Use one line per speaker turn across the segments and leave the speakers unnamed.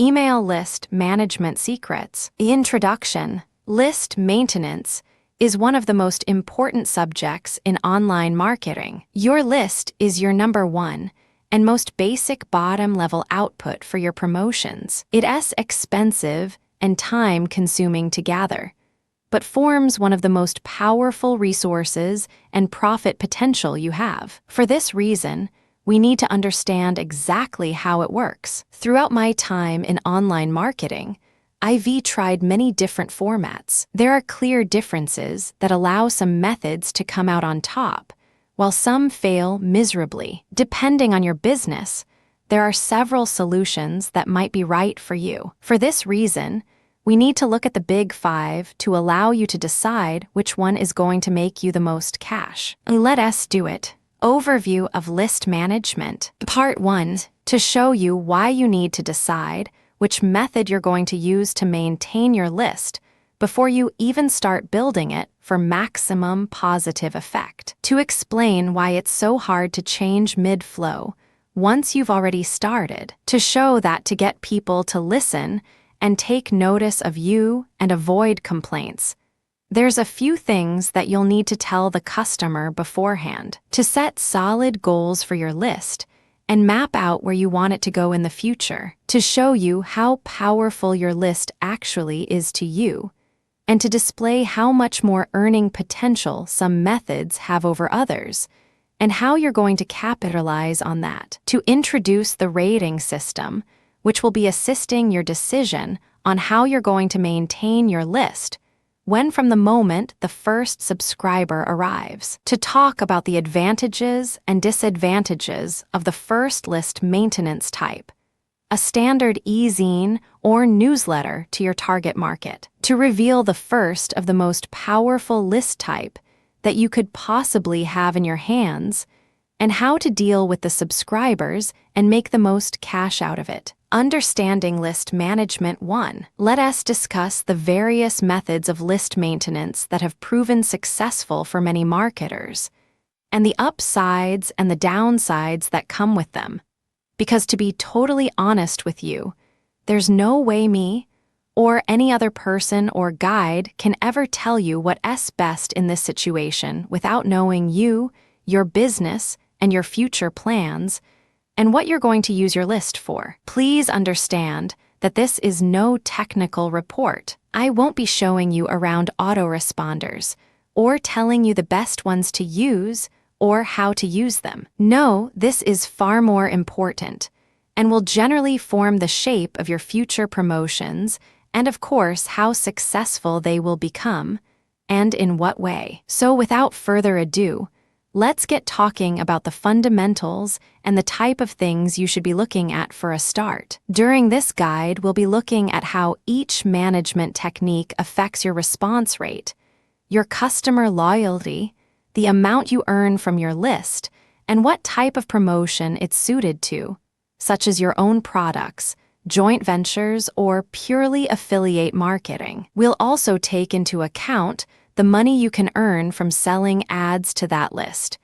Email list management secrets. Introduction. List maintenance is one of the most important subjects in online marketing. Your list is your number one and most basic bottom-level output for your promotions. It's expensive and time-consuming to gather, but forms one of the most powerful resources and profit potential you have. For this reason, we need to understand exactly how it works. Throughout my time in online marketing, I've tried many different formats. There are clear differences that allow some methods to come out on top, while some fail miserably. Depending on your business, there are several solutions that might be right for you. For this reason, we need to look at the big five to allow you to decide which one is going to make you the most cash. Let us do it. Overview of list management. Part 1. To show you why you need to decide which method you're going to use to maintain your list before you even start building it for maximum positive effect. To explain why it's so hard to change mid-flow once you've already started. To show that to get people to listen and take notice of you and avoid complaints, there's a few things that you'll need to tell the customer beforehand. To set solid goals for your list and map out where you want it to go in the future. To show you how powerful your list actually is to you, and to display how much more earning potential some methods have over others, and how you're going to capitalize on that. To introduce the rating system, which will be assisting your decision on how you're going to maintain your list when from the moment the first subscriber arrives. To talk about the advantages and disadvantages of the first list maintenance type, a standard e-zine or newsletter to your target market. To reveal the first of the most powerful list type that you could possibly have in your hands, and how to deal with the subscribers and make the most cash out of it. Understanding list management 1. Let us discuss the various methods of list maintenance that have proven successful for many marketers, and the upsides and the downsides that come with them. Because to be totally honest with you, there's no way me or any other person or guide can ever tell you what's best in this situation without knowing you, your business, and your future plans, and what you're going to use your list for. Please understand that this is no technical report. I won't be showing you around autoresponders or telling you the best ones to use or how to use them. No, this is far more important and will generally form the shape of your future promotions and, of course, how successful they will become and in what way. So without further ado, let's get talking about the fundamentals and the type of things you should be looking at for a start. During this guide, we'll be looking at how each management technique affects your response rate, your customer loyalty, the amount you earn from your list, and what type of promotion it's suited to, such as your own products, joint ventures, or purely affiliate marketing. We'll also take into account the money you can earn from selling ads to that list,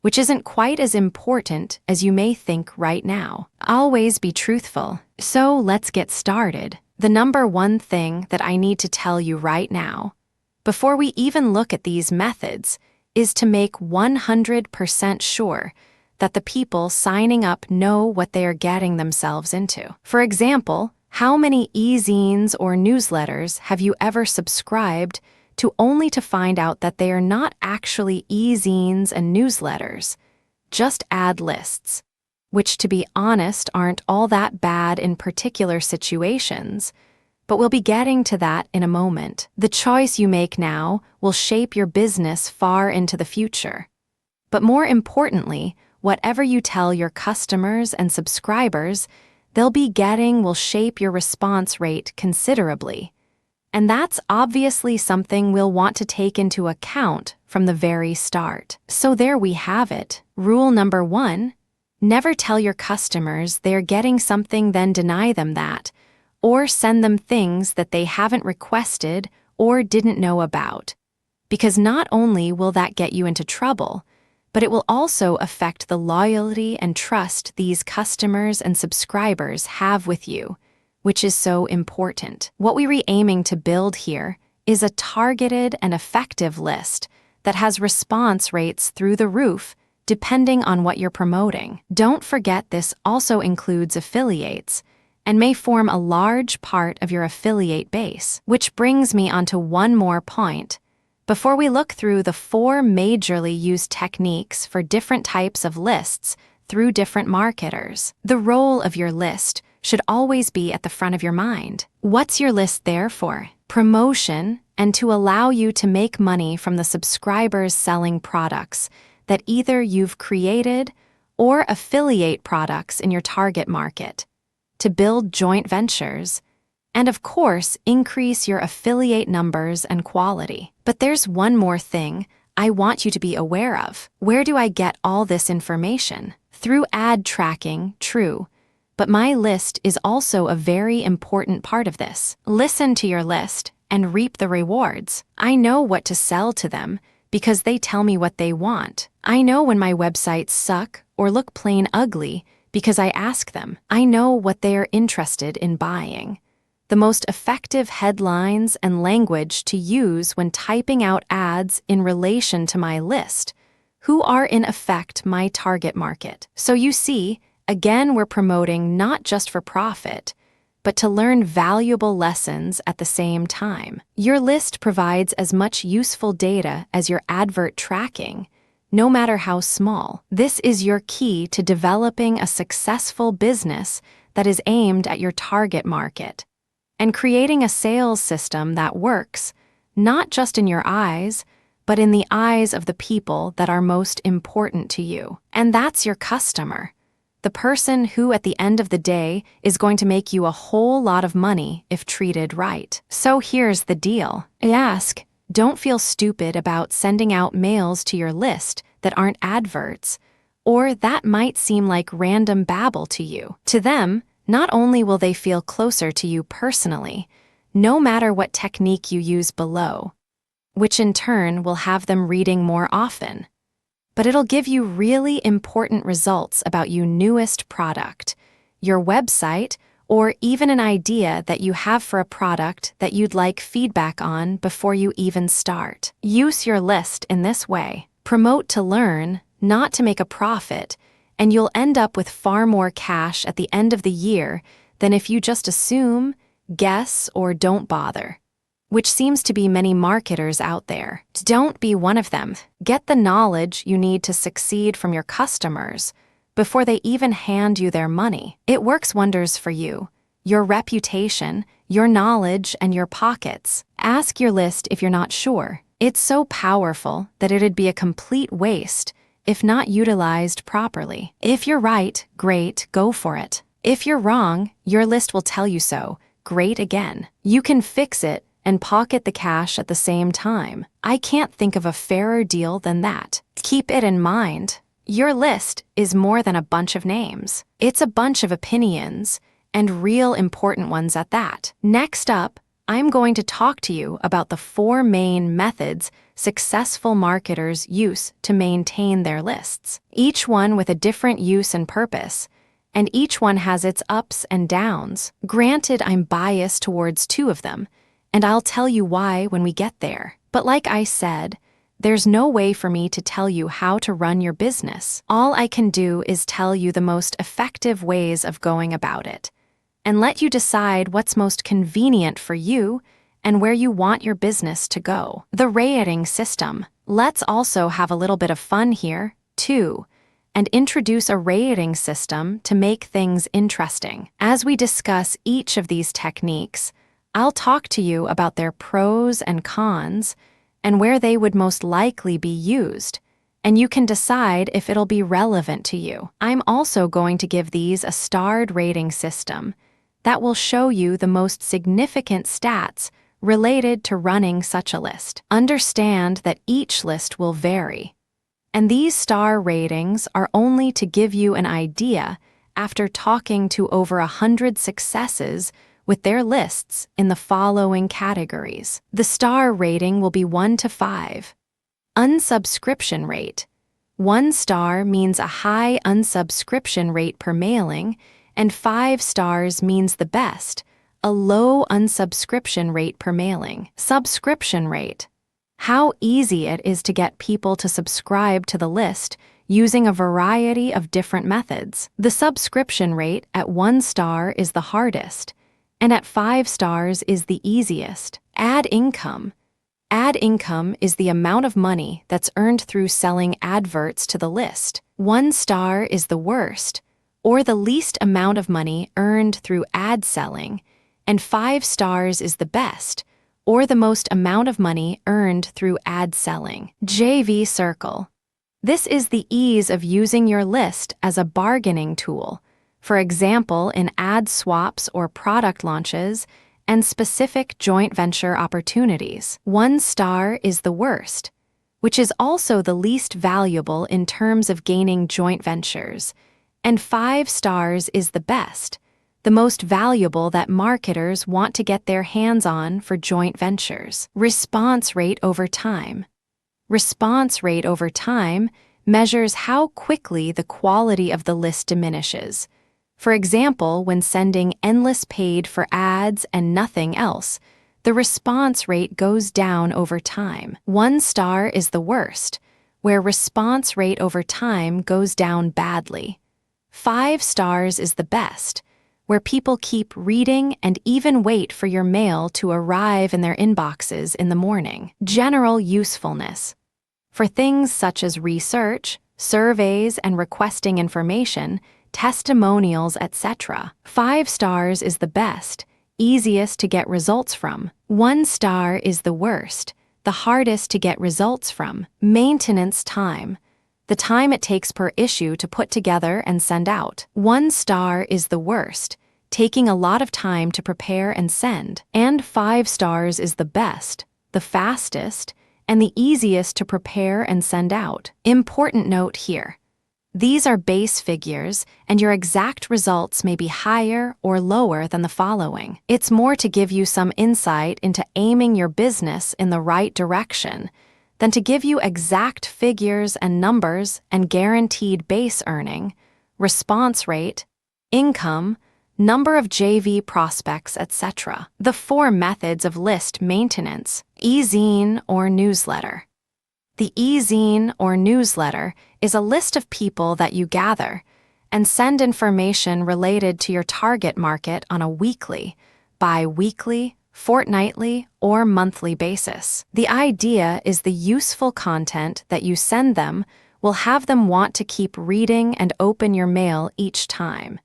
which isn't quite as important as you may think right now. Always be truthful. So let's get started. The number one thing that I need to tell you right now, before we even look at these methods, is to make 100% sure that the people signing up know what they are getting themselves into. For example, how many e-zines or newsletters have you ever subscribed to only to find out that they are not actually e-zines and newsletters, just ad lists, which, to be honest, aren't all that bad in particular situations, but we'll be getting to that in a moment. The choice you make now will shape your business far into the future. But more importantly, whatever you tell your customers and subscribers they'll be getting will shape your response rate considerably. And that's obviously something we'll want to take into account from the very start. So there we have it. Rule number 1, never tell your customers they're getting something then deny them that, or send them things that they haven't requested or didn't know about. Because not only will that get you into trouble, but it will also affect the loyalty and trust these customers and subscribers have with you, which is so important. What we're aiming to build here is a targeted and effective list that has response rates through the roof depending on what you're promoting. Don't forget this also includes affiliates and may form a large part of your affiliate base. Which brings me onto one more point. Before we look through the 4 majorly used techniques for different types of lists through different marketers, the role of your list should always be at the front of your mind. What's your list there for? Promotion, and to allow you to make money from the subscribers selling products that either you've created or affiliate products in your target market, to build joint ventures, and of course, increase your affiliate numbers and quality. But there's one more thing I want you to be aware of. Where do I get all this information? Through ad tracking, true, but my list is also a very important part of this. Listen to your list and reap the rewards. I know what to sell to them because they tell me what they want. I know when my websites suck or look plain ugly because I ask them. I know what they are interested in buying. The most effective headlines and language to use when typing out ads in relation to my list, who are in effect my target market. So you see, again, we're promoting not just for profit, but to learn valuable lessons at the same time. Your list provides as much useful data as your advert tracking, no matter how small. This is your key to developing a successful business that is aimed at your target market and creating a sales system that works, not just in your eyes, but in the eyes of the people that are most important to you. And that's your customer. The person who, at the end of the day, is going to make you a whole lot of money if treated right. So here's the deal. Ask, don't feel stupid about sending out mails to your list that aren't adverts, or that might seem like random babble to you. To them, not only will they feel closer to you personally, no matter what technique you use below, which in turn will have them reading more often, but it'll give you really important results about your newest product, your website, or even an idea that you have for a product that you'd like feedback on before you even start. Use your list in this way. Promote to learn, not to make a profit, and you'll end up with far more cash at the end of the year than if you just assume, guess, or don't bother, which seems to be many marketers out there. Don't be one of them. Get the knowledge you need to succeed from your customers before they even hand you their money. It works wonders for you, your reputation, your knowledge, and your pockets. Ask your list if you're not sure. It's so powerful that it'd be a complete waste if not utilized properly. If you're right, great, go for it. If you're wrong, your list will tell you so. Great again. You can fix it and pocket the cash at the same time. I can't think of a fairer deal than that. Keep it in mind. Your list is more than a bunch of names. It's a bunch of opinions, and real important ones at that. Next up, I'm going to talk to you about the 4 main methods successful marketers use to maintain their lists. Each one with a different use and purpose, and each one has its ups and downs. Granted, I'm biased towards 2 of them, and I'll tell you why when we get there. But like I said, there's no way for me to tell you how to run your business. All I can do is tell you the most effective ways of going about it, and let you decide what's most convenient for you and where you want your business to go. The rating system. Let's also have a little bit of fun here, too, and introduce a rating system to make things interesting. As we discuss each of these techniques, I'll talk to you about their pros and cons and where they would most likely be used, and you can decide if it'll be relevant to you. I'm also going to give these a starred rating system that will show you the most significant stats related to running such a list. Understand that each list will vary, and these star ratings are only to give you an idea after talking to over 100 successes with their lists in the following categories. The star rating will be 1 to 5. Unsubscription rate. 1 star means a high unsubscription rate per mailing, and 5 stars means the best, a low unsubscription rate per mailing. Subscription rate. How easy it is to get people to subscribe to the list using a variety of different methods. The subscription rate at 1 star is the hardest, and at 5 stars is the easiest. Ad income. Ad income is the amount of money that's earned through selling adverts to the list. 1 star is the worst, or the least amount of money earned through ad selling, and 5 stars is the best, or the most amount of money earned through ad selling. JV circle. This is the ease of using your list as a bargaining tool, for example in ad swaps or product launches, and specific joint venture opportunities. 1 star is the worst, which is also the least valuable in terms of gaining joint ventures, and 5 stars is the best, the most valuable that marketers want to get their hands on for joint ventures. Response rate over time. Response rate over time measures how quickly the quality of the list diminishes. For example, when sending endless paid for ads and nothing else, the response rate goes down over time. 1 star is the worst, where response rate over time goes down badly. 5 stars is the best, where people keep reading and even wait for your mail to arrive in their inboxes in the morning. General usefulness. For things such as research, surveys, and requesting information, testimonials, etc., 5 stars is the best, easiest to get results from. 1 star is the worst, the hardest to get results from. Maintenance time. The time it takes per issue to put together and send out. 1 star is the worst, taking a lot of time to prepare and send. And 5 stars is the best, the fastest, and the easiest to prepare and send out. Important note here. These are base figures, and your exact results may be higher or lower than the following. It's more to give you some insight into aiming your business in the right direction than to give you exact figures and numbers and guaranteed base earning, response rate, income, number of JV prospects, etc. The 4 methods of list maintenance: e-zine or newsletter. The e-zine or newsletter is a list of people that you gather and send information related to your target market on a weekly, bi-weekly, fortnightly, or monthly basis. The idea is the useful content that you send them will have them want to keep reading and open your mail each time,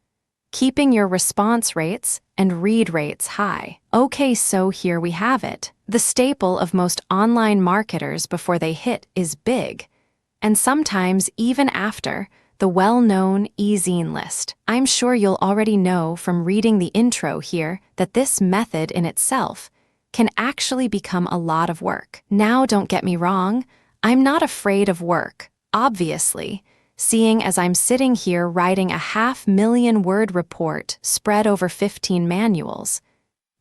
keeping your response rates and read rates high. Okay, so here we have it. The staple of most online marketers before they hit is big, and sometimes even after, the well-known e-zine list. I'm sure you'll already know from reading the intro here that this method in itself can actually become a lot of work. Now, don't get me wrong, I'm not afraid of work, obviously, seeing as I'm sitting here writing a 500,000-word report spread over 15 manuals.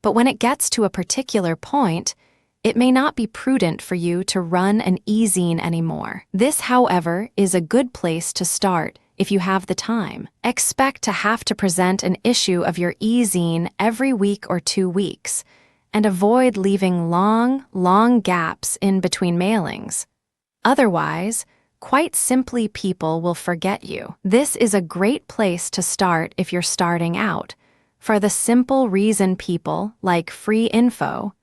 But when it gets to a particular point, it may not be prudent for you to run an e-zine anymore. This, however, is a good place to start if you have the time. Expect to have to present an issue of your e-zine every week or 2 weeks, and avoid leaving long gaps in between mailings. Otherwise, quite simply, people will forget you. This is a great place to start if you're starting out, for the simple reason people like free info,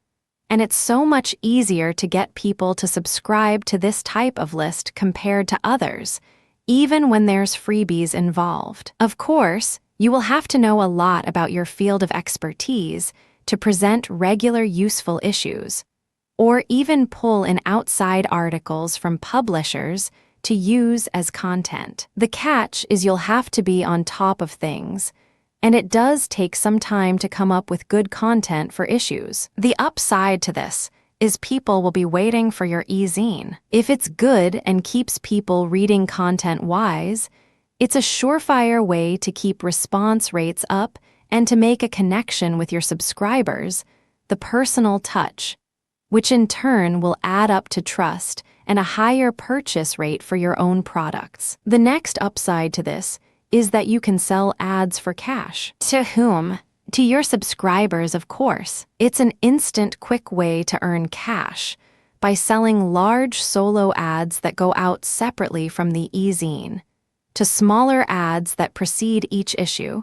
and it's so much easier to get people to subscribe to this type of list compared to others, even when there's freebies involved. Of course, you will have to know a lot about your field of expertise to present regular useful issues, or even pull in outside articles from publishers to use as content. The catch is you'll have to be on top of things, and it does take some time to come up with good content for issues. The upside to this is people will be waiting for your e-zine. If it's good and keeps people reading content-wise, it's a surefire way to keep response rates up and to make a connection with your subscribers, the personal touch, which in turn will add up to trust and a higher purchase rate for your own products. The next upside to this is that you can sell ads for cash. To whom? To your subscribers, of course, it's an instant, quick way to earn cash by selling large solo ads that go out separately from the e-zine, to smaller ads that precede each issue,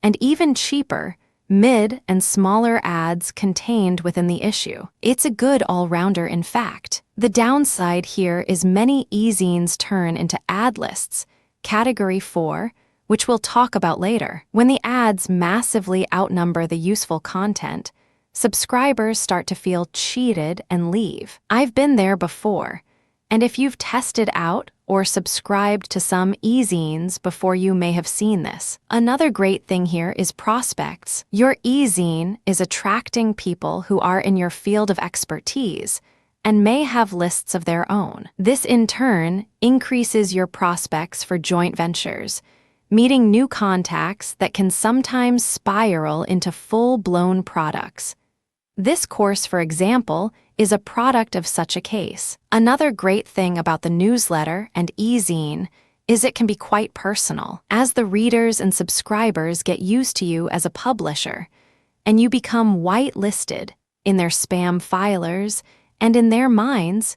and even cheaper, mid and smaller ads contained within the issue. It's a good all-rounder, in fact. The downside here is many e-zines turn into ad lists, Category 4, which we'll talk about later. When the ads massively outnumber the useful content, subscribers start to feel cheated and leave. I've been there before, and if you've tested out or subscribed to some e-zines before, you may have seen this. Another great thing here is prospects. Your e-zine is attracting people who are in your field of expertise and may have lists of their own. This in turn increases your prospects for joint ventures, meeting new contacts that can sometimes spiral into full-blown products. This course, for example, is a product of such a case. Another great thing about the newsletter and e-zine is it can be quite personal. As the readers and subscribers get used to you as a publisher, and you become whitelisted in their spam filers, and in their minds,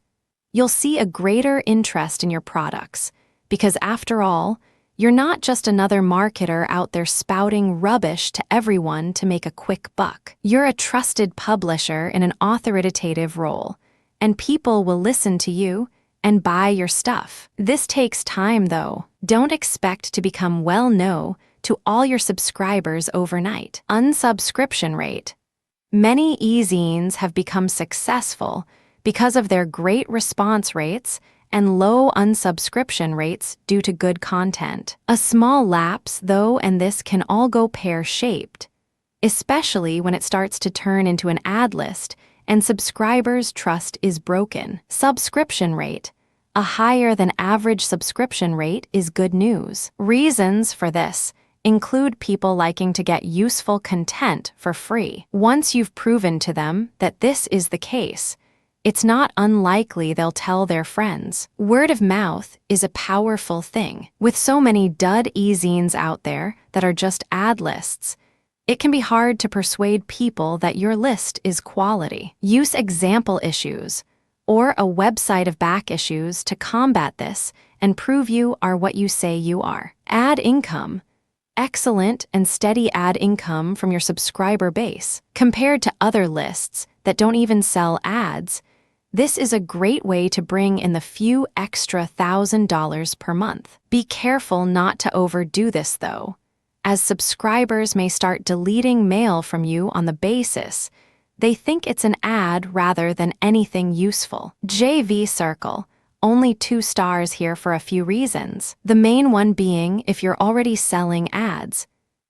you'll see a greater interest in your products, because after all, you're not just another marketer out there spouting rubbish to everyone to make a quick buck. You're a trusted publisher in an authoritative role, and people will listen to you and buy your stuff. This takes time, though. Don't expect to become well-known to all your subscribers overnight. Unsubscription rate. Many e-zines have become successful because of their great response rates and low unsubscription rates due to good content. A small lapse, though, and this can all go pear-shaped, especially when it starts to turn into an ad list and subscribers' trust is broken. Subscription rate. A higher than average subscription rate is good news. Reasons for this include people liking to get useful content for free. Once you've proven to them that this is the case, it's not unlikely they'll tell their friends. Word of mouth is a powerful thing. With so many dud e-zines out there that are just ad lists, it can be hard to persuade people that your list is quality. Use example issues or a website of back issues to combat this and prove you are what you say you are. Ad income. Excellent and steady ad income from your subscriber base. Compared to other lists that don't even sell ads, this is a great way to bring in the few extra $1,000 per month. Be careful not to overdo this, though, as subscribers may start deleting mail from you on the basis they think it's an ad rather than anything useful. JV Circle. Only 2 stars here for a few reasons. The main one being if you're already selling ads,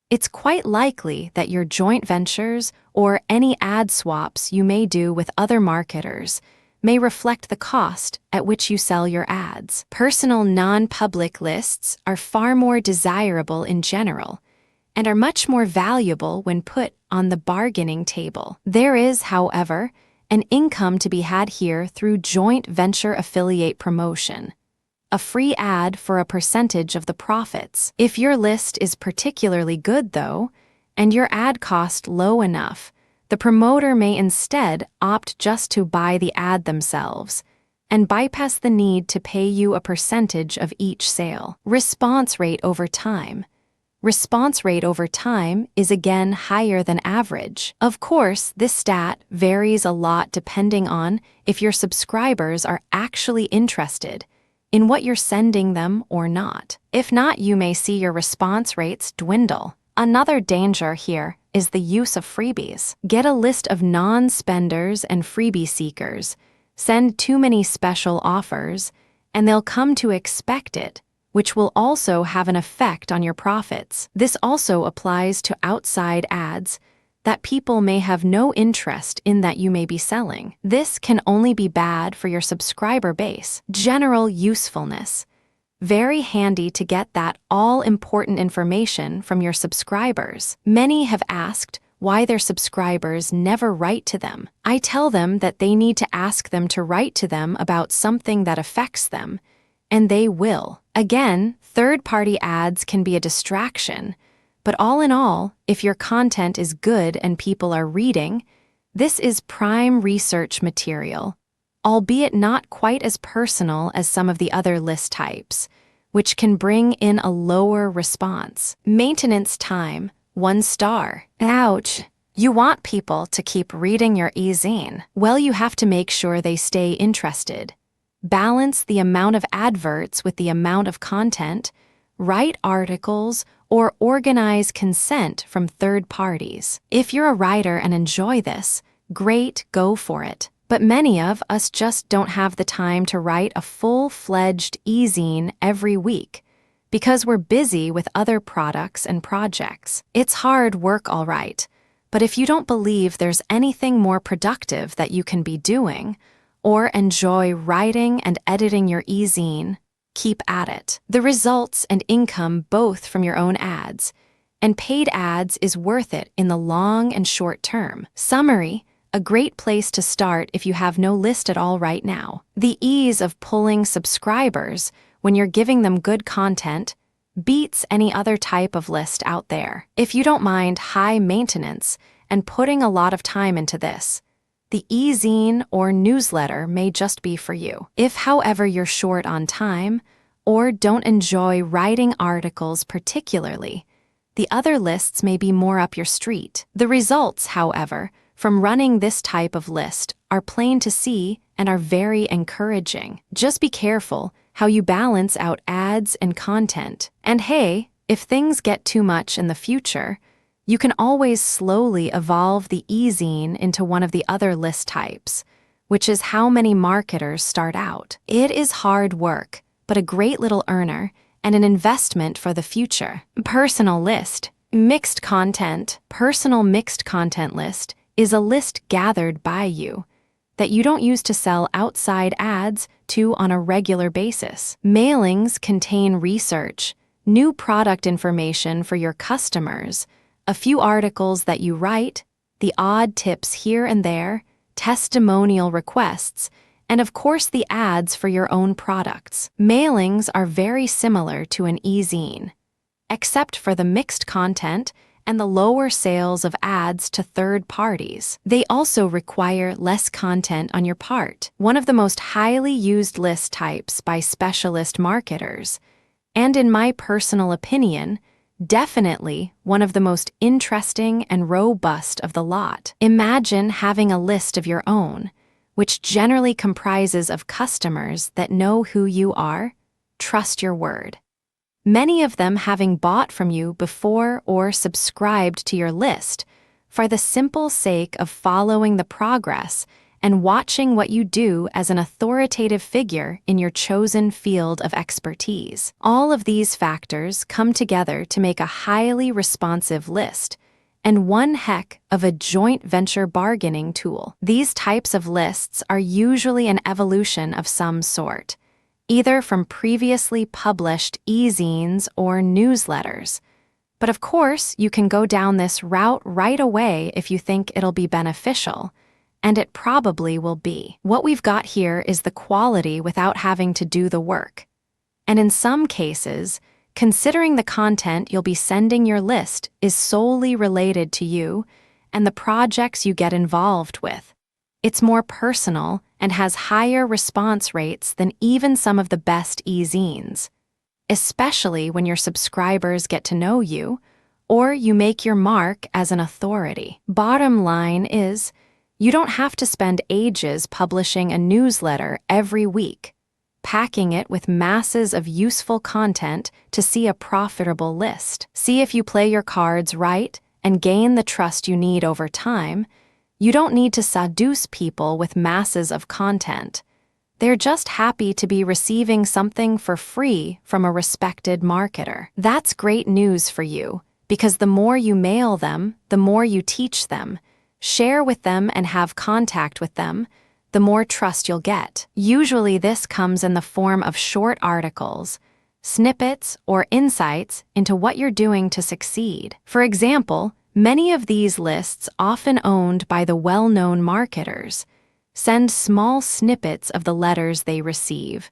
it's quite likely that your joint ventures or any ad swaps you may do with other marketers may reflect the cost at which you sell your ads. Personal non-public lists are far more desirable in general and are much more valuable when put on the bargaining table. There is, however, an income to be had here through joint venture affiliate promotion, a free ad for a percentage of the profits. If your list is particularly good, though, and your ad cost low enough, the promoter may instead opt just to buy the ad themselves and bypass the need to pay you a percentage of each sale. Response rate over time. Response rate over time is again higher than average. Of course, this stat varies a lot depending on if your subscribers are actually interested in what you're sending them or not. If not, you may see your response rates dwindle. Another danger here is the use of freebies. Get a list of non-spenders and freebie seekers. Send too many special offers, and they'll come to expect it, which will also have an effect on your profits. This also applies to outside ads that people may have no interest in that you may be selling. This can only be bad for your subscriber base. General usefulness. Very handy to get that all-important information from your subscribers. Many have asked why their subscribers never write to them. I tell them that they need to ask them to write to them about something that affects them, and they will. Again, third-party ads can be a distraction, But all in all, if your content is good and people are reading, this is prime research material, albeit not quite as personal as some of the other list types, which can bring in a lower response. Maintenance time, 1 star. Ouch! You want people to keep reading your e-zine. Well, you have to make sure they stay interested. Balance the amount of adverts with the amount of content, write articles, or organize consent from third parties. If you're a writer and enjoy this, great, go for it. But many of us just don't have the time to write a full-fledged e-zine every week because we're busy with other products and projects. It's hard work, all right, but if you don't believe there's anything more productive that you can be doing or enjoy writing and editing your e-zine, keep at it. The results and income both from your own ads, and paid ads is worth it in the long and short term. Summary: a great place to start if you have no list at all right now. The ease of pulling subscribers when you're giving them good content beats any other type of list out there. If you don't mind high maintenance and putting a lot of time into this, the e-zine or newsletter may just be for you. If, however, you're short on time or don't enjoy writing articles particularly, the other lists may be more up your street. The results, however, from running this type of list are plain to see and are very encouraging. Just be careful how you balance out ads and content. And hey, if things get too much in the future, you can always slowly evolve the e-zine into one of the other list types, which is how many marketers start out. It is hard work, but a great little earner and an investment for the future. Personal list. Mixed content. Personal mixed content list is a list gathered by you that you don't use to sell outside ads to on a regular basis. Mailings contain research, new product information for your customers, a few articles that you write, the odd tips here and there, testimonial requests, and of course the ads for your own products. Mailings are very similar to an e-zine, except for the mixed content and the lower sales of ads to third parties. They also require less content on your part. One of the most highly used list types by specialist marketers, and in my personal opinion, definitely one of the most interesting and robust of the lot. Imagine having a list of your own, which generally comprises of customers that know who you are, trust your word. Many of them having bought from you before or subscribed to your list for the simple sake of following the progress and watching what you do as an authoritative figure in your chosen field of expertise. All of these factors come together to make a highly responsive list and one heck of a joint venture bargaining tool. These types of lists are usually an evolution of some sort, either from previously published e-zines or newsletters. But of course, you can go down this route right away if you think it'll be beneficial, and it probably will be. What we've got here is the quality without having to do the work. And in some cases, considering the content you'll be sending your list is solely related to you and the projects you get involved with, it's more personal and has higher response rates than even some of the best e-zines, especially when your subscribers get to know you or you make your mark as an authority. Bottom line is, you don't have to spend ages publishing a newsletter every week, packing it with masses of useful content to see a profitable list. See if you play your cards right and gain the trust you need over time. You don't need to seduce people with masses of content. They're just happy to be receiving something for free from a respected marketer. That's great news for you, because the more you mail them, the more you teach them, share with them and have contact with them, the more trust you'll get. Usually this comes in the form of short articles, snippets, or insights into what you're doing to succeed. For example, many of these lists, often owned by the well-known marketers, send small snippets of the letters they receive,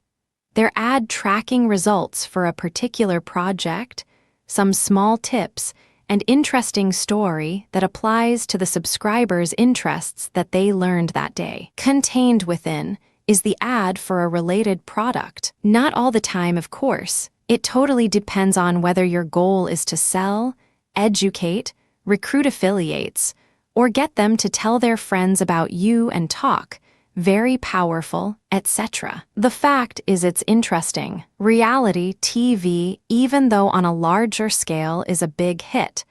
their ad tracking results for a particular project, some small tips, and interesting story that applies to the subscriber's interests that they learned that day. Contained within is the ad for a related product. Not all the time, of course. It totally depends on whether your goal is to sell, educate, recruit affiliates, or get them to tell their friends about you and talk, very powerful, etc. The fact is it's interesting. Reality TV, even though on a larger scale, is a big hit.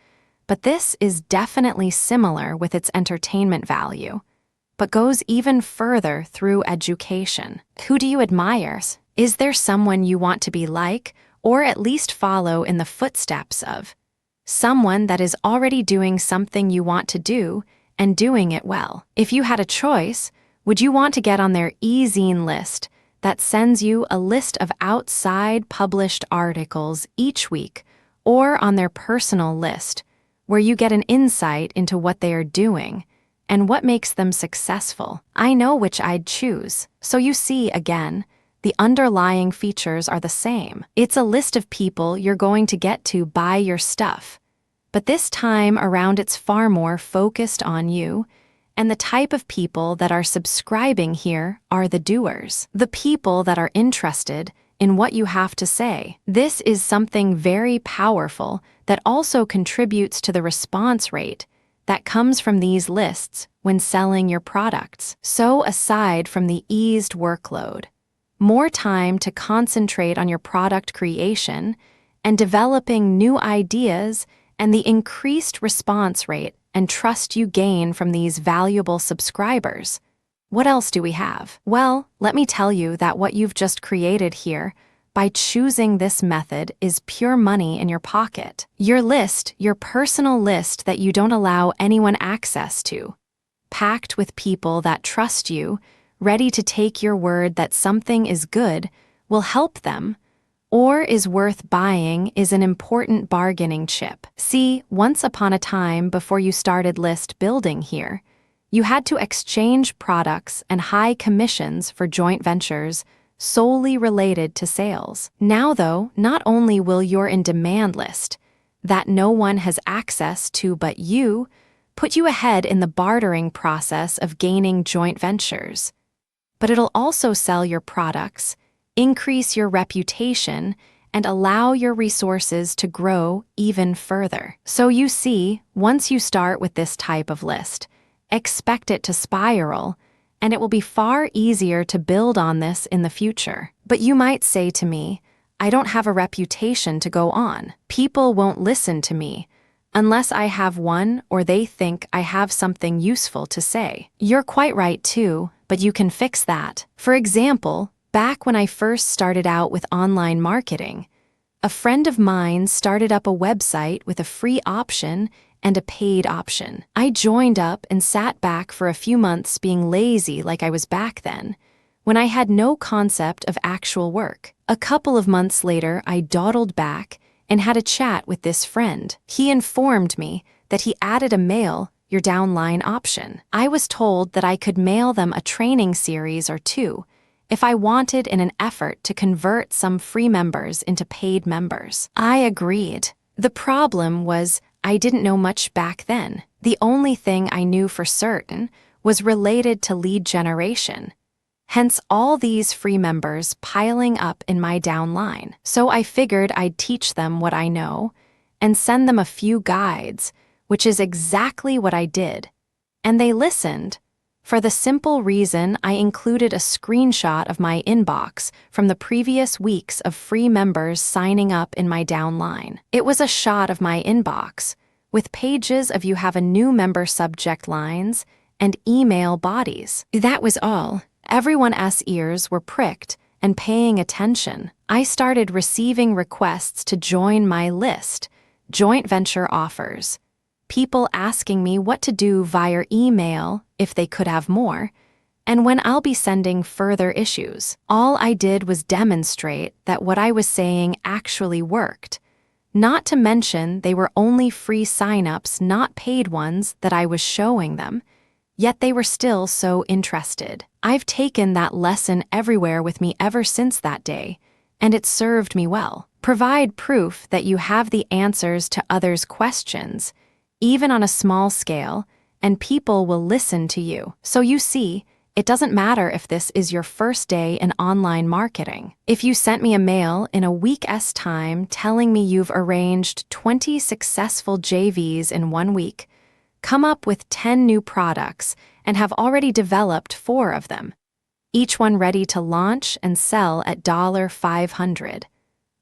But this is definitely similar with its entertainment value, but goes even further through education. Who do you admire? Is there someone you want to be like, or at least follow in the footsteps of? Someone that is already doing something you want to do and doing it well. If you had a choice, would you want to get on their e-zine list that sends you a list of outside published articles each week, or on their personal list where you get an insight into what they are doing and what makes them successful? I know which I'd choose. So you see, again, the underlying features are the same. It's a list of people you're going to get to buy your stuff. But this time around, it's far more focused on you, and the type of people that are subscribing here are the doers, the people that are interested in what you have to say. This is something very powerful that also contributes to the response rate that comes from these lists when selling your products. So aside from the eased workload, more time to concentrate on your product creation and developing new ideas, and the increased response rate and trust you gain from these valuable subscribers, what else do we have? Well, let me tell you that what you've just created here by choosing this method is pure money in your pocket. Your list, your personal list that you don't allow anyone access to, packed with people that trust you, ready to take your word that something is good, will help them, or is worth buying, is an important bargaining chip. See, once upon a time before you started list building here, you had to exchange products and high commissions for joint ventures solely related to sales. Now though, not only will your in-demand list, that no one has access to but you, put you ahead in the bartering process of gaining joint ventures, but it'll also sell your products, increase your reputation, and allow your resources to grow even further. So you see, once you start with this type of list, expect it to spiral, and it will be far easier to build on this in the future. But you might say to me, I don't have a reputation to go on. People won't listen to me unless I have one or they think I have something useful to say. You're quite right too, but you can fix that. For example, back when I first started out with online marketing, a friend of mine started up a website with a free option and a paid option. I joined up and sat back for a few months being lazy like I was back then, when I had no concept of actual work. A couple of months later, I dawdled back and had a chat with this friend. He informed me that he added a mail your downline option. I was told that I could mail them a training series or two if I wanted, in an effort to convert some free members into paid members. I agreed. The problem was I didn't know much back then. The only thing I knew for certain was related to lead generation. Hence all these free members piling up in my downline. So I figured I'd teach them what I know and send them a few guides, which is exactly what I did. And they listened, for the simple reason I included a screenshot of my inbox from the previous weeks of free members signing up in my downline. It was a shot of my inbox, with pages of you have a new member subject lines and email bodies. That was all. Everyone's ears were pricked and paying attention. I started receiving requests to join my list, joint venture offers, people asking me what to do via email if they could have more, and when I'll be sending further issues. All I did was demonstrate that what I was saying actually worked. Not to mention they were only free signups, not paid ones, that I was showing them. Yet they were still so interested. I've taken that lesson everywhere with me ever since that day, and it served me well. Provide proof that you have the answers to others' questions, even on a small scale, and people will listen to you. So you see, it doesn't matter if this is your first day in online marketing. If you sent me a mail in a week's time telling me you've arranged 20 successful JVs in 1 week, come up with 10 new products, and have already developed 4 of them, each one ready to launch and sell at $500.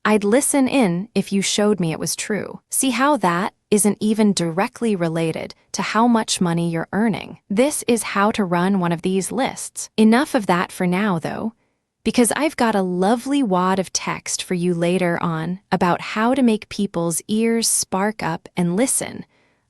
I'd listen in if you showed me it was true. See how that isn't even directly related to how much money you're earning. This is how to run one of these lists. Enough of that for now, though, because I've got a lovely wad of text for you later on about how to make people's ears spark up and listen,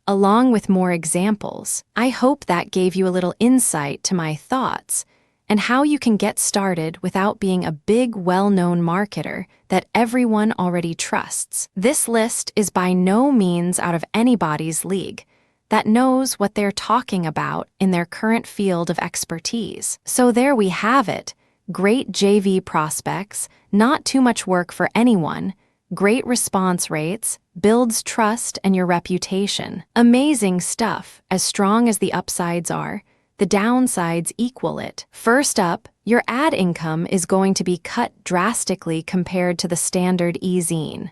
along with more examples. I hope that gave you a little insight to my thoughts and how you can get started without being a big, well-known marketer that everyone already trusts. This list is by no means out of anybody's league that knows what they're talking about in their current field of expertise. So there we have it. Great JV prospects, not too much work for anyone, great response rates, builds trust and your reputation. Amazing stuff. As strong as the upsides are, the downsides equal it. First up, your ad income is going to be cut drastically compared to the standard e-zine,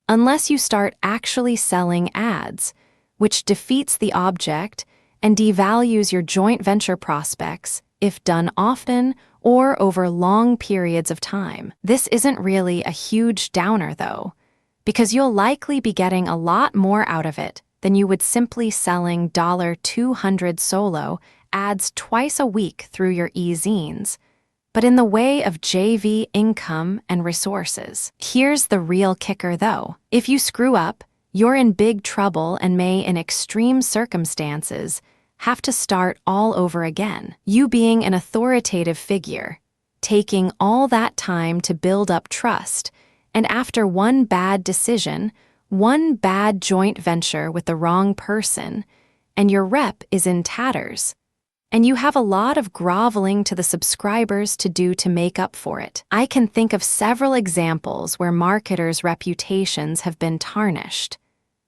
unless you start actually selling ads, which defeats the object and devalues your joint venture prospects if done often or over long periods of time. This isn't really a huge downer, though, because you'll likely be getting a lot more out of it than you would simply selling $200 solo ads twice a week through your e-zines, but in the way of JV income and resources. Here's the real kicker, though. If you screw up, you're in big trouble and may, in extreme circumstances, have to start all over again. You being an authoritative figure, taking all that time to build up trust, and after one bad decision, one bad joint venture with the wrong person, and your rep is in tatters, and you have a lot of groveling to the subscribers to do to make up for it. I can think of several examples where marketers' reputations have been tarnished,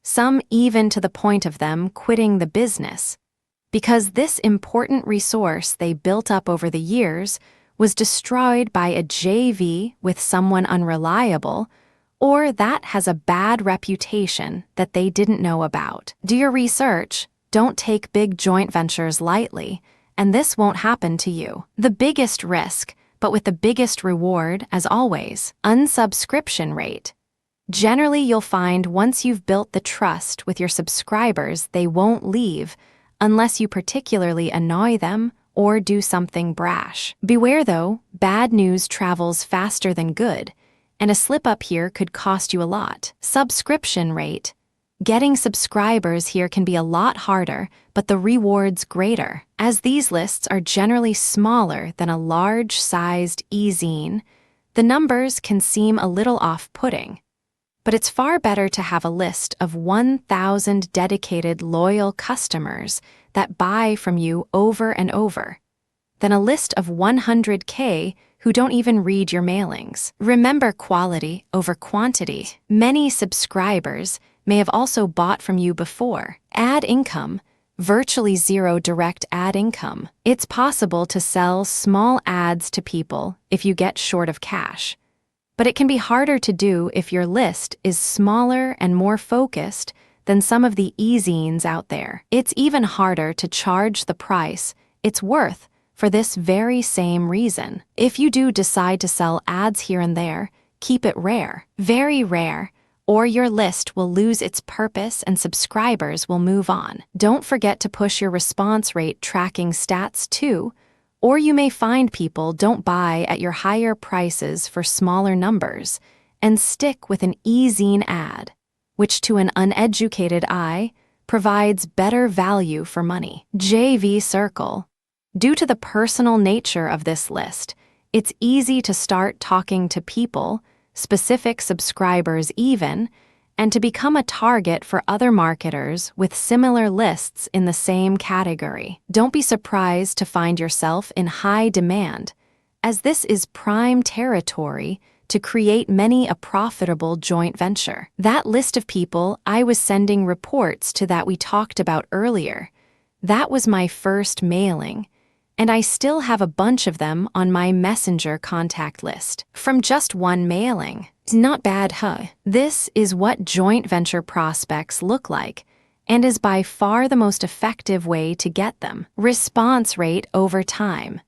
some even to the point of them quitting the business, because this important resource they built up over the years was destroyed by a JV with someone unreliable, or that has a bad reputation that they didn't know about. Do your research. Don't take big joint ventures lightly, and this won't happen to you. The biggest risk, but with the biggest reward, as always, unsubscription rate. Generally, you'll find once you've built the trust with your subscribers, they won't leave unless you particularly annoy them or do something brash. Beware, though, bad news travels faster than good, and a slip-up here could cost you a lot. Subscription rate. Getting subscribers here can be a lot harder, but the rewards greater. As these lists are generally smaller than a large-sized e-zine, the numbers can seem a little off-putting. But it's far better to have a list of 1,000 dedicated loyal customers that buy from you over and over than a list of 100K who don't even read your mailings. Remember quality over quantity. Many subscribers may have also bought from you before. Ad income, virtually zero direct ad income. It's possible to sell small ads to people if you get short of cash, but it can be harder to do if your list is smaller and more focused than some of the e-zines out there. It's even harder to charge the price it's worth for this very same reason. If you do decide to sell ads here and there, keep it rare, very rare, or your list will lose its purpose and subscribers will move on. Don't forget to push your response rate tracking stats too, or you may find people don't buy at your higher prices for smaller numbers and stick with an e-zine ad, which to an uneducated eye provides better value for money. JV circle. Due to the personal nature of this list, it's easy to start talking to people, specific subscribers even, and to become a target for other marketers with similar lists in the same category. Don't be surprised to find yourself in high demand, as this is prime territory to create many a profitable joint venture. That list of people I was sending reports to that we talked about earlier, that was my first mailing, and I still have a bunch of them on my Messenger contact list. From just one mailing. Not bad, huh? This is what joint venture prospects look like, and is by far the most effective way to get them. Response rate over time.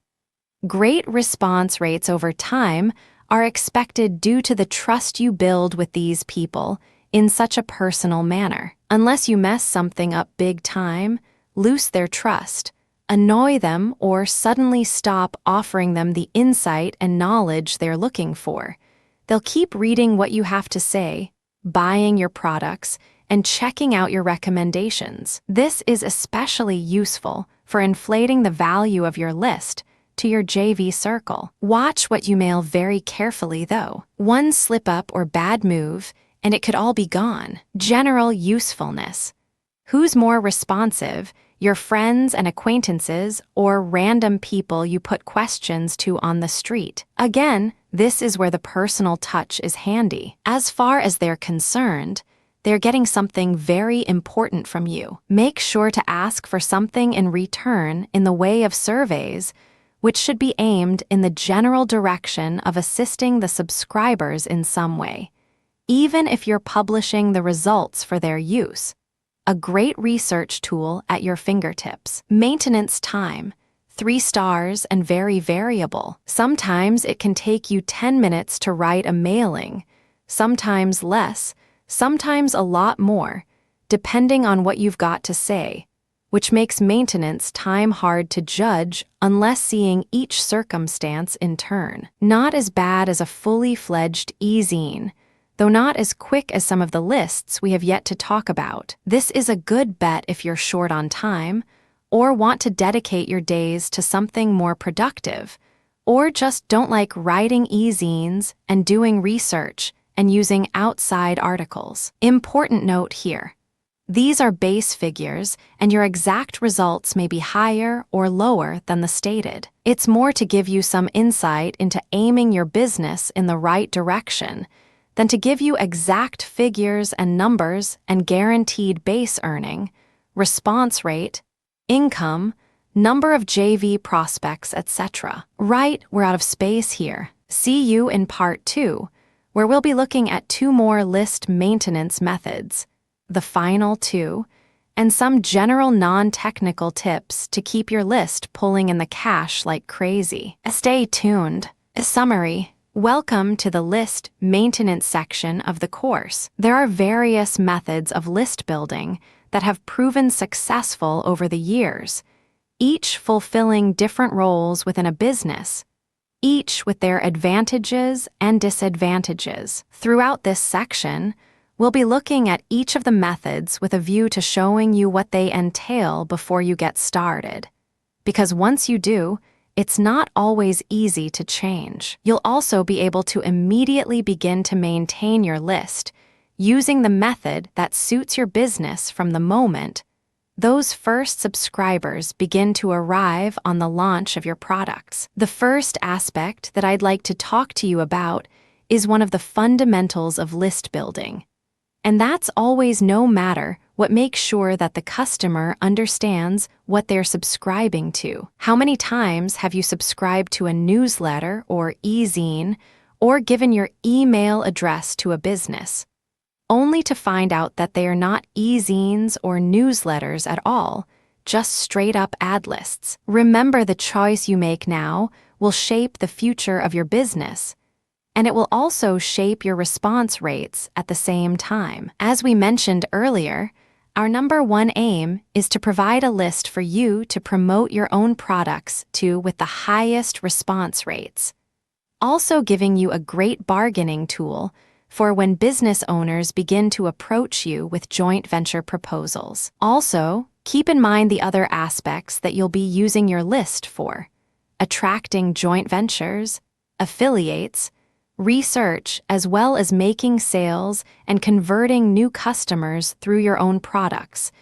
Great response rates over time are expected due to the trust you build with these people in such a personal manner. Unless you mess something up big time, lose their trust, annoy them, or suddenly stop offering them the insight and knowledge they're looking for, they'll keep reading what you have to say, buying your products, and checking out your recommendations. This is especially useful for inflating the value of your list to your JV circle. Watch what you mail very carefully, though. One slip-up or bad move, and it could all be gone. General usefulness. Who's more responsive, your friends and acquaintances or random people you put questions to on the street? Again, this is where the personal touch is handy. As far as they're concerned, they're getting something very important from you. Make sure to ask for something in return in the way of surveys, which should be aimed in the general direction of assisting the subscribers in some way, even if you're publishing the results for their use. A great research tool at your fingertips. Maintenance time. 3 stars and very variable. Sometimes it can take you 10 minutes to write a mailing, sometimes less, sometimes a lot more, depending on what you've got to say, which makes maintenance time hard to judge unless seeing each circumstance in turn. Not as bad as a fully fledged e-zine, though not as quick as some of the lists we have yet to talk about. This is a good bet if you're short on time, or want to dedicate your days to something more productive, or just don't like writing e-zines and doing research and using outside articles. Important note here. These are base figures, and your exact results may be higher or lower than the stated. It's more to give you some insight into aiming your business in the right direction than to give you exact figures and numbers and guaranteed base earning, response rate, income, number of JV prospects, etc. Right, we're out of space here. See you in part 2, where we'll be looking at 2 more list maintenance methods, the final 2, and some general non-technical tips to keep your list pulling in the cash like crazy. Stay tuned. A summary. Welcome to the list maintenance section of the course. There are various methods of list building that have proven successful over the years, each fulfilling different roles within a business, each with their advantages and disadvantages. Throughout this section, we'll be looking at each of the methods with a view to showing you what they entail before you get started. Because once you do, it's not always easy to change. You'll also be able to immediately begin to maintain your list using the method that suits your business from the moment those first subscribers begin to arrive on the launch of your products. The first aspect that I'd like to talk to you about is one of the fundamentals of list building. And that's always, no matter what, make sure that the customer understands what they're subscribing to. How many times have you subscribed to a newsletter or e-zine or given your email address to a business, only to find out that they are not e-zines or newsletters at all, just straight-up ad lists? Remember, the choice you make now will shape the future of your business, and it will also shape your response rates at the same time. As we mentioned earlier, our number 1 aim is to provide a list for you to promote your own products to with the highest response rates, also giving you a great bargaining tool for when business owners begin to approach you with joint venture proposals. Also, keep in mind the other aspects that you'll be using your list for: attracting joint ventures, affiliates, research, as well as making sales and converting new customers through your own products,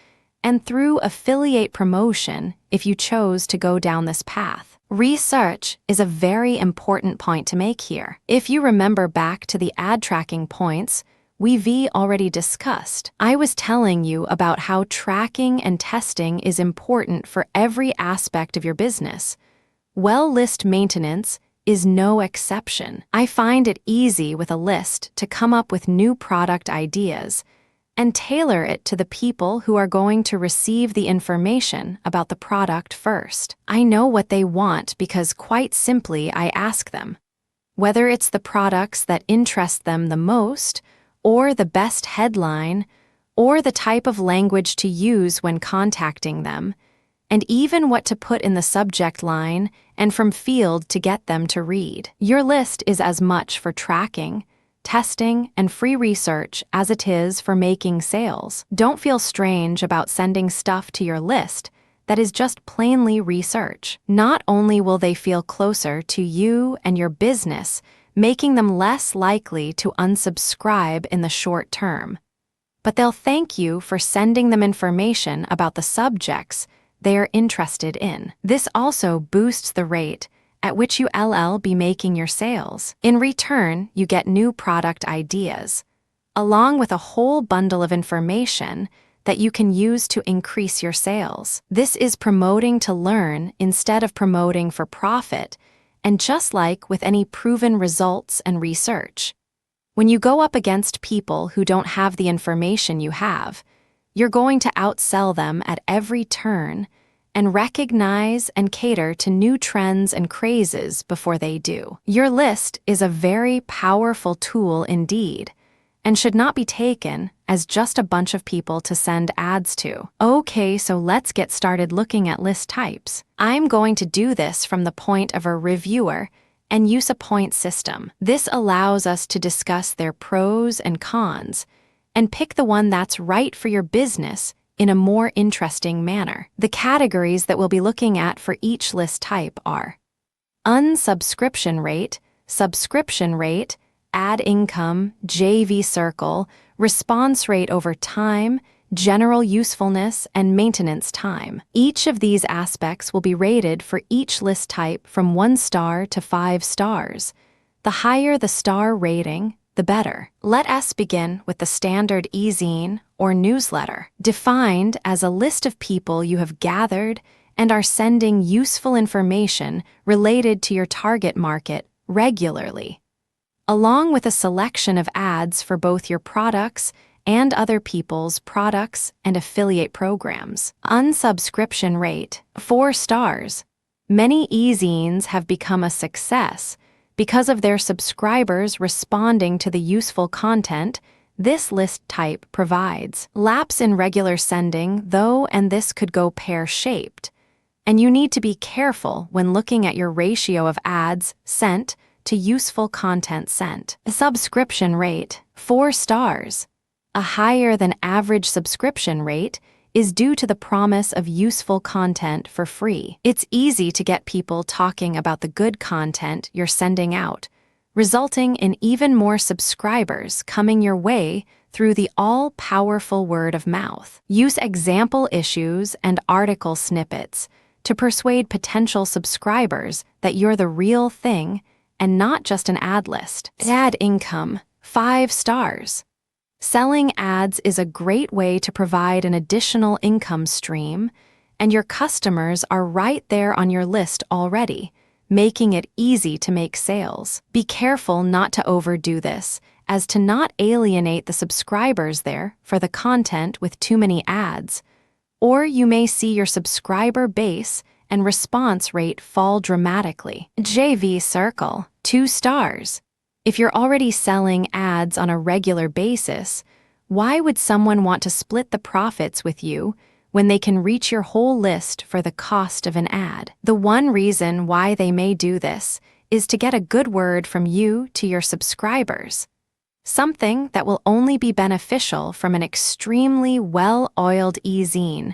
and through affiliate promotion if you chose to go down this path. Research is a very important point to make here. If you remember back to the ad tracking points we've already discussed, I was telling you about how tracking and testing is important for every aspect of your business. Well, list maintenance is no exception. I find it easy with a list to come up with new product ideas and tailor it to the people who are going to receive the information about the product first. I know what they want because quite simply I ask them. Whether it's the products that interest them the most, or the best headline, or the type of language to use when contacting them, and even what to put in the subject line and from field to get them to read. Your list is as much for tracking, testing, and free research as it is for making sales. Don't feel strange about sending stuff to your list that is just plainly research. Not only will they feel closer to you and your business, making them less likely to unsubscribe in the short term, but they'll thank you for sending them information about the subjects they are interested in. This also boosts the rate at which you'll be making your sales. In return, you get new product ideas, along with a whole bundle of information that you can use to increase your sales. This is promoting to learn instead of promoting for profit, and just like with any proven results and research, when you go up against people who don't have the information you have, you're going to outsell them at every turn and recognize and cater to new trends and crazes before they do. Your list is a very powerful tool indeed, and should not be taken as just a bunch of people to send ads to. Okay, so let's get started looking at list types. I'm going to do this from the point of a reviewer and use a point system. This allows us to discuss their pros and cons and pick the one that's right for your business in a more interesting manner. The categories that we'll be looking at for each list type are unsubscription rate, subscription rate, ad income, JV circle, response rate over time, general usefulness, and maintenance time. Each of these aspects will be rated for each list type from 1 star to 5 stars. The higher the star rating, the better. Let us begin with the standard e-zine or newsletter, defined as a list of people you have gathered and are sending useful information related to your target market regularly, along with a selection of ads for both your products and other people's products and affiliate programs. Unsubscription rate, 4 stars. Many e-zines have become a success because of their subscribers responding to the useful content this list type provides. Lapse in regular sending, though, and this could go pear-shaped, and you need to be careful when looking at your ratio of ads sent to useful content sent. Subscription rate, 4 stars. A higher than average subscription rate is due to the promise of useful content for free. It's easy to get people talking about the good content you're sending out, resulting in even more subscribers coming your way through the all-powerful word of mouth. Use example issues and article snippets to persuade potential subscribers that you're the real thing and not just an ad list. Ad income, 5 stars. Selling ads is a great way to provide an additional income stream, and your customers are right there on your list already, making it easy to make sales. Be careful not to overdo this, as to not alienate the subscribers there for the content with too many ads, or you may see your subscriber base and response rate fall dramatically. JV circle, 2 stars. If you're already selling ads on a regular basis, why would someone want to split the profits with you when they can reach your whole list for the cost of an ad? The one reason why they may do this is to get a good word from you to your subscribers, something that will only be beneficial from an extremely well-oiled e-zine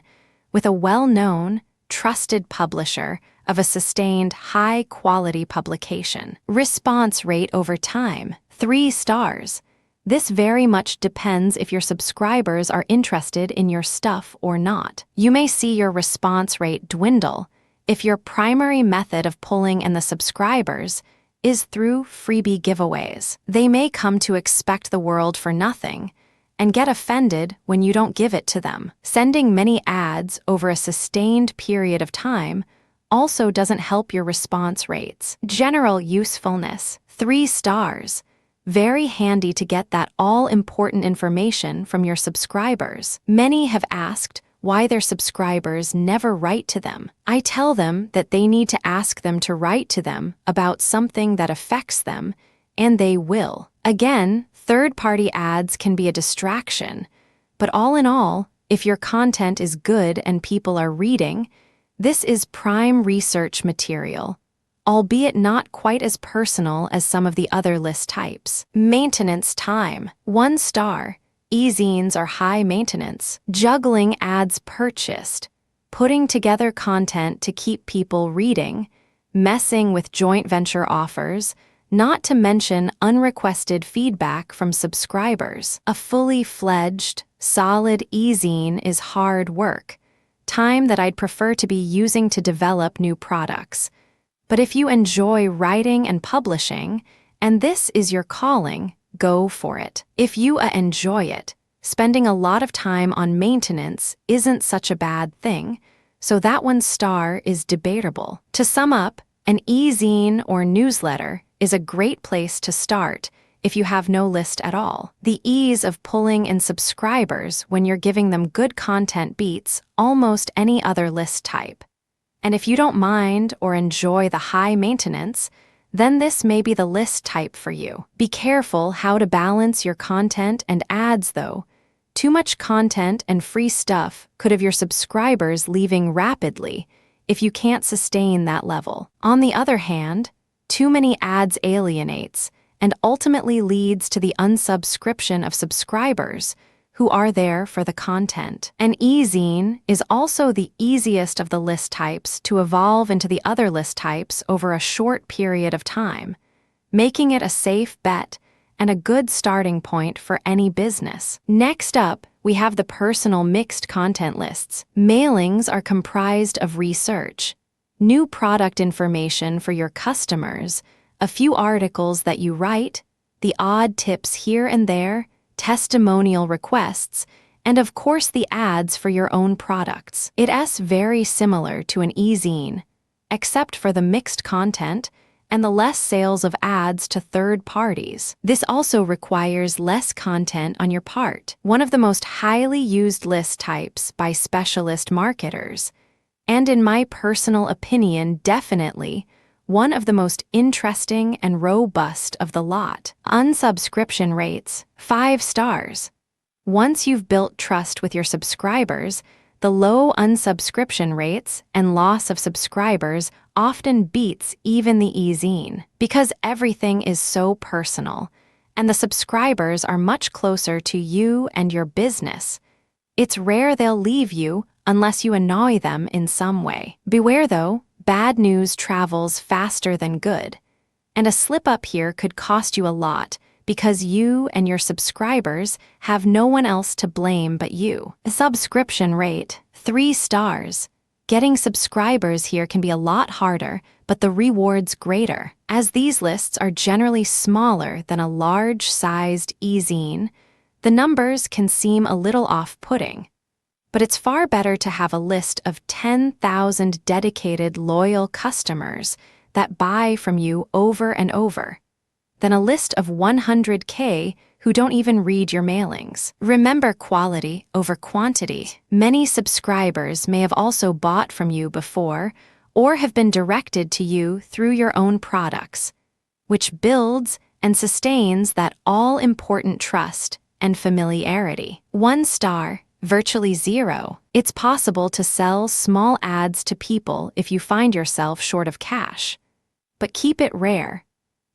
with a well-known, trusted publisher of a sustained high-quality publication. Response rate over time, 3 stars. This very much depends if your subscribers are interested in your stuff or not. You may see your response rate dwindle If your primary method of pulling in the subscribers is through freebie giveaways, they may come to expect the world for nothing and get offended when you don't give it to them. Sending many ads over a sustained period of time also doesn't help your response rates. General usefulness, 3 stars. Very handy to get that all-important information from your subscribers. Many have asked why their subscribers never write to them. I tell them that they need to ask them to write to them about something that affects them, and they will. Again, third-party ads can be a distraction, but all in all, if your content is good and people are reading, this is prime research material, albeit not quite as personal as some of the other list types. Maintenance time, 1 star. E-zines are high maintenance. Juggling ads purchased, putting together content to keep people reading, messing with joint venture offers, not to mention unrequested feedback from subscribers. A fully fledged, solid e-zine is hard work, time that I'd prefer to be using to develop new products. But if you enjoy writing and publishing, and this is your calling, go for it. If you enjoy it, spending a lot of time on maintenance isn't such a bad thing, so that 1 star is debatable. To sum up, an e-zine or newsletter is a great place to start if you have no list at all. The ease of pulling in subscribers when you're giving them good content beats almost any other list type. And if you don't mind or enjoy the high maintenance, then this may be the list type for you. Be careful how to balance your content and ads though. Too much content and free stuff could have your subscribers leaving rapidly if you can't sustain that level. On the other hand, too many ads alienates and ultimately leads to the unsubscription of subscribers who are there for the content. An e-zine is also the easiest of the list types to evolve into the other list types over a short period of time, making it a safe bet and a good starting point for any business. Next up, we have the personal mixed content lists. Mailings are comprised of research, new product information for your customers, a few articles that you write, the odd tips here and there, testimonial requests, and of course the ads for your own products. It's very similar to an e-zine, except for the mixed content and the less sales of ads to third parties. This also requires less content on your part. One of the most highly used list types by specialist marketers, and in my personal opinion, definitely one of the most interesting and robust of the lot. Unsubscription rates, 5 stars. Once you've built trust with your subscribers, the low unsubscription rates and loss of subscribers often beats even the e-zine, because everything is so personal, and the subscribers are much closer to you and your business. It's rare they'll leave you unless you annoy them in some way. Beware though, bad news travels faster than good, and a slip-up here could cost you a lot because you and your subscribers have no one else to blame but you. Subscription rate, 3 stars. Getting subscribers here can be a lot harder, but the rewards greater. As these lists are generally smaller than a large-sized e-zine, the numbers can seem a little off-putting. But it's far better to have a list of 10,000 dedicated, loyal customers that buy from you over and over than a list of 100K who don't even read your mailings. Remember quality over quantity. Many subscribers may have also bought from you before or have been directed to you through your own products, which builds and sustains that all-important trust and familiarity. 1 star. Virtually 0. It's possible to sell small ads to people if you find yourself short of cash. But keep it rare.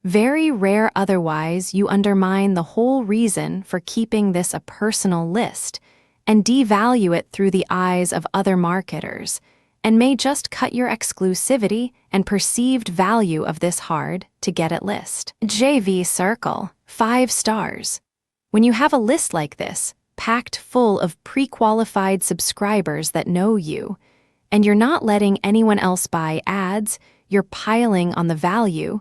Very rare, otherwise you undermine the whole reason for keeping this a personal list and devalue it through the eyes of other marketers, and may just cut your exclusivity and perceived value of this hard-to-get-it list. JV Circle, 5 stars. When you have a list like this, packed full of pre-qualified subscribers that know you, and you're not letting anyone else buy ads, you're piling on the value,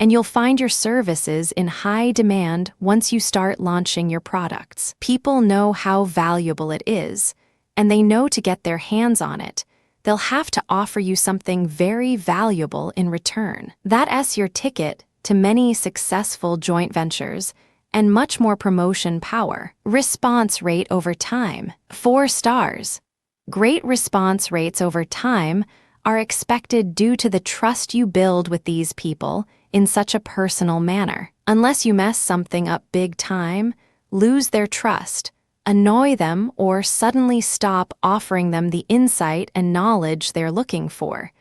and you'll find your services in high demand once you start launching your products. People know how valuable it is, and they know to get their hands on it, they'll have to offer you something very valuable in return. That's your ticket to many successful joint ventures and much more promotion power. Response rate over time. 4 stars. Great response rates over time are expected due to the trust you build with these people in such a personal manner. Unless you mess something up big time, lose their trust, annoy them, or suddenly stop offering them the insight and knowledge they're looking for,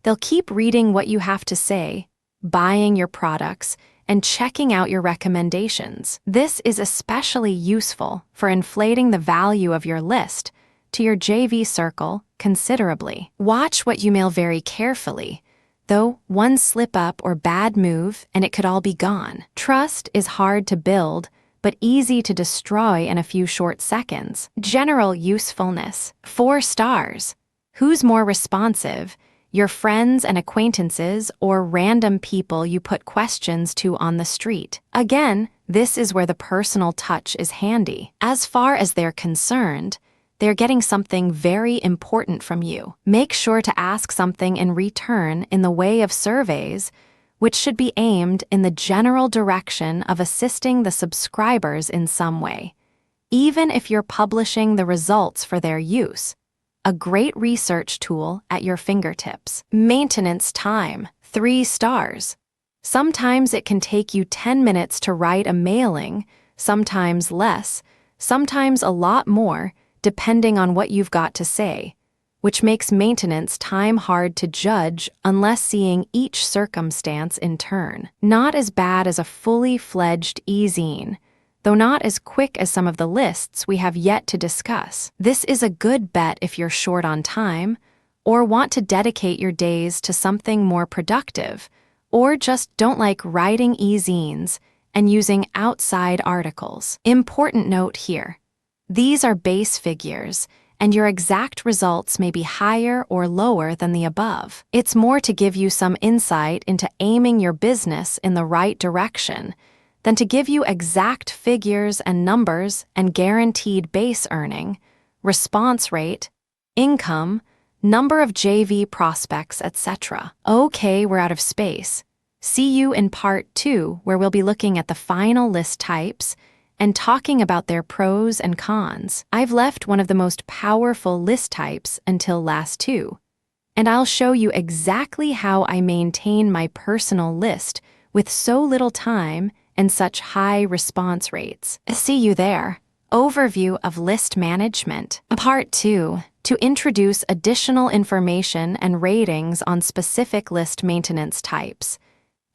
they'll keep reading what you have to say, buying your products, and checking out your recommendations. This is especially useful for inflating the value of your list to your JV circle considerably. Watch what you mail very carefully, though one slip-up or bad move and it could all be gone. Trust is hard to build, but easy to destroy in a few short seconds. General usefulness. 4 stars. Who's more responsive? Your friends and acquaintances or random people you put questions to on the street? Again, this is where the personal touch is handy. As far as they're concerned, they're getting something very important from you. Make sure to ask something in return in the way of surveys, which should be aimed in the general direction of assisting the subscribers in some way, even if you're publishing the results for their use. A great research tool at your fingertips. Maintenance time. 3 stars. Sometimes it can take you 10 minutes to write a mailing, sometimes less, sometimes a lot more, depending on what you've got to say, which makes maintenance time hard to judge unless seeing each circumstance in turn. Not as bad as a fully fledged e-zine, though not as quick as some of the lists we have yet to discuss. This is a good bet if you're short on time, or want to dedicate your days to something more productive, or just don't like writing e-zines and using outside articles. Important note here. These are base figures, and your exact results may be higher or lower than the above. It's more to give you some insight into aiming your business in the right direction than to give you exact figures and numbers and guaranteed base earning, response rate, income, number of JV prospects, etc. Okay, we're out of space. See you in part 2, where we'll be looking at the final list types and talking about their pros and cons. I've left one of the most powerful list types until last 2, and I'll show you exactly how I maintain my personal list with so little time and such high response rates. See you there. Overview of list management. Part 2. To introduce additional information and ratings on specific list maintenance types,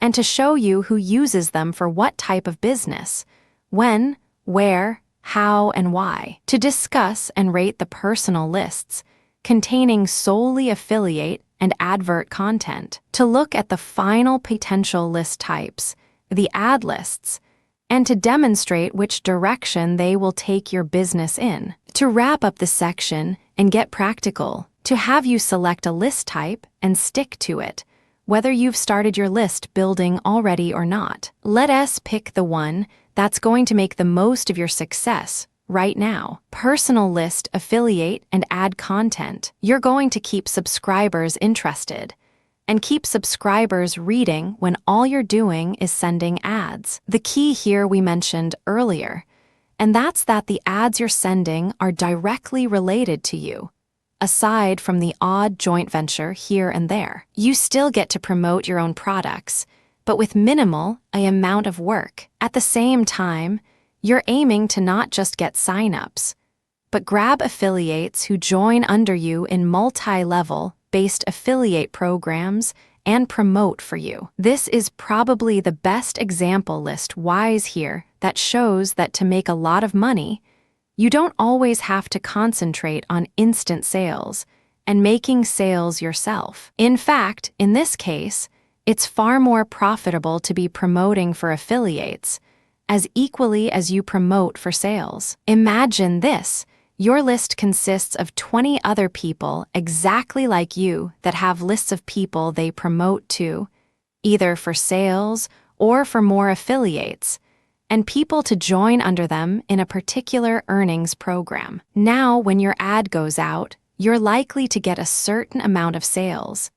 and to show you who uses them for what type of business, when, where, how, and why. To discuss and rate the personal lists containing solely affiliate and advert content. To look at the final potential list types, the ad lists, and to demonstrate which direction they will take your business in. To wrap up the section and get practical, to have you select a list type and stick to it, whether you've started your list building already or not. Let us pick the one that's going to make the most of your success right now. Personal list, affiliate, and ad content. You're going to keep subscribers interested and keep subscribers reading when all you're doing is sending ads. The key here we mentioned earlier, and that's that the ads you're sending are directly related to you. Aside from the odd joint venture here and there, you still get to promote your own products, but with minimal amount of work. At the same time, you're aiming to not just get signups, but grab affiliates who join under you in multi-level based affiliate programs and promote for you. This is probably the best example list-wise here that shows that to make a lot of money, you don't always have to concentrate on instant sales and making sales yourself. In fact, in this case, it's far more profitable to be promoting for affiliates as equally as you promote for sales. Imagine this. Your list consists of 20 other people exactly like you that have lists of people they promote to, either for sales or for more affiliates, and people to join under them in a particular earnings program. Now, when your ad goes out, you're likely to get a certain amount of sales,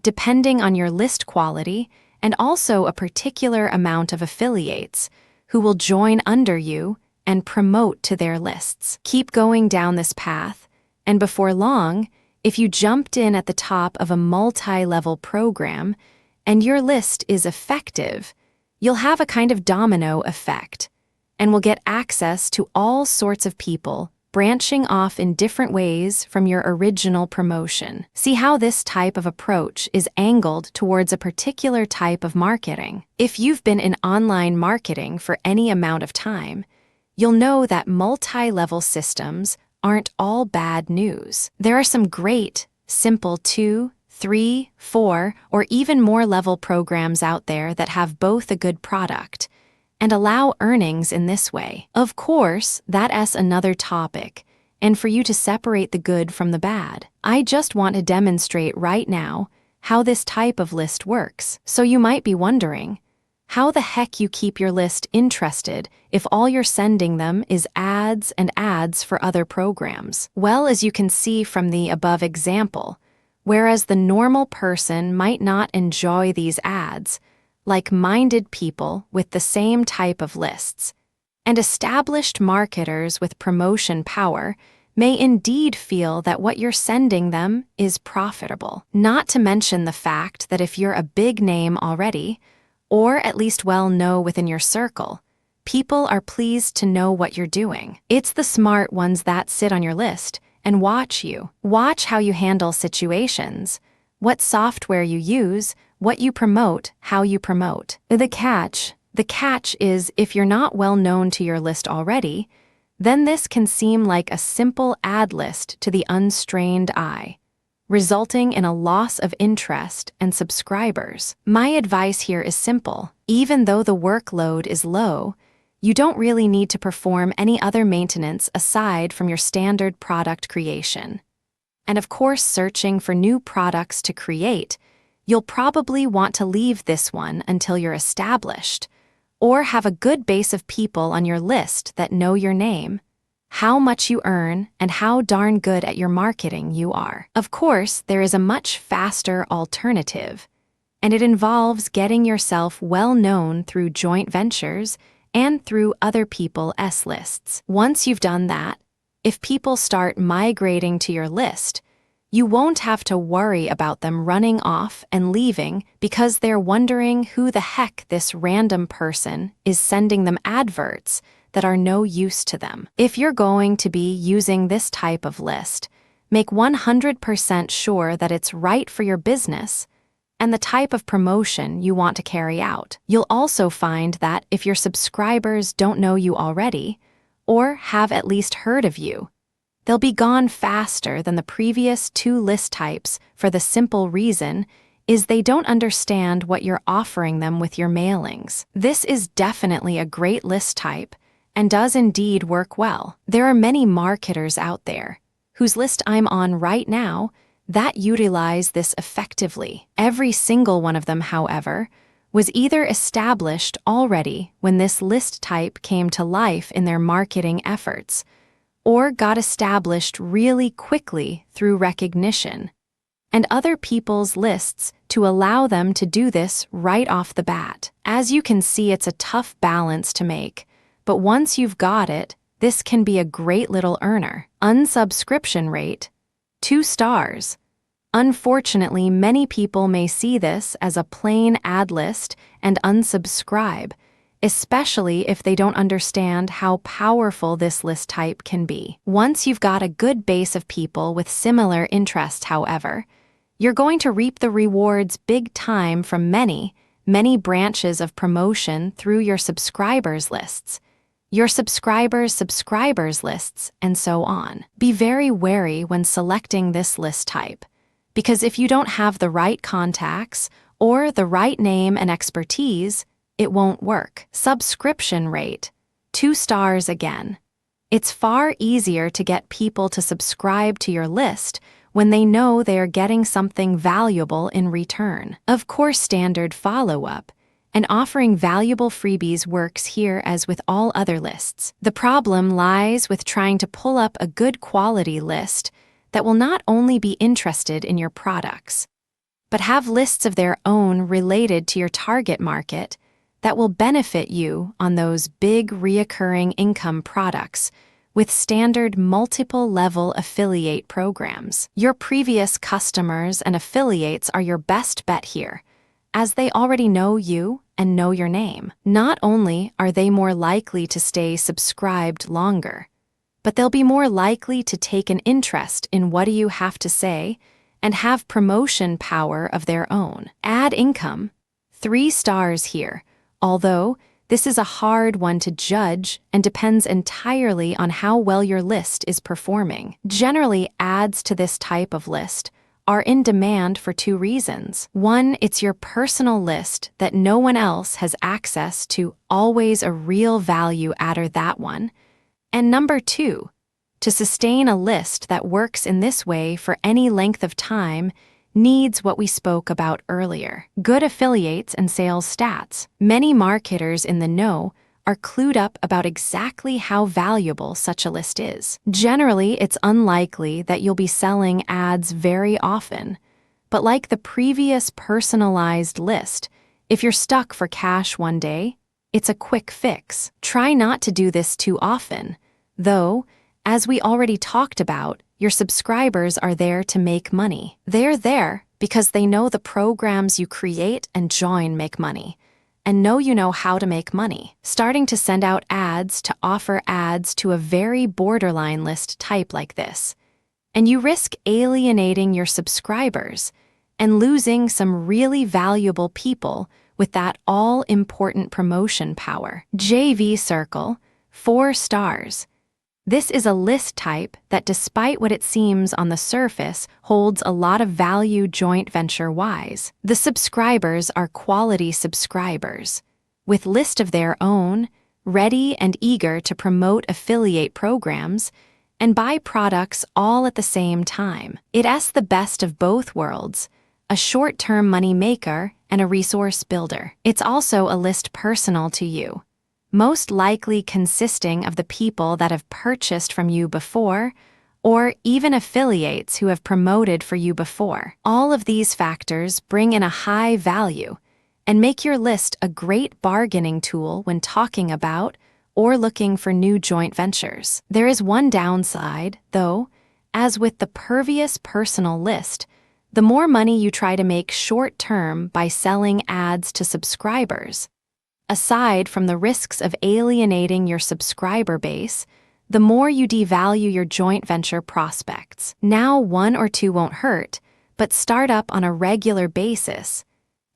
depending on your list quality and also a particular amount of affiliates who will join under you and promote to their lists. Keep going down this path, and before long, if you jumped in at the top of a multi-level program and your list is effective, you'll have a kind of domino effect and will get access to all sorts of people branching off in different ways from your original promotion. See how this type of approach is angled towards a particular type of marketing. If you've been in online marketing for any amount of time, you'll know that multi-level systems aren't all bad news. There are some great, simple 2, 3, 4, or even more level programs out there that have both a good product and allow earnings in this way. Of course, that's another topic, and for you to separate the good from the bad. I just want to demonstrate right now how this type of list works. So you might be wondering, how the heck you keep your list interested if all you're sending them is ads and ads for other programs? Well, as you can see from the above example, whereas the normal person might not enjoy these ads, like-minded people with the same type of lists, and established marketers with promotion power may indeed feel that what you're sending them is profitable. Not to mention the fact that if you're a big name already, or at least well known within your circle, people are pleased to know what you're doing. It's the smart ones that sit on your list and watch you. Watch how you handle situations, what software you use, what you promote, how you promote. The catch is if you're not well known to your list already, then this can seem like a simple ad list to the unstrained eye, resulting in a loss of interest and subscribers. My advice here is simple. Even though the workload is low, you don't really need to perform any other maintenance aside from your standard product creation. And of course, searching for new products to create, you'll probably want to leave this one until you're established, or have a good base of people on your list that know your name, how much you earn, and how darn good at your marketing you are. Of course, there is a much faster alternative, and it involves getting yourself well known through joint ventures and through other people's lists. Once you've done that, if people start migrating to your list, you won't have to worry about them running off and leaving because they're wondering who the heck this random person is sending them adverts that are no use to them. If you're going to be using this type of list, make 100% sure that it's right for your business and the type of promotion you want to carry out. You'll also find that if your subscribers don't know you already, or have at least heard of you, they'll be gone faster than the previous 2 list types for the simple reason is they don't understand what you're offering them with your mailings. This is definitely a great list type and does indeed work well. There are many marketers out there, whose list I'm on right now, that utilize this effectively. Every single one of them, however, was either established already when this list type came to life in their marketing efforts, or got established really quickly through recognition, and other people's lists to allow them to do this right off the bat. As you can see, it's a tough balance to make, but once you've got it, this can be a great little earner. Unsubscription rate, 2 stars. Unfortunately, many people may see this as a plain ad list and unsubscribe, especially if they don't understand how powerful this list type can be. Once you've got a good base of people with similar interests, however, you're going to reap the rewards big time from many branches of promotion through your subscribers' lists, your subscribers' lists, and so on. Be very wary when selecting this list type, because if you don't have the right contacts or the right name and expertise, it won't work. Subscription rate, 2 stars again. It's far easier to get people to subscribe to your list when they know they are getting something valuable in return. Of course, standard follow-up and offering valuable freebies works here as with all other lists. The problem lies with trying to pull up a good quality list that will not only be interested in your products, but have lists of their own related to your target market that will benefit you on those big reoccurring income products with standard multiple-level affiliate programs. Your previous customers and affiliates are your best bet here, as they already know you and know your name. Not only are they more likely to stay subscribed longer, but they'll be more likely to take an interest in what you have to say and have promotion power of their own. Ad income, 3 stars here, although this is a hard one to judge and depends entirely on how well your list is performing. Generally, ads to this type of list are in demand for 2 reasons. 1, it's your personal list that no one else has access to, always a real value adder, that one. And number 2, to sustain a list that works in this way for any length of time needs what we spoke about earlier: good affiliates and sales stats. Many marketers in the know are clued up about exactly how valuable such a list is. Generally, it's unlikely that you'll be selling ads very often, but like the previous personalized list, if you're stuck for cash one day, it's a quick fix. Try not to do this too often, though, as we already talked about, your subscribers are there to make money. They're there because they know the programs you create and join make money, and know you know how to make money. Starting to send out ads to offer ads to a very borderline list type like this, and you risk alienating your subscribers and losing some really valuable people with that all-important promotion power. JV Circle, 4 stars. This is a list type that, despite what it seems on the surface, holds a lot of value joint venture-wise. The subscribers are quality subscribers, with list of their own, ready and eager to promote affiliate programs and buy products all at the same time. It's the best of both worlds, a short-term money maker and a resource builder. It's also a list personal to you, most likely consisting of the people that have purchased from you before, or even affiliates who have promoted for you before. All of these factors bring in a high value and make your list a great bargaining tool when talking about or looking for new joint ventures. There is one downside, though. As with the previous personal list, the more money you try to make short-term by selling ads to subscribers, aside from the risks of alienating your subscriber base, the more you devalue your joint venture prospects. Now 1 or 2 won't hurt, but start up on a regular basis,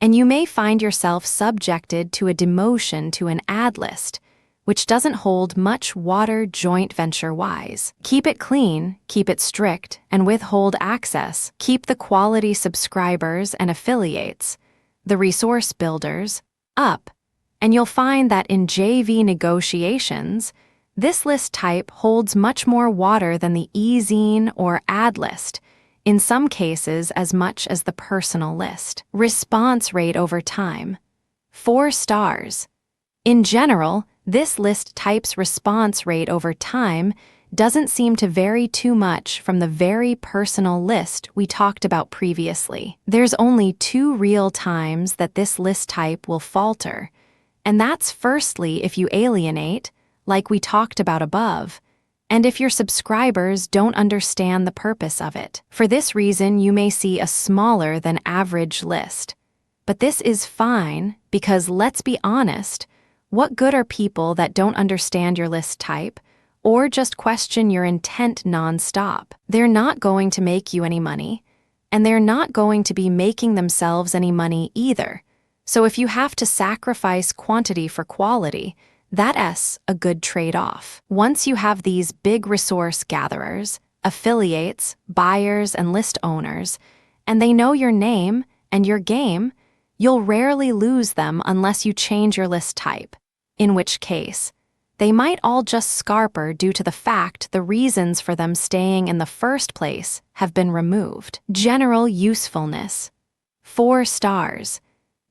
and you may find yourself subjected to a demotion to an ad list, which doesn't hold much water joint venture-wise. Keep it clean, keep it strict, and withhold access. Keep the quality subscribers and affiliates, the resource builders, up, and you'll find that in JV negotiations, this list type holds much more water than the e-zine or ad list, in some cases as much as the personal list. Response rate over time, 4 stars. In general, this list type's response rate over time doesn't seem to vary too much from the very personal list we talked about previously. There's only 2 real times that this list type will falter, and that's firstly if you alienate, like we talked about above, and if your subscribers don't understand the purpose of it. For this reason, you may see a smaller than average list. But this is fine because, let's be honest, what good are people that don't understand your list type or just question your intent nonstop? They're not going to make you any money, and they're not going to be making themselves any money either. So if you have to sacrifice quantity for quality, that's a good trade-off. Once you have these big resource gatherers, affiliates, buyers, and list owners, and they know your name and your game, you'll rarely lose them unless you change your list type, in which case, they might all just scarper due to the fact the reasons for them staying in the first place have been removed. General usefulness. 4 stars.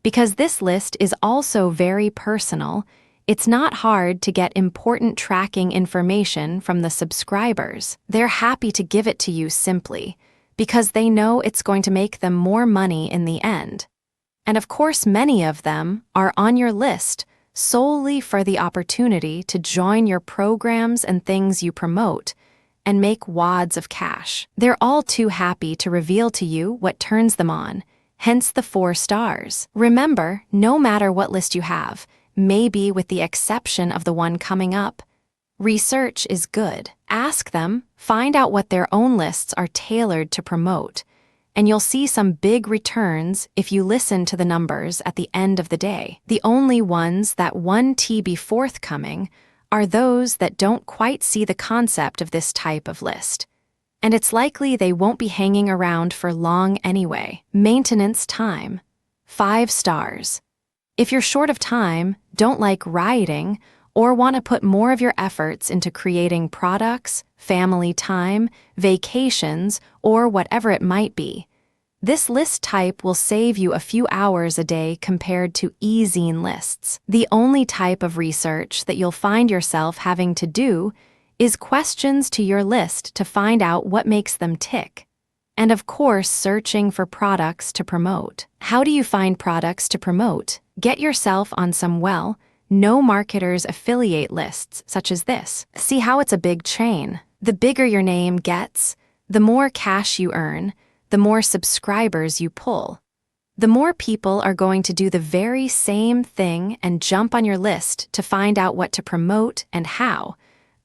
Because this list is also very personal, it's not hard to get important tracking information from the subscribers. They're happy to give it to you simply, because they know it's going to make them more money in the end. And of course, many of them are on your list solely for the opportunity to join your programs and things you promote and make wads of cash. They're all too happy to reveal to you what turns them on, hence the 4 stars. Remember, no matter what list you have, maybe with the exception of the one coming up, research is good. Ask them, find out what their own lists are tailored to promote, and you'll see some big returns if you listen to the numbers at the end of the day. The only ones that won't be forthcoming are those that don't quite see the concept of this type of list. And it's likely they won't be hanging around for long anyway. Maintenance time. 5 stars. If you're short of time, don't like rioting, or want to put more of your efforts into creating products, family time, vacations, or whatever it might be, this list type will save you a few hours a day compared to e-zine lists. The only type of research that you'll find yourself having to do is questions to your list to find out what makes them tick. And of course, searching for products to promote. How do you find products to promote? Get yourself on some, no marketers affiliate lists such as this. See how it's a big chain. The bigger your name gets, the more cash you earn, the more subscribers you pull. The more people are going to do the very same thing and jump on your list to find out what to promote and how,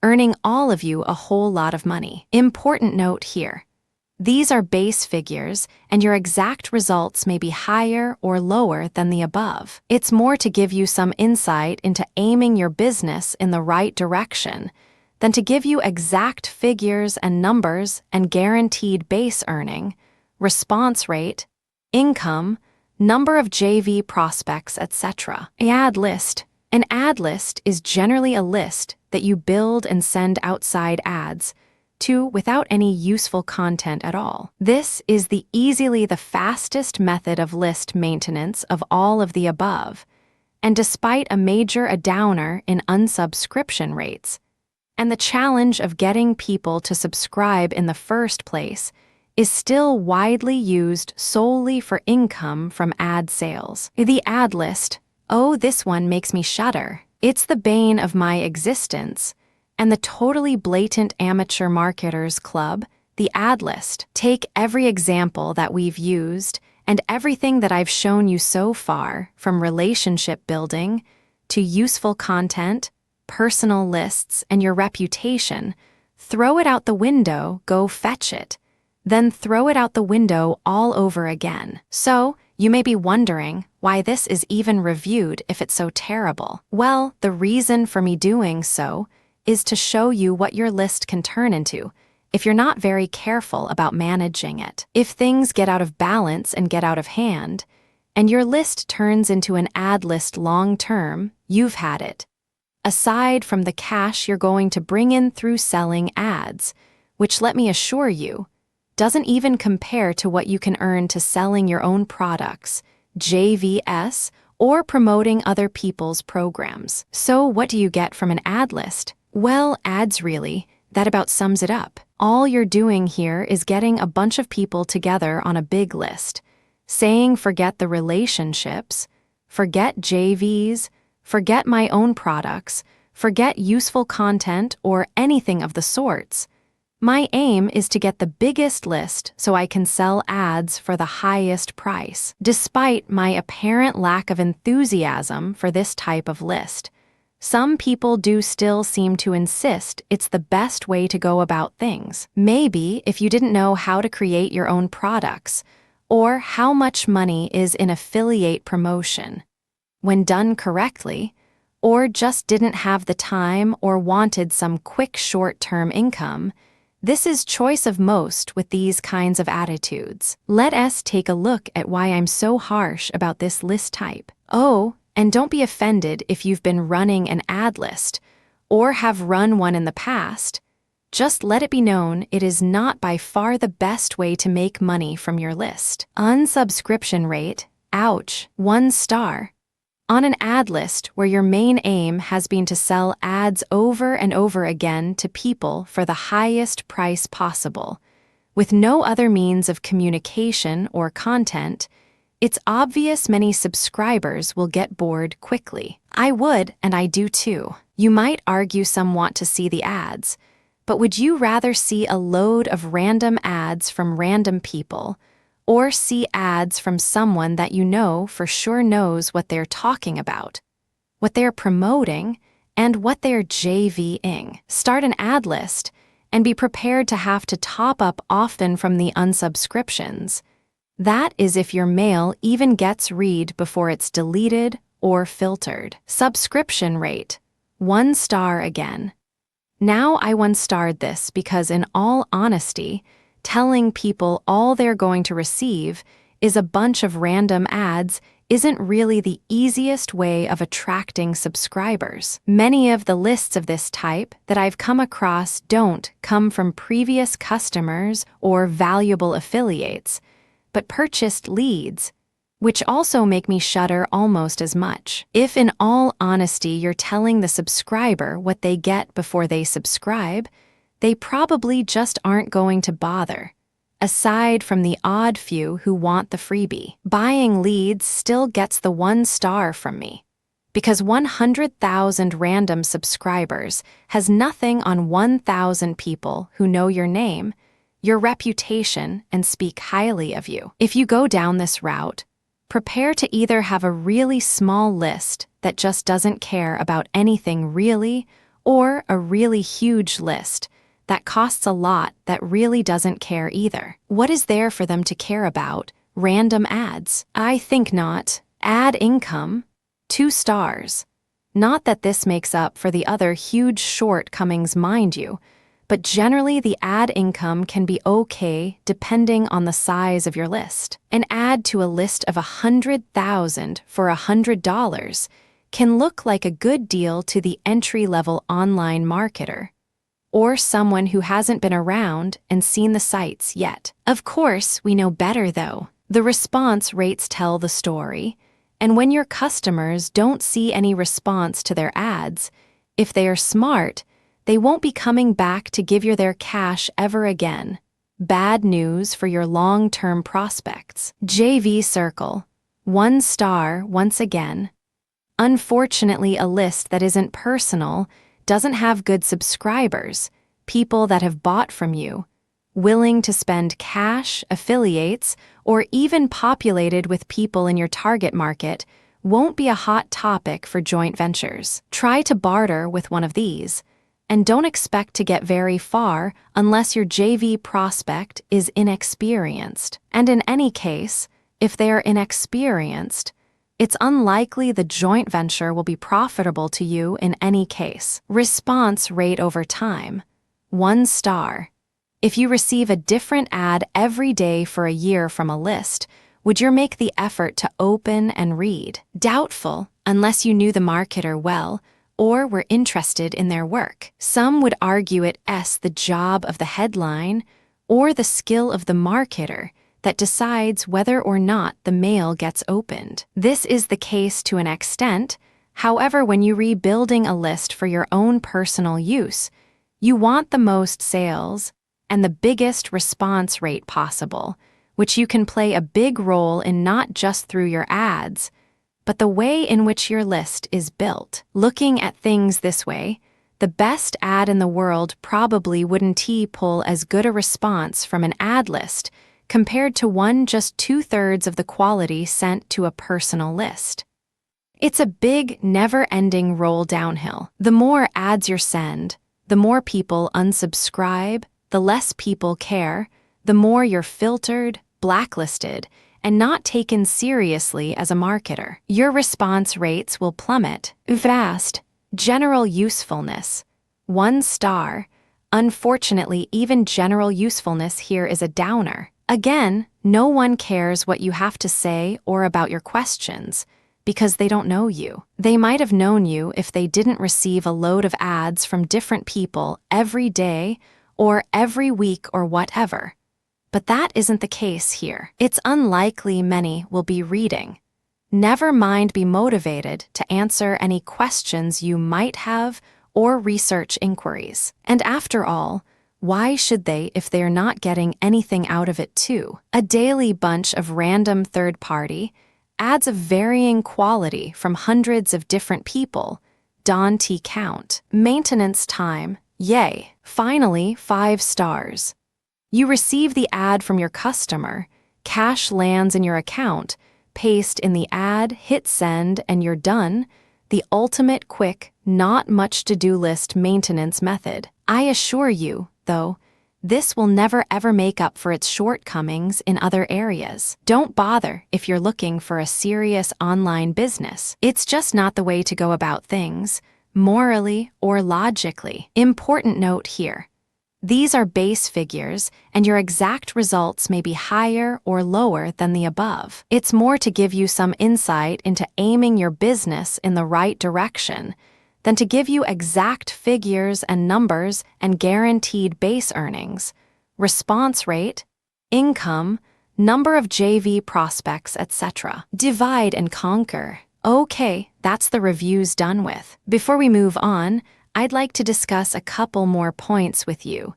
earning all of you a whole lot of money. Important note here. These are base figures, and your exact results may be higher or lower than the above. It's more to give you some insight into aiming your business in the right direction than to give you exact figures and numbers and guaranteed base earning, response rate, income, number of JV prospects, etc. Ad list. An ad list is generally a list that you build and send outside ads to without any useful content at all. This is easily the fastest method of list maintenance of all of the above, and despite a major downer in unsubscription rates, and the challenge of getting people to subscribe in the first place is still widely used solely for income from ad sales. The ad list, oh, this one makes me shudder. It's the bane of my existence, and the totally blatant amateur marketers club, the ad list. Take every example that we've used and everything that I've shown you so far, from relationship building to useful content, personal lists, and your reputation. Throw it out the window, go fetch it. Then throw it out the window all over again. So, you may be wondering why this is even reviewed if it's so terrible. Well, the reason for me doing so is to show you what your list can turn into if you're not very careful about managing it. If things get out of balance and get out of hand, and your list turns into an ad list long-term, you've had it. Aside from the cash you're going to bring in through selling ads, which, let me assure you, doesn't even compare to what you can earn to selling your own products, JVS, or promoting other people's programs. So what do you get from an ad list? Well, ads really. That about sums it up. All you're doing here is getting a bunch of people together on a big list, saying forget the relationships, forget JVs, forget my own products, forget useful content or anything of the sorts. My aim is to get the biggest list so I can sell ads for the highest price. Despite my apparent lack of enthusiasm for this type of list, some people do still seem to insist it's the best way to go about things. Maybe if you didn't know how to create your own products, or how much money is in affiliate promotion, when done correctly, or just didn't have the time or wanted some quick short-term income, this is choice of most with these kinds of attitudes. Let us take a look at why I'm so harsh about this list type. Oh, and don't be offended if you've been running an ad list, or have run one in the past, just let it be known it is not by far the best way to make money from your list. Unsubscription rate, ouch, 1 star. On an ad list where your main aim has been to sell ads over and over again to people for the highest price possible, with no other means of communication or content, it's obvious many subscribers will get bored quickly. I would, and I do too. You might argue some want to see the ads, but would you rather see a load of random ads from random people, or see ads from someone that you know for sure knows what they're talking about, what they're promoting, and what they're JVing? Start an ad list and be prepared to have to top up often from the unsubscriptions. That is if your mail even gets read before it's deleted or filtered. Subscription rate, 1 star again. Now I 1-starred this because in all honesty, telling people all they're going to receive is a bunch of random ads isn't really the easiest way of attracting subscribers. Many of the lists of this type that I've come across don't come from previous customers or valuable affiliates, but purchased leads, which also make me shudder almost as much. If in all honesty you're telling the subscriber what they get before they subscribe, they probably just aren't going to bother, aside from the odd few who want the freebie. Buying leads still gets the 1 star from me, because 100,000 random subscribers has nothing on 1,000 people who know your name, your reputation, and speak highly of you. If you go down this route, prepare to either have a really small list that just doesn't care about anything really, or a really huge list that costs a lot that really doesn't care either. What is there for them to care about? Random ads? I think not. Ad income? 2 stars. Not that this makes up for the other huge shortcomings, mind you, but generally the ad income can be okay depending on the size of your list. An ad to a list of 100,000 for $100 can look like a good deal to the entry-level online marketer, or someone who hasn't been around and seen the sites yet. Of course, we know better though. The response rates tell the story, and when your customers don't see any response to their ads, if they are smart, they won't be coming back to give you their cash ever again. Bad news for your long-term prospects. JV Circle, 1 star once again. Unfortunately, a list that isn't personal doesn't have good subscribers, people that have bought from you, willing to spend cash, affiliates, or even populated with people in your target market, won't be a hot topic for joint ventures. Try to barter with one of these, and don't expect to get very far unless your JV prospect is inexperienced. And in any case, if they are inexperienced, it's unlikely the joint venture will be profitable to you in any case. Response rate over time, 1 star. If you receive a different ad every day for a year from a list, would you make the effort to open and read? Doubtful, unless you knew the marketer well or were interested in their work. Some would argue it's the job of the headline or the skill of the marketer that decides whether or not the mail gets opened. This is the case to an extent. However, when you're rebuilding a list for your own personal use, you want the most sales and the biggest response rate possible, which you can play a big role in not just through your ads, but the way in which your list is built. Looking at things this way, the best ad in the world probably wouldn't pull as good a response from an ad list compared to one just 2/3 of the quality sent to a personal list. It's a big, never-ending roll downhill. The more ads you send, the more people unsubscribe, the less people care, the more you're filtered, blacklisted, and not taken seriously as a marketer. Your response rates will plummet. Vast. General usefulness, 1 star. Unfortunately, even general usefulness here is a downer. Again, no one cares what you have to say or about your questions, because they don't know you. They might have known you if they didn't receive a load of ads from different people every day or every week or whatever. But that isn't the case here. It's unlikely many will be reading. Never mind be motivated to answer any questions you might have or research inquiries. And after all, why should they if they're not getting anything out of it too? A daily bunch of random third-party ads of varying quality from hundreds of different people don't count. Maintenance time, yay, finally 5 stars. You receive the ad from your customer, cash lands in your account, paste in the ad, hit send, and you're done. The ultimate quick, not much to-do list maintenance method. I assure you, though, this will never ever make up for its shortcomings in other areas. Don't bother if you're looking for a serious online business. It's just not the way to go about things, morally or logically. Important note here. These are base figures, and your exact results may be higher or lower than the above. It's more to give you some insight into aiming your business in the right direction than to give you exact figures and numbers and guaranteed base earnings, response rate, income, number of JV prospects, etc. Divide and conquer. Okay, that's the reviews done with. Before we move on, I'd like to discuss a couple more points with you,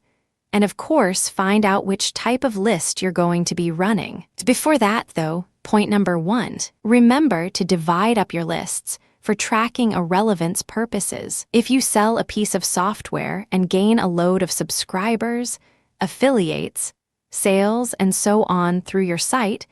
and of course, find out which type of list you're going to be running. Before that, though, point number 1, remember to divide up your lists for tracking a relevance purposes. If you sell a piece of software and gain a load of subscribers, affiliates, sales, and so on through your site,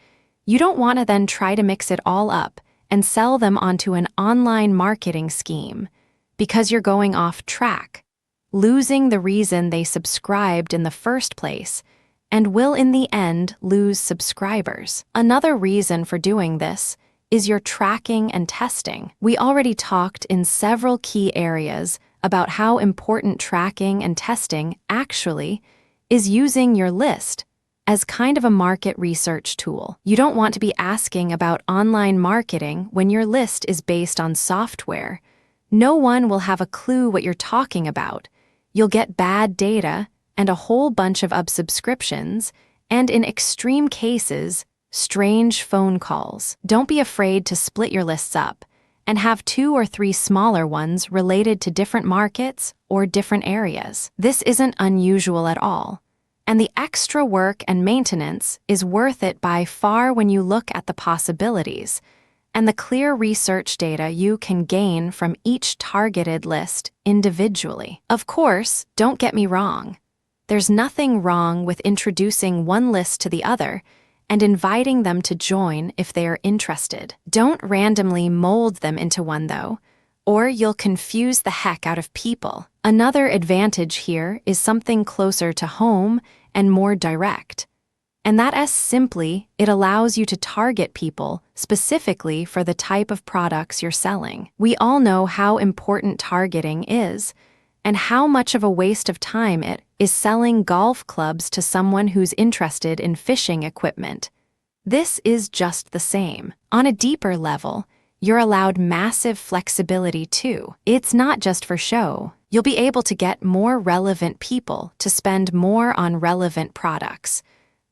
you don't want to then try to mix it all up and sell them onto an online marketing scheme, because you're going off track, losing the reason they subscribed in the first place, and will in the end lose subscribers. Another reason for doing this is your tracking and testing. We already talked in several key areas about how important tracking and testing actually is, using your list as kind of a market research tool. You don't want to be asking about online marketing when your list is based on software. No one will have a clue what you're talking about. You'll get bad data and a whole bunch of unsubscriptions, and in extreme cases, strange phone calls. Don't be afraid to split your lists up and have 2 or 3 smaller ones related to different markets or different areas. This isn't unusual at all, and the extra work and maintenance is worth it by far when you look at the possibilities and the clear research data you can gain from each targeted list individually. Of course, don't get me wrong. There's nothing wrong with introducing one list to the other and inviting them to join if they are interested. Don't randomly mold them into one, though, or you'll confuse the heck out of people. Another advantage here is something closer to home and more direct. And that is simply, it allows you to target people specifically for the type of products you're selling. We all know how important targeting is, and how much of a waste of time it is selling golf clubs to someone who's interested in fishing equipment. This is just the same. On a deeper level, you're allowed massive flexibility too. It's not just for show. You'll be able to get more relevant people to spend more on relevant products,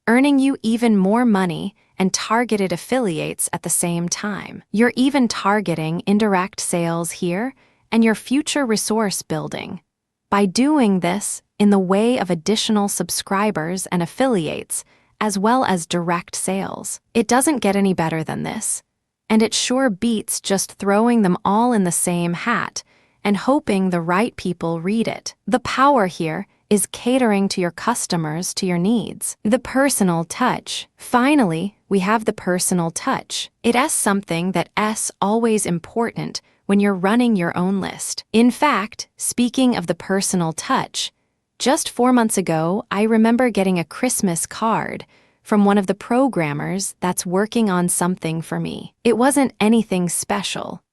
earning you even more money and targeted affiliates at the same time. You're even targeting indirect sales here and your future resource building by doing this in the way of additional subscribers and affiliates, as well as direct sales. It doesn't get any better than this, and it sure beats just throwing them all in the same hat and hoping the right people read it. The power here is catering to your customers, to your needs. The personal touch. Finally, we have the personal touch. It is something that is always important when you're running your own list. In fact, speaking of the personal touch, just 4 months ago, I remember getting a Christmas card from one of the programmers that's working on something for me. It wasn't anything special,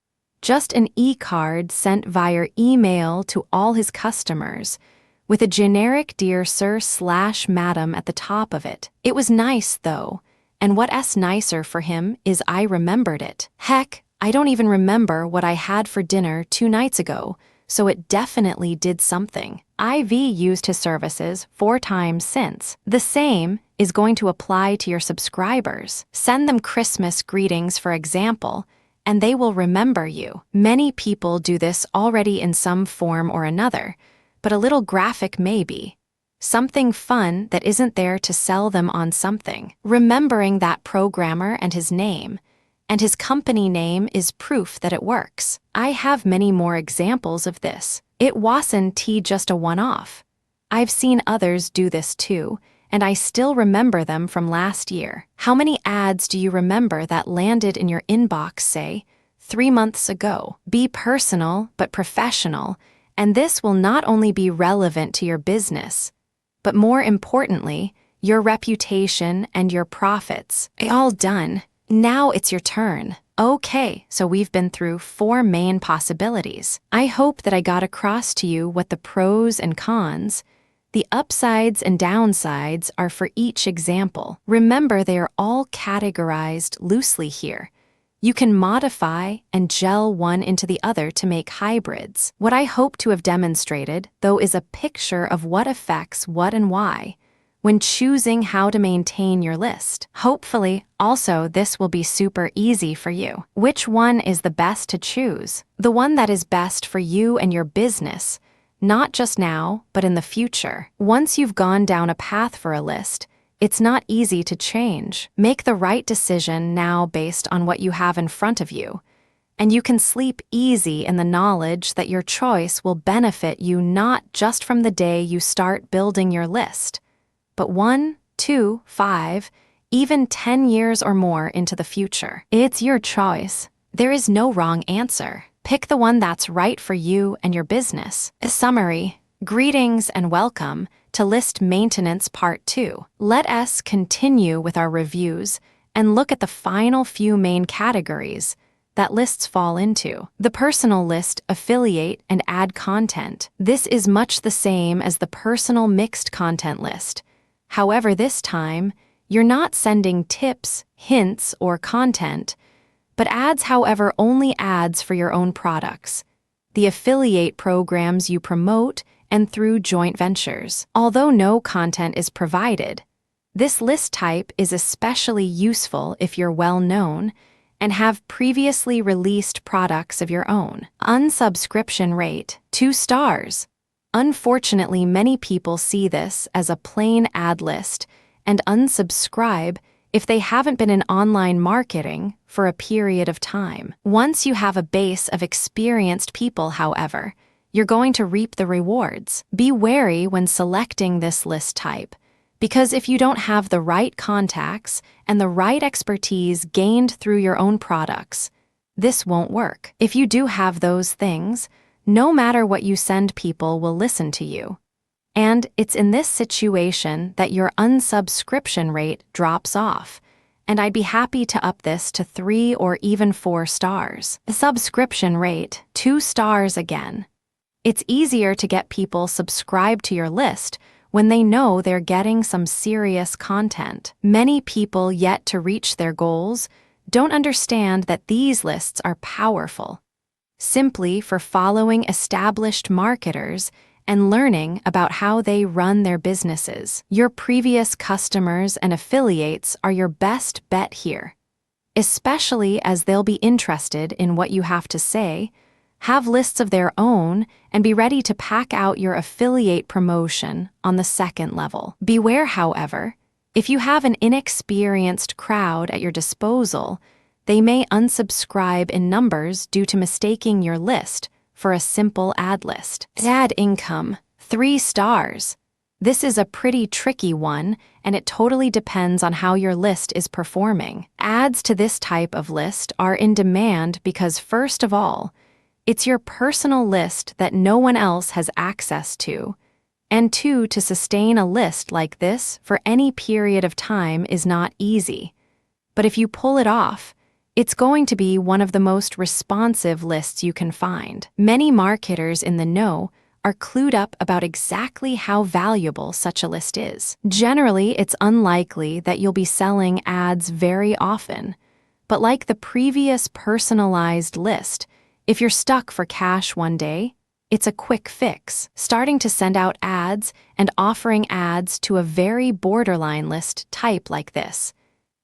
just an e-card sent via email to all his customers, with a generic "Dear Sir/Madam" at the top of it. It was nice, though, and what is nicer for him is I remembered it. Heck, I don't even remember what I had for dinner 2 nights ago, so it definitely did something. I've used his services 4 times since. The same is going to apply to your subscribers. Send them Christmas greetings, for example, and they will remember you. Many people do this already in some form or another, but a little graphic maybe. Something fun that isn't there to sell them on something. Remembering that programmer and his name, and his company name is proof that it works. I have many more examples of this. It wasn't just a one-off. I've seen others do this too, and I still remember them from last year. How many ads do you remember that landed in your inbox, say, 3 months ago? Be personal but professional, and this will not only be relevant to your business, but more importantly, your reputation and your profits. All done. Now it's your turn. Okay, so we've been through 4 main possibilities. I hope that I got across to you what the pros and cons, the upsides and downsides are for each example. Remember, they are all categorized loosely here. You can modify and gel one into the other to make hybrids. What I hope to have demonstrated, though, is a picture of what affects what and why when choosing how to maintain your list. Hopefully, also, this will be super easy for you. Which one is the best to choose? The one that is best for you and your business, not just now, but in the future. Once you've gone down a path for a list, it's not easy to change. Make the right decision now based on what you have in front of you, and you can sleep easy in the knowledge that your choice will benefit you not just from the day you start building your list, but 1, 2, 5, even 10 years or more into the future. It's your choice. There is no wrong answer. Pick the one that's right for you and your business. A summary. Greetings and welcome to List Maintenance Part 2. Let us continue with our reviews and look at the final few main categories that lists fall into. The personal list, affiliate, and ad content. This is much the same as the personal mixed content list. However, this time, you're not sending tips, hints, or content, but ads, however, only ads for your own products, the affiliate programs you promote, and through joint ventures. Although no content is provided, this list type is especially useful if you're well-known and have previously released products of your own. Unsubscription rate, 2 stars. Unfortunately, many people see this as a plain ad list and unsubscribe if they haven't been in online marketing for a period of time. Once you have a base of experienced people, however, you're going to reap the rewards. Be wary when selecting this list type, because if you don't have the right contacts and the right expertise gained through your own products, this won't work. If you do have those things, no matter what you send, people will listen to you. And it's in this situation that your unsubscription rate drops off, and I'd be happy to up this to 3 or even 4 stars. The subscription rate, 2 stars again. It's easier to get people subscribed to your list when they know they're getting some serious content. Many people yet to reach their goals don't understand that these lists are powerful, simply for following established marketers and learning about how they run their businesses. Your previous customers and affiliates are your best bet here, especially as they'll be interested in what you have to say, have lists of their own, and be ready to pack out your affiliate promotion on the second level. Beware, however, if you have an inexperienced crowd at your disposal, they may unsubscribe in numbers due to mistaking your list for a simple ad list. Ad income, 3 stars. This is a pretty tricky one, and it totally depends on how your list is performing. Ads to this type of list are in demand because, first of all, it's your personal list that no one else has access to, and 2, to sustain a list like this for any period of time is not easy. But if you pull it off, it's going to be one of the most responsive lists you can find. Many marketers in the know are clued up about exactly how valuable such a list is. Generally, it's unlikely that you'll be selling ads very often, But like the previous personalized list, if you're stuck for cash one day, it's a quick fix. Starting to send out ads and offering ads to a very borderline list type like this,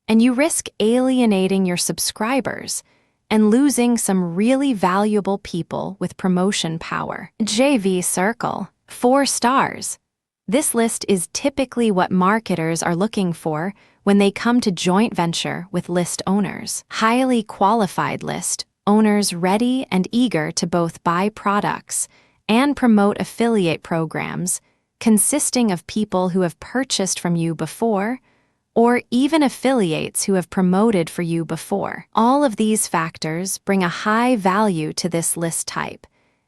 and you risk alienating your subscribers and losing some really valuable people with promotion power. JV Circle, 4 stars. This list is typically what marketers are looking for when they come to joint venture with list owners. Highly qualified list owners ready and eager to both buy products and promote affiliate programs consisting of people who have purchased from you before or even affiliates who have promoted for you before. All of these factors bring a high value to this list type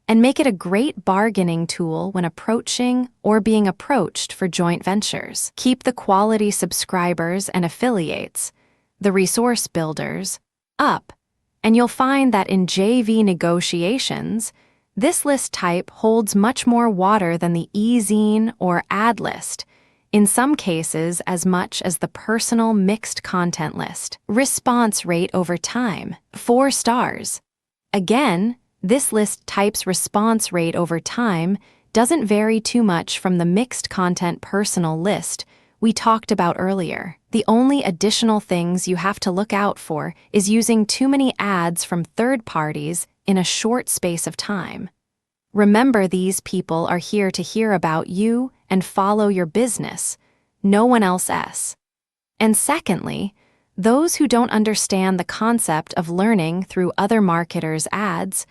and make it a great bargaining tool when approaching or being approached for joint ventures. Keep the quality subscribers and affiliates, the resource builders, up, and you'll find that in JV negotiations, this list type holds much more water than the e-zine or ad list, in some cases as much as the personal mixed content list. Response rate over time, 4 stars. Again, this list type's response rate over time doesn't vary too much from the mixed content personal list we talked about earlier. The only additional things you have to look out for is using too many ads from third parties in a short space of time. Remember, these people are here to hear about you and follow your business, no one else. And secondly, those who don't understand the concept of learning through other marketers' ads,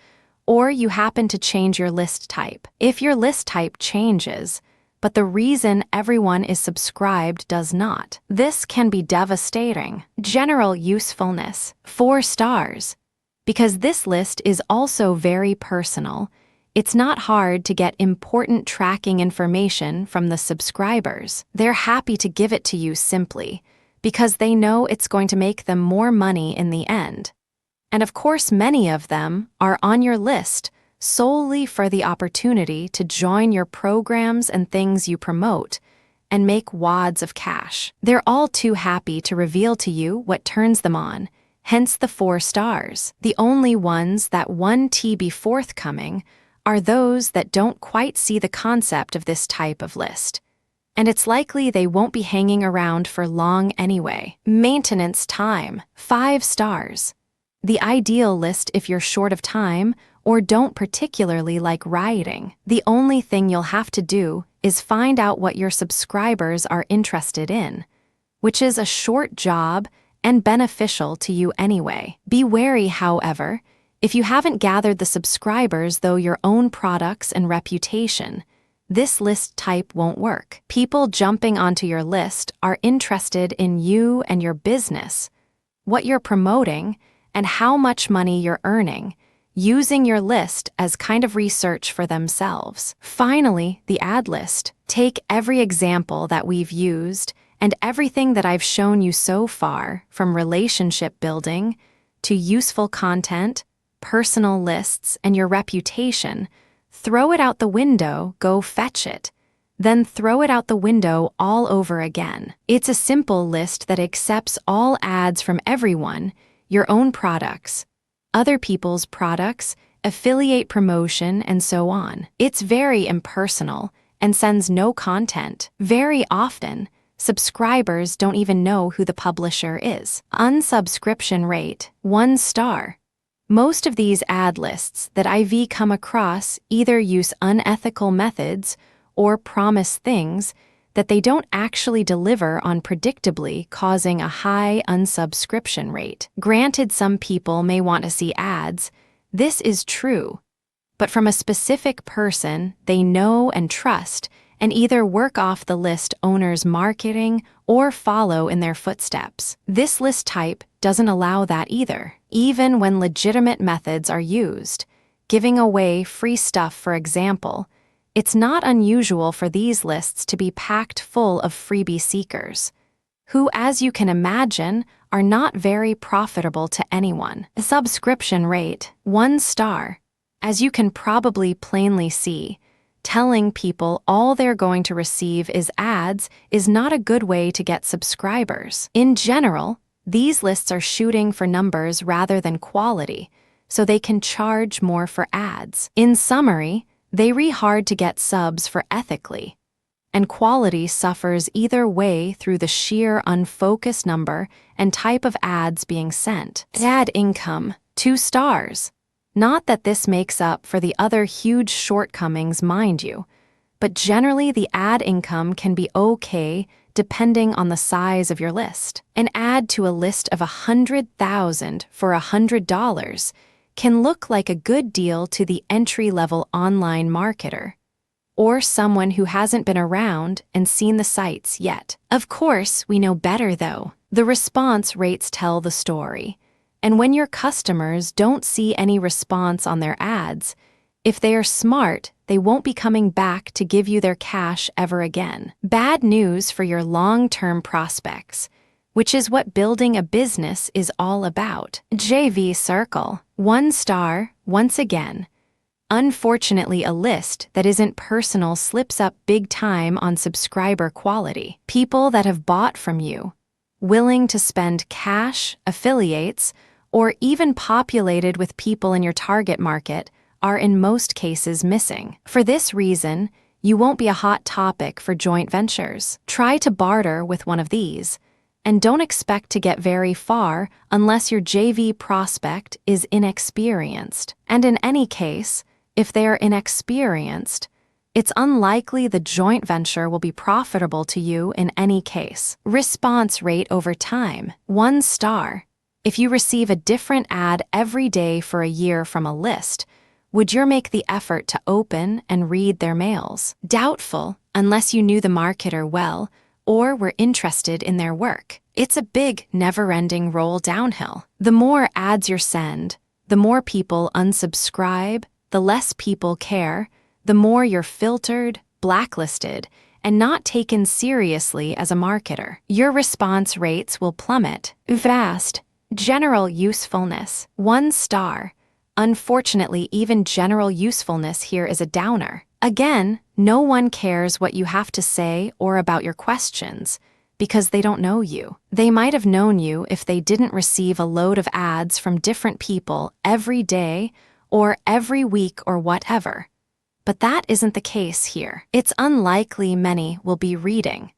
or you happen to change your list type. If your list type changes, but the reason everyone is subscribed does not, this can be devastating. General usefulness, 4 stars. Because this list is also very personal, it's not hard to get important tracking information from the subscribers. They're happy to give it to you simply because they know it's going to make them more money in the end. And of course, many of them are on your list solely for the opportunity to join your programs and things you promote and make wads of cash. They're all too happy to reveal to you what turns them on, hence the 4 stars. The only ones that want to be forthcoming are those that don't quite see the concept of this type of list. And it's likely they won't be hanging around for long anyway. Maintenance time, 5 stars. The ideal list if you're short of time or don't particularly like writing. The only thing you'll have to do is find out what your subscribers are interested in, which is a short job and beneficial to you anyway. Be wary, however, if you haven't gathered the subscribers through your own products and reputation, this list type won't work. People jumping onto your list are interested in you and your business, what you're promoting, and how much money you're earning, using your list as kind of research for themselves. Finally, the ad list. Take every example that we've used and everything that I've shown you so far, from relationship building to useful content, personal lists, and your reputation. Throw it out the window, go fetch it. Then throw it out the window all over again. It's a simple list that accepts all ads from everyone, your own products, other people's products, affiliate promotion, and so on. It's very impersonal and sends no content. Very often, subscribers don't even know who the publisher is. Unsubscription rate, 1 star. Most of these ad lists that I've come across either use unethical methods or promise things that they don't actually deliver on, predictably causing a high unsubscription rate. Granted, some people may want to see ads, this is true, but from a specific person they know and trust, and either work off the list owner's marketing or follow in their footsteps. This list type doesn't allow that either, even when legitimate methods are used. Giving away free stuff, for example, it's not unusual for these lists to be packed full of freebie seekers, who, as you can imagine, are not very profitable to anyone. Subscription rate, 1 star. As you can probably plainly see, telling people all they're going to receive is ads is not a good way to get subscribers. In general, These lists are shooting for numbers rather than quality, so they can charge more for ads. In summary, they hard to get subs for ethically, and quality suffers either way through the sheer unfocused number and type of ads being sent. Ad income, 2 stars. Not that this makes up for the other huge shortcomings, mind you, but generally the ad income can be okay depending on the size of your list. An ad to a list of 100,000 for $100 can look like a good deal to the entry-level online marketer, or someone who hasn't been around and seen the sites yet. Of course, we know better though. The response rates tell the story. And when your customers don't see any response on their ads, if they are smart, they won't be coming back to give you their cash ever again. Bad news for your long-term prospects, which is what building a business is all about. JV Circle, 1 star, once again. Unfortunately, a list that isn't personal slips up big time on subscriber quality. People that have bought from you, willing to spend cash, affiliates, or even populated with people in your target market, are in most cases missing. For this reason, you won't be a hot topic for joint ventures. Try to barter with one of these, and don't expect to get very far unless your JV prospect is inexperienced. And in any case, if they are inexperienced, it's unlikely the joint venture will be profitable to you in any case. Response rate over time, 1 star. If you receive a different ad every day for a year from a list, would you make the effort to open and read their mails? Doubtful, unless you knew the marketer well or were interested in their work. It's a big, never-ending roll downhill. The more ads you send, the more people unsubscribe, the less people care, the more you're filtered, blacklisted, and not taken seriously as a marketer. Your response rates will plummet. Vast. General usefulness, 1 star. Unfortunately, even general usefulness here is a downer. Again, no one cares what you have to say or about your questions because they don't know you. They might have known you if they didn't receive a load of ads from different people every day or every week or whatever. But that isn't the case here. It's unlikely many will be reading.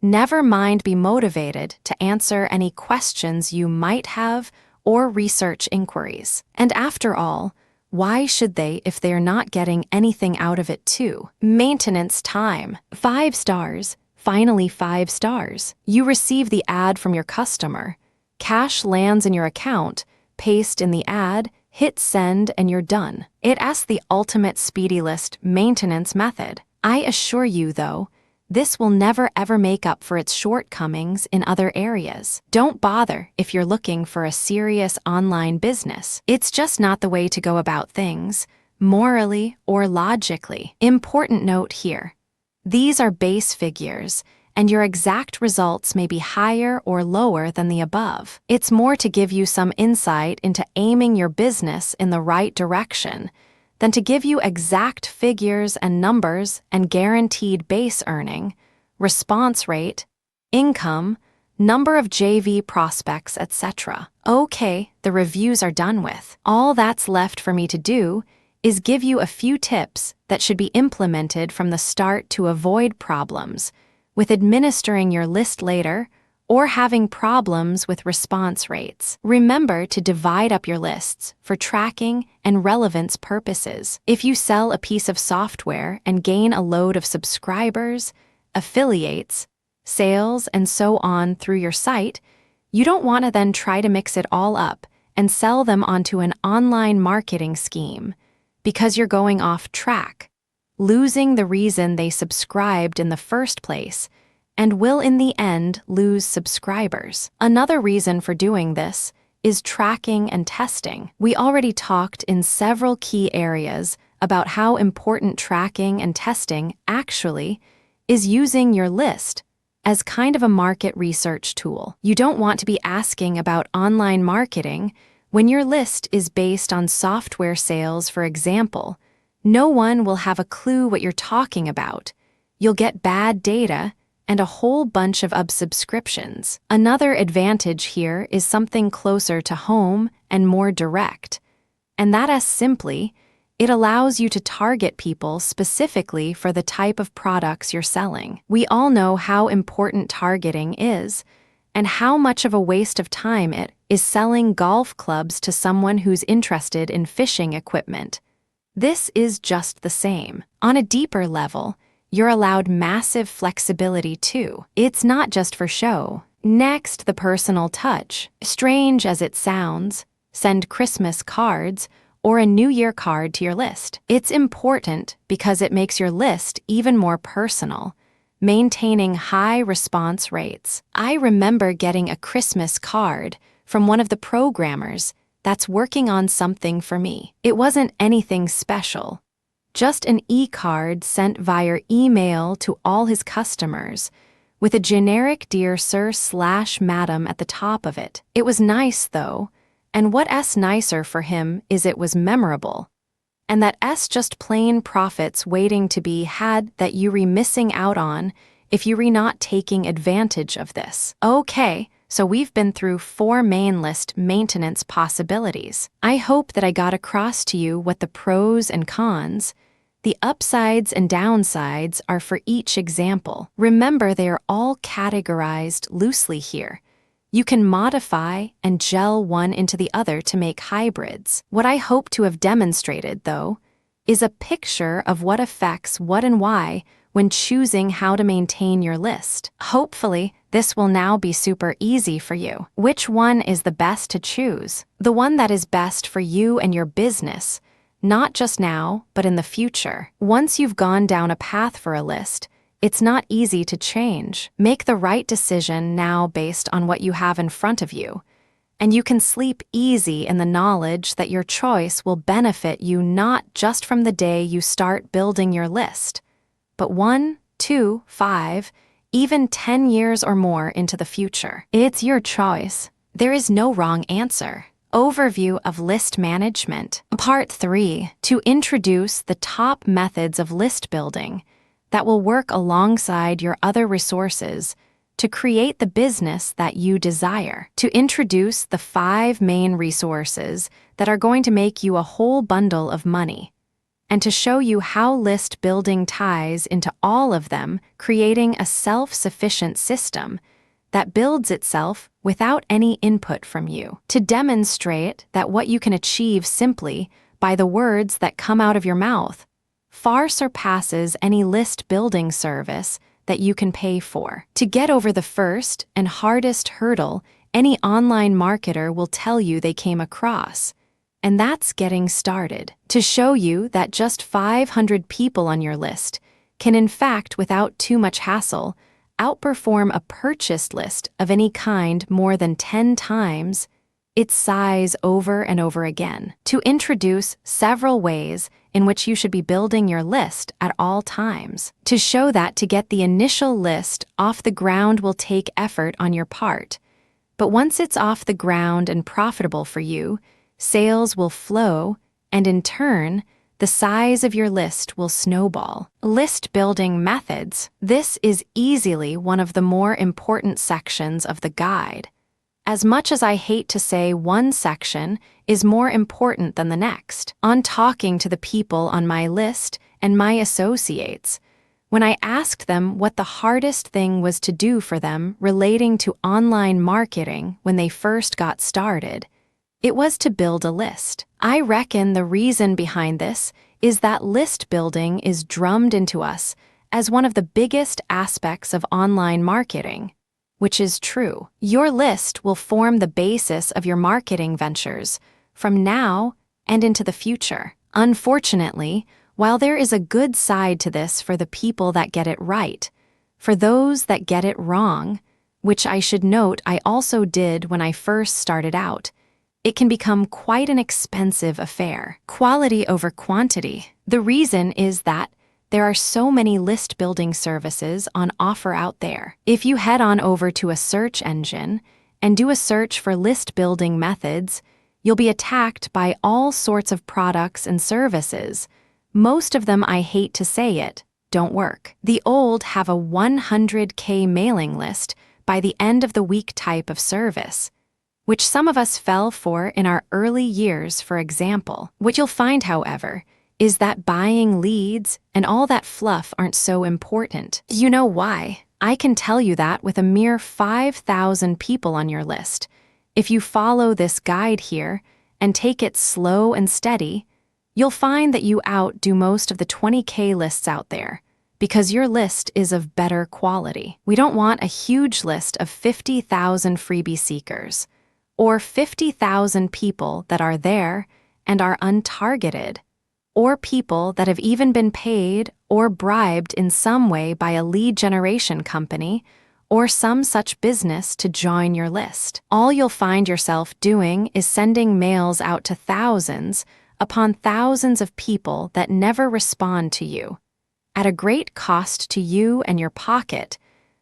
Never mind be motivated to answer any questions you might have or research inquiries. And after all, why should they if they're not getting anything out of it too? Maintenance time, 5 stars, finally 5 stars. You receive the ad from your customer. Cash lands in your account, paste in the ad, hit send, and you're done. It asks the ultimate speedy list maintenance method. I assure you, though, this will never ever make up for its shortcomings in other areas. Don't bother if you're looking for a serious online business. It's just not the way to go about things, morally or logically. Important note here. These are base figures, and your exact results may be higher or lower than the above. It's more to give you some insight into aiming your business in the right direction than to give you exact figures and numbers and guaranteed base earning, response rate, income, number of JV prospects, etc. Okay, the reviews are done with. All that's left for me to do is give you a few tips that should be implemented from the start to avoid problems with administering your list later or having problems with response rates. Remember to divide up your lists for tracking and relevance purposes. If you sell a piece of software and gain a load of subscribers, affiliates, sales, and so on through your site, you don't want to then try to mix it all up and sell them onto an online marketing scheme because you're going off track, losing the reason they subscribed in the first place, and will in the end lose subscribers. Another reason for doing this is tracking and testing. We already talked in several key areas about how important tracking and testing actually is using your list as kind of a market research tool. You don't want to be asking about online marketing when your list is based on software sales, for example. No one will have a clue what you're talking about. You'll get bad data, and a whole bunch of subscriptions. Another advantage here is something closer to home and more direct. And that is simply, it allows you to target people specifically for the type of products you're selling. We all know how important targeting is, and how much of a waste of time it is selling golf clubs to someone who's interested in fishing equipment. This is just the same. On a deeper level, you're allowed massive flexibility too. It's not just for show. Next, the personal touch. Strange as it sounds, send Christmas cards or a New Year card to your list. It's important because it makes your list even more personal, maintaining high response rates. I remember getting a Christmas card from one of the programmers that's working on something for me. It wasn't anything special, just an e-card sent via email to all his customers with a generic "Dear Sir/Madam" at the top of it. It was nice though, and what's nicer for him is it was memorable. And that's just plain profits waiting to be had that you're missing out on if you're not taking advantage of this. Okay, so we've been through 4 main list maintenance possibilities. I hope that I got across to you what the pros and cons, the upsides and downsides are for each example. Remember, they are all categorized loosely here. You can modify and gel one into the other to make hybrids. What I hope to have demonstrated, though, is a picture of what affects what and why when choosing how to maintain your list. Hopefully, this will now be super easy for you. Which one is the best to choose? The one that is best for you and your business, not just now, but in the future. Once you've gone down a path for a list, it's not easy to change. Make the right decision now based on what you have in front of you, and you can sleep easy in the knowledge that your choice will benefit you not just from the day you start building your list, but 1, 2, 5, even 10 years or more into the future. It's your choice. There is no wrong answer. Overview of list management. Part 3. To introduce the top methods of list building that will work alongside your other resources to create the business that you desire. To introduce the 5 main resources that are going to make you a whole bundle of money, and to show you how list building ties into all of them, creating a self-sufficient system that builds itself without any input from you. To demonstrate that what you can achieve simply by the words that come out of your mouth far surpasses any list building service that you can pay for. To get over the first and hardest hurdle any online marketer will tell you they came across, and that's getting started. To show you that just 500 people on your list can, in fact, without too much hassle, outperform a purchased list of any kind more than 10 times its size over and over again. To introduce several ways in which you should be building your list at all times. To show that to get the initial list off the ground will take effort on your part, but once it's off the ground and profitable for you, sales will flow, and in turn, the size of your list will snowball. List building methods. This is easily one of the more important sections of the guide. As much as I hate to say one section is more important than the next, on talking to the people on my list and my associates, when I asked them what the hardest thing was to do for them relating to online marketing when they first got started, it was to build a list. I reckon the reason behind this is that list building is drummed into us as one of the biggest aspects of online marketing, which is true. Your list will form the basis of your marketing ventures from now and into the future. Unfortunately, while there is a good side to this for the people that get it right, for those that get it wrong, which I should note I also did when I first started out, it can become quite an expensive affair. Quality over quantity. The reason is that there are so many list building services on offer out there. If you head on over to a search engine and do a search for list building methods, you'll be attacked by all sorts of products and services. Most of them, I hate to say it, don't work. The old have a 100K mailing list by the end of the week type of service, which some of us fell for in our early years, for example. What you'll find, however, is that buying leads and all that fluff aren't so important. You know why? I can tell you that with a mere 5,000 people on your list. If you follow this guide here and take it slow and steady, you'll find that you outdo most of the 20K lists out there because your list is of better quality. We don't want a huge list of 50,000 freebie seekers or 50,000 people that are there and are untargeted, or people that have even been paid or bribed in some way by a lead generation company or some such business to join your list. All you'll find yourself doing is sending mails out to thousands upon thousands of people that never respond to you, at a great cost to you and your pocket,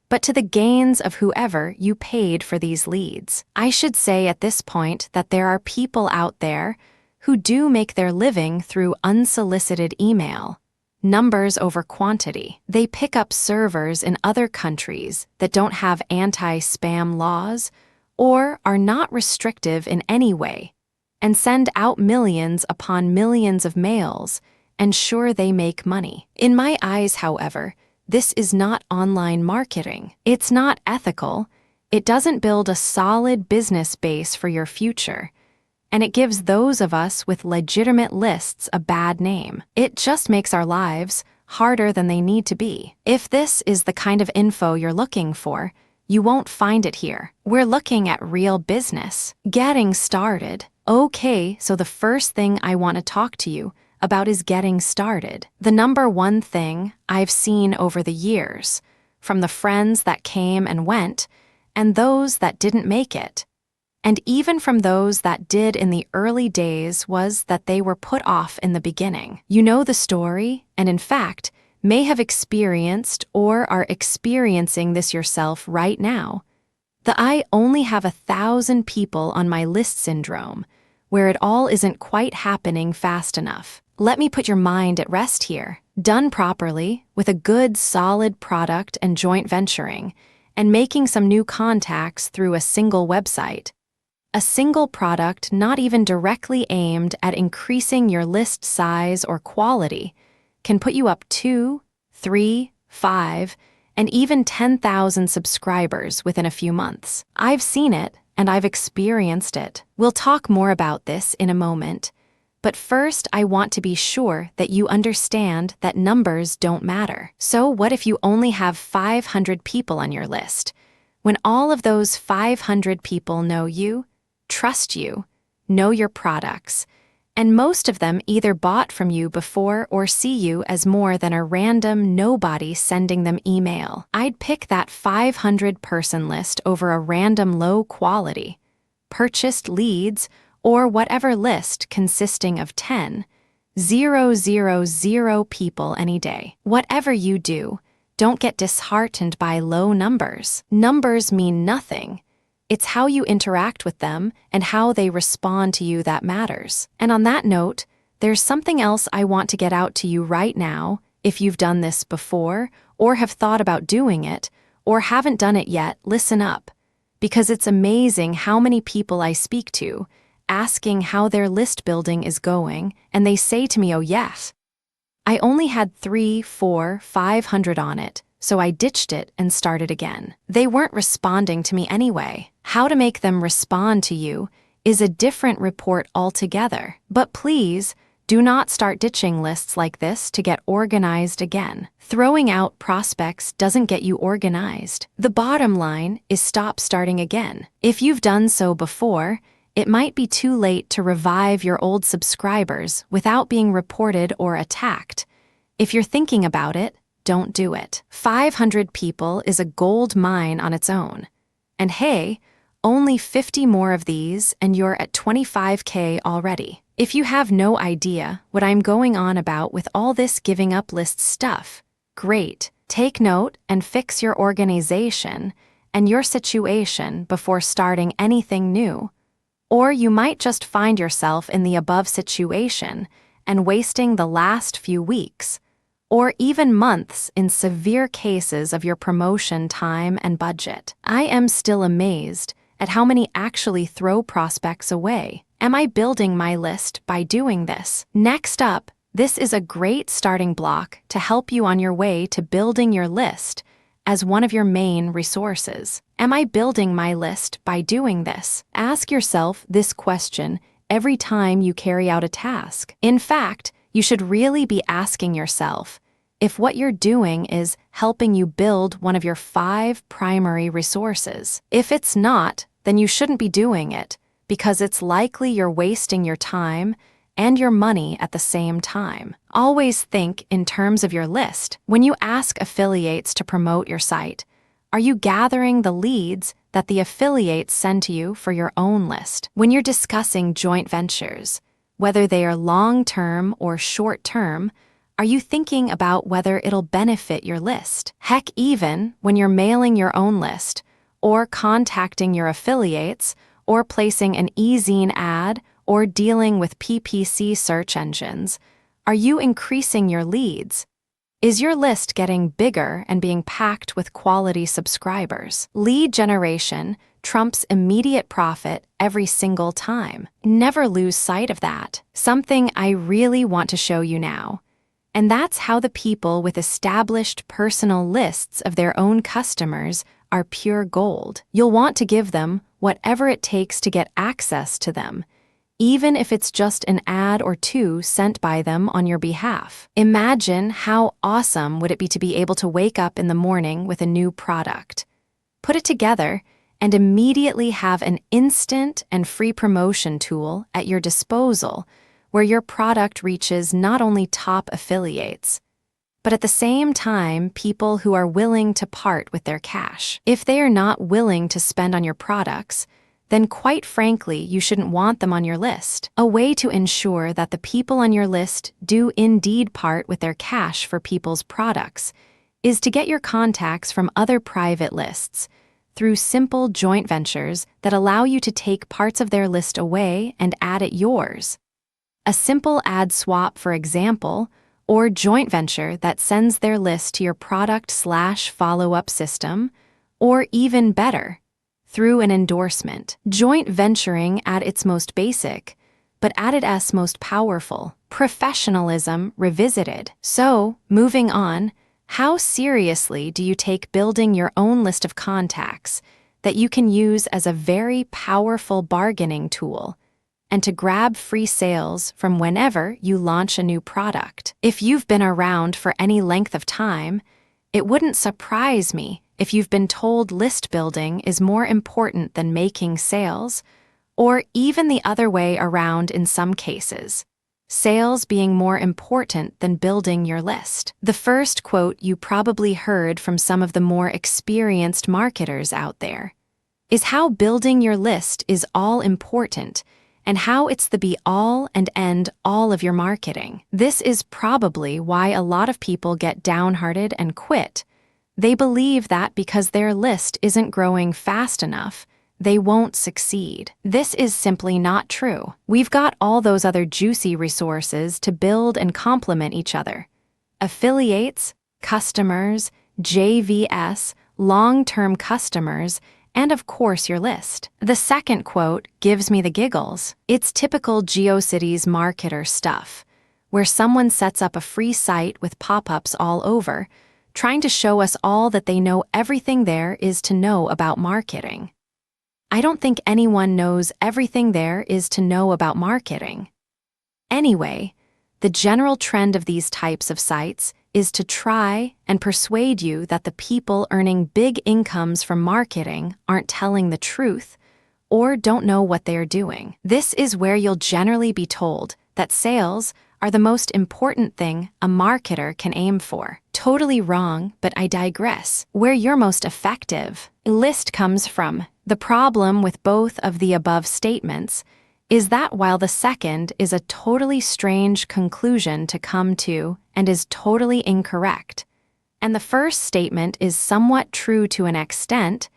but to the gains of whoever you paid for these leads. I should say at this point that there are people out there who do make their living through unsolicited email, numbers over quantity. They pick up servers in other countries that don't have anti-spam laws or are not restrictive in any way, and send out millions upon millions of mails, and sure, they make money. In my eyes, however, this is not online marketing. It's not ethical. It doesn't build a solid business base for your future, and it gives those of us with legitimate lists a bad name. It just makes our lives harder than they need to be. If this is the kind of info you're looking for, you won't find it here. We're looking at real business. Getting started. Okay, so the first thing I want to talk to you about is getting started. The number one thing I've seen over the years, from the friends that came and went, and those that didn't make it, and even from those that did in the early days, was that they were put off in the beginning. You know the story, and in fact, may have experienced or are experiencing this yourself right now. The I only have 1,000 people on my list syndrome, where it all isn't quite happening fast enough. Let me put your mind at rest here. Done properly, with a good, solid product and joint venturing, and making some new contacts through a single website. A single product not even directly aimed at increasing your list size or quality can put you up 2, 3, 5, and even 10,000 subscribers within a few months. I've seen it, and I've experienced it. We'll talk more about this in a moment, but first I want to be sure that you understand that numbers don't matter. So what if you only have 500 people on your list, when all of those 500 people know you, trust you, know your products, and most of them either bought from you before or see you as more than a random nobody sending them email? I'd pick that 500-person list over a random low-quality, purchased leads, or whatever list consisting of 10, 000 people any day. Whatever you do, don't get disheartened by low numbers. Numbers mean nothing. It's how you interact with them and how they respond to you that matters. And on that note, there's something else I want to get out to you right now. If you've done this before, or have thought about doing it, or haven't done it yet, listen up. Because it's amazing how many people I speak to, asking how their list building is going, and they say to me, oh yes, I only had 3, 4, 500 on it, so I ditched it and started again. They weren't responding to me anyway. How to make them respond to you is a different report altogether. But please, do not start ditching lists like this to get organized again. Throwing out prospects doesn't get you organized. The bottom line is stop starting again. If you've done so before, it might be too late to revive your old subscribers without being reported or attacked. If you're thinking about it, don't do it. 500 people is a gold mine on its own. And hey, only 50 more of these and you're at 25K already. If you have no idea what I'm going on about with all this giving up list stuff, great. Take note and fix your organization and your situation before starting anything new. Or you might just find yourself in the above situation and wasting the last few weeks, or even months in severe cases of your promotion time and budget. I am still amazed at how many actually throw prospects away. Am I building my list by doing this? Next up, this is a great starting block to help you on your way to building your list as one of your main resources. Am I building my list by doing this? Ask yourself this question every time you carry out a task. In fact, you should really be asking yourself if what you're doing is helping you build one of your 5 primary resources. If it's not, then you shouldn't be doing it, because it's likely you're wasting your time and your money at the same time. Always think in terms of your list. When you ask affiliates to promote your site, are you gathering the leads that the affiliates send to you for your own list? When you're discussing joint ventures, whether they are long-term or short-term, are you thinking about whether it'll benefit your list? Heck, even when you're mailing your own list, or contacting your affiliates, or placing an e-zine ad, or dealing with PPC search engines, are you increasing your leads? Is your list getting bigger and being packed with quality subscribers? Lead generation trumps immediate profit every single time. Never lose sight of that. Something I really want to show you now. And that's how the people with established personal lists of their own customers are pure gold. You'll want to give them whatever it takes to get access to them, even if it's just an ad or 2 sent by them on your behalf. Imagine how awesome would it be to be able to wake up in the morning with a new product, put it together, and immediately have an instant and free promotion tool at your disposal where your product reaches not only top affiliates, but at the same time, people who are willing to part with their cash. If they are not willing to spend on your products, then quite frankly, you shouldn't want them on your list. A way to ensure that the people on your list do indeed part with their cash for people's products is to get your contacts from other private lists through simple joint ventures that allow you to take parts of their list away and add it yours. A simple ad swap, for example, or joint venture that sends their list to your product/follow-up system, or even better, through an endorsement. Joint venturing at its most basic, but at its most powerful. Professionalism revisited. So, moving on, how seriously do you take building your own list of contacts that you can use as a very powerful bargaining tool and to grab free sales from whenever you launch a new product? If you've been around for any length of time, it wouldn't surprise me if you've been told list building is more important than making sales, or even the other way around in some cases, sales being more important than building your list. The first quote you probably heard from some of the more experienced marketers out there is how building your list is all important and how it's the be-all and end-all of your marketing. This is probably why a lot of people get downhearted and quit. They believe that because their list isn't growing fast enough, they won't succeed. This is simply not true. We've got all those other juicy resources to build and complement each other. Affiliates, customers, JVS, long-term customers, and of course your list. The second quote gives me the giggles. It's typical GeoCities marketer stuff, where someone sets up a free site with pop-ups all over, trying to show us all that they know everything there is to know about marketing. I don't think anyone knows everything there is to know about marketing. Anyway, the general trend of these types of sites is to try and persuade you that the people earning big incomes from marketing aren't telling the truth or don't know what they are doing. This is where you'll generally be told that sales are the most important thing a marketer can aim for. Totally wrong, but I digress. Where you're most effective, list comes from. The problem with both of the above statements is that while the second is a totally strange conclusion to come to and is totally incorrect, and the first statement is somewhat true to an extent,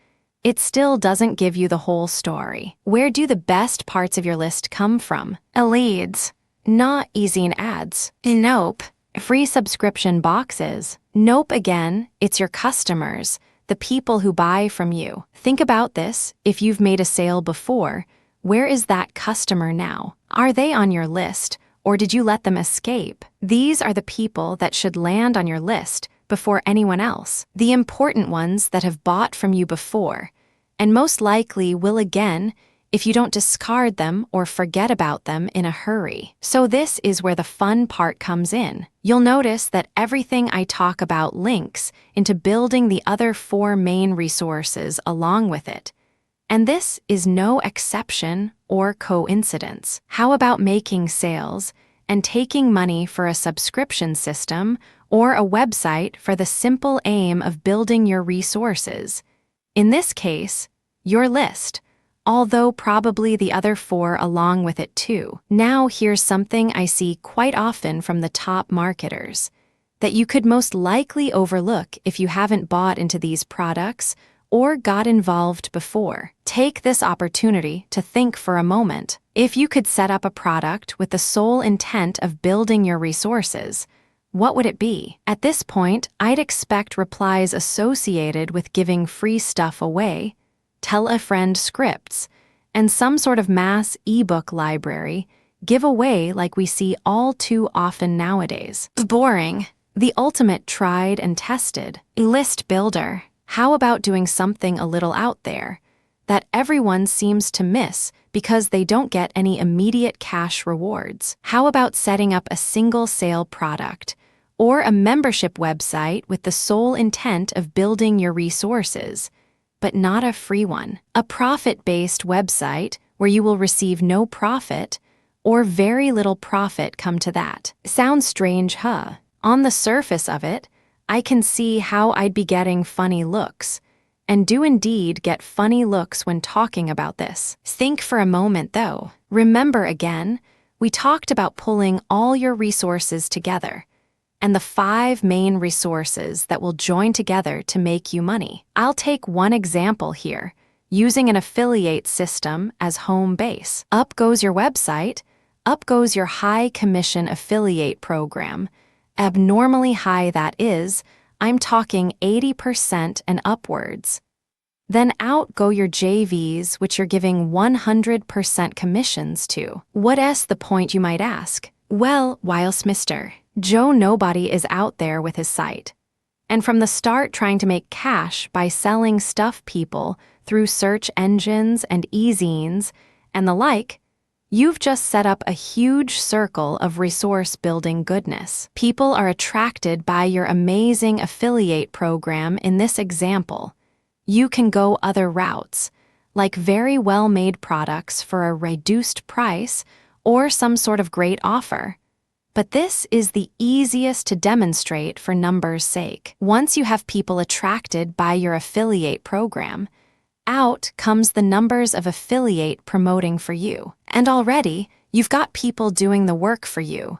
it still doesn't give you the whole story. Where do the best parts of your list come from? Leads, not e-zine ads. Nope. Free subscription boxes. Nope, again, it's your customers, the people who buy from you. Think about this. If you've made a sale before, where is that customer now? Are they on your list, or did you let them escape? These are the people that should land on your list before anyone else. The important ones that have bought from you before, and most likely will again if you don't discard them or forget about them in a hurry. So this is where the fun part comes in. You'll notice that everything I talk about links into building the other 4 main resources along with it. And this is no exception or coincidence. How about making sales and taking money for a subscription system or a website for the simple aim of building your resources? In this case, your list, although probably the other 4 along with it too. Now here's something I see quite often from the top marketers that you could most likely overlook if you haven't bought into these products or got involved before. Take this opportunity to think for a moment. If you could set up a product with the sole intent of building your resources, what would it be? At this point, I'd expect replies associated with giving free stuff away, tell a friend scripts, and some sort of mass ebook library giveaway like we see all too often nowadays. Boring. The ultimate tried and tested. List builder. How about doing something a little out there that everyone seems to miss because they don't get any immediate cash rewards? How about setting up a single sale product or a membership website with the sole intent of building your resources, but not a free one? A profit-based website where you will receive no profit or very little profit come to that. Sounds strange, huh? On the surface of it, I can see how I'd be getting funny looks, and do indeed get funny looks when talking about this. Think for a moment, though. Remember again, we talked about pulling all your resources together, and the 5 main resources that will join together to make you money. I'll take one example here, using an affiliate system as home base. Up goes your website, up goes your high commission affiliate program. Abnormally high, that is. I'm talking 80% and upwards. Then out go your JVs, which you're giving 100% commissions to. What's the point, you might ask? Well, whilst Mr. Joe Nobody is out there with his site, and from the start trying to make cash by selling stuff people through search engines and e-zines and the like, you've just set up a huge circle of resource-building goodness. People are attracted by your amazing affiliate program in this example. You can go other routes, like very well-made products for a reduced price or some sort of great offer. But this is the easiest to demonstrate for numbers' sake. Once you have people attracted by your affiliate program, out comes the numbers of affiliate promoting for you. And already, you've got people doing the work for you,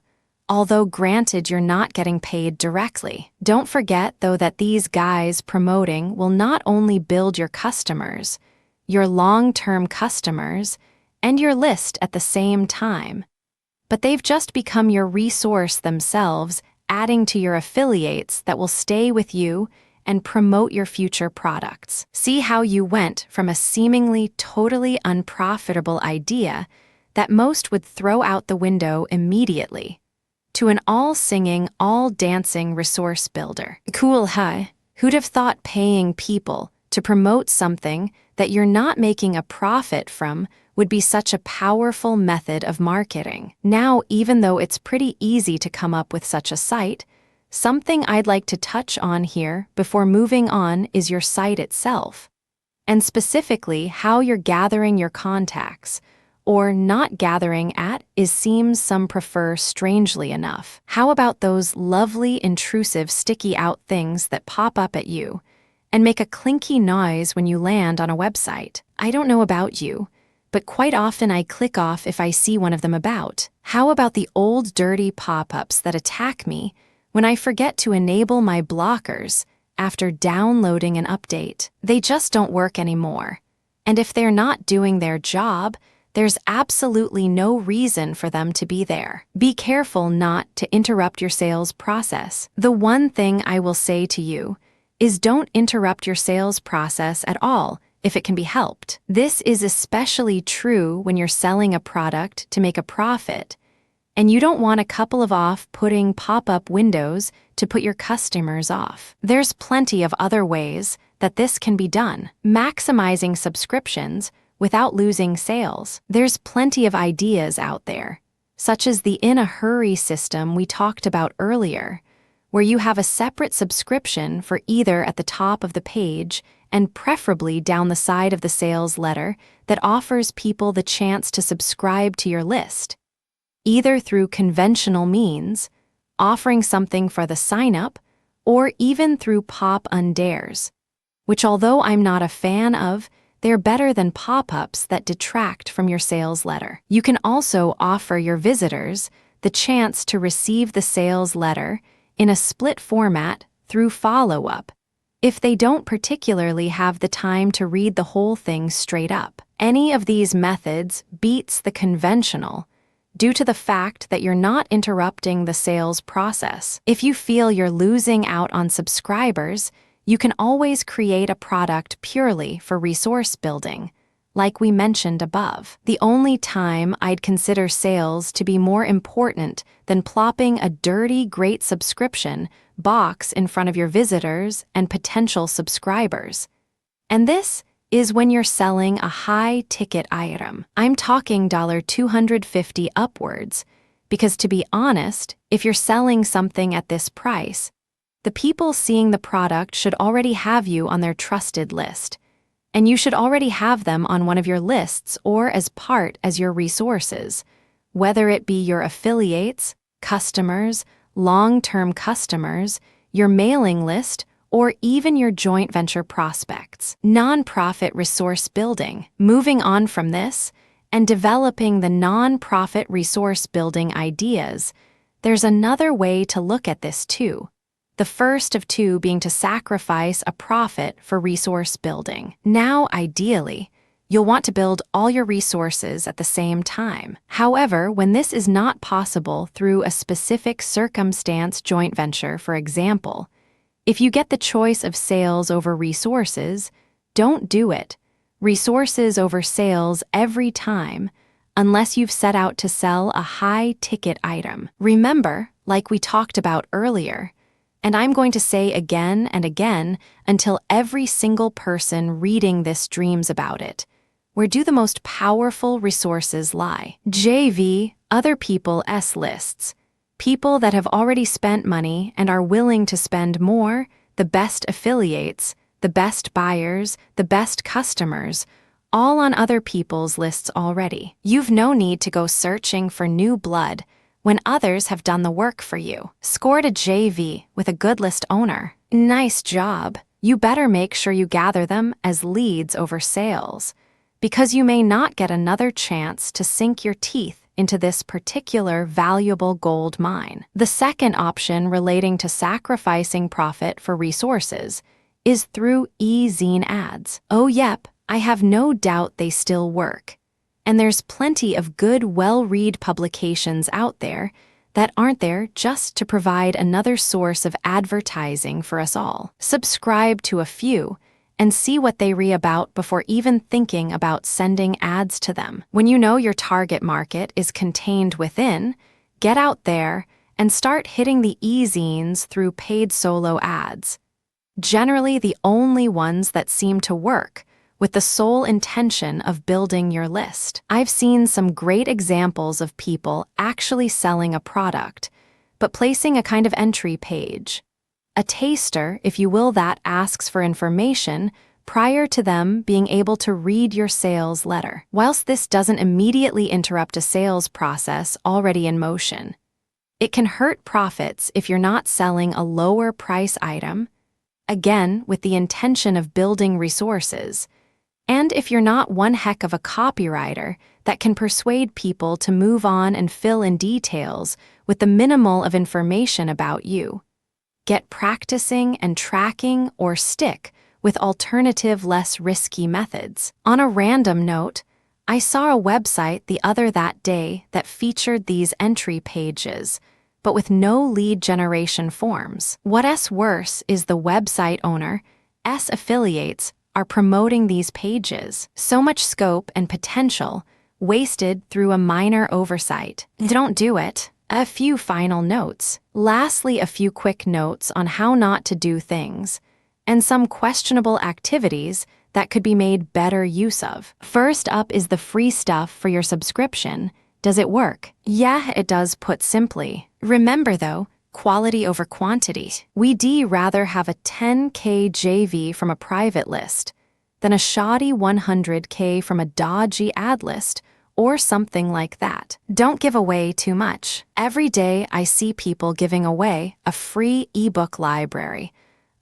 although granted you're not getting paid directly. Don't forget, though, that these guys promoting will not only build your customers, your long-term customers, and your list at the same time, but they've just become your resource themselves, adding to your affiliates that will stay with you and promote your future products. See how you went from a seemingly totally unprofitable idea that most would throw out the window immediately to an all-singing, all-dancing resource builder. Cool, huh? Who'd have thought paying people to promote something that you're not making a profit from would be such a powerful method of marketing? Now, even though it's pretty easy to come up with such a site, something I'd like to touch on here before moving on is your site itself, and specifically how you're gathering your contacts, or not gathering at, seems some prefer strangely enough. How about those lovely, intrusive, sticky out things that pop up at you and make a clinky noise when you land on a website? I don't know about you, but quite often I click off if I see one of them about. How about the old dirty pop-ups that attack me when I forget to enable my blockers after downloading an update? They just don't work anymore. And if they're not doing their job, there's absolutely no reason for them to be there. Be careful not to interrupt your sales process. The one thing I will say to you is don't interrupt your sales process at all if it can be helped. This is especially true when you're selling a product to make a profit, and you don't want a couple of off-putting pop-up windows to put your customers off. There's plenty of other ways that this can be done. Maximizing subscriptions without losing sales. There's plenty of ideas out there, such as the in-a-hurry system we talked about earlier, where you have a separate subscription for either at the top of the page and preferably down the side of the sales letter that offers people the chance to subscribe to your list, either through conventional means, offering something for the sign-up, or even through pop-up dares, which although I'm not a fan of, they're better than pop-ups that detract from your sales letter. You can also offer your visitors the chance to receive the sales letter in a split format through follow-up, if they don't particularly have the time to read the whole thing straight up. Any of these methods beats the conventional due to the fact that you're not interrupting the sales process. If you feel you're losing out on subscribers, you can always create a product purely for resource building, like we mentioned above. The only time I'd consider sales to be more important than plopping a dirty, great subscription box in front of your visitors and potential subscribers. And this is when you're selling a high-ticket item. I'm talking $250 upwards, because to be honest, if you're selling something at this price, the people seeing the product should already have you on their trusted list, and you should already have them on one of your lists or as part as your resources, whether it be your affiliates, customers, long-term customers, your mailing list, or even your joint venture prospects. Nonprofit resource building. Moving on from this and developing the nonprofit resource building ideas, there's another way to look at this too. The first of two being to sacrifice a profit for resource building. Now, ideally, you'll want to build all your resources at the same time. However, when this is not possible through a specific circumstance joint venture, for example, if you get the choice of sales over resources, don't do it. Resources over sales every time, unless you've set out to sell a high-ticket item. Remember, like we talked about earlier, and I'm going to say again and again until every single person reading this dreams about it, where do the most powerful resources lie? JV, other people's lists. People that have already spent money and are willing to spend more, the best affiliates, the best buyers, the best customers, all on other people's lists already. You've no need to go searching for new blood when others have done the work for you. Scored a JV with a good list owner. Nice job. You better make sure you gather them as leads over sales, because you may not get another chance to sink your teeth into this particular valuable gold mine. The second option relating to sacrificing profit for resources is through e-zine ads. Oh yep, I have no doubt they still work. And there's plenty of good, well-read publications out there that aren't there just to provide another source of advertising for us all. Subscribe to a few and see what they read about before even thinking about sending ads to them. When you know your target market is contained within, get out there and start hitting the e-zines through paid solo ads. Generally the only ones that seem to work, with the sole intention of building your list. I've seen some great examples of people actually selling a product, but placing a kind of entry page. A taster, if you will, that asks for information prior to them being able to read your sales letter. Whilst this doesn't immediately interrupt a sales process already in motion, it can hurt profits if you're not selling a lower price item, again with the intention of building resources, and if you're not one heck of a copywriter that can persuade people to move on and fill in details with the minimal of information about you. Get practicing and tracking or stick with alternative, less risky methods. On a random note, I saw a website the other that day that featured these entry pages, but with no lead generation forms. What's worse is the website owner's affiliates are promoting these pages. So much scope and potential wasted through a minor oversight. Don't do it. A few final notes. Lastly, a few quick notes on how not to do things, and some questionable activities that could be made better use of. First up is the free stuff for your subscription. Does it work? Yeah, it does, put simply. Remember though, quality over quantity. We'd rather have a 10K JV from a private list than a shoddy 100K from a dodgy ad list or something like that. Don't give away too much. Every day I see people giving away a free ebook library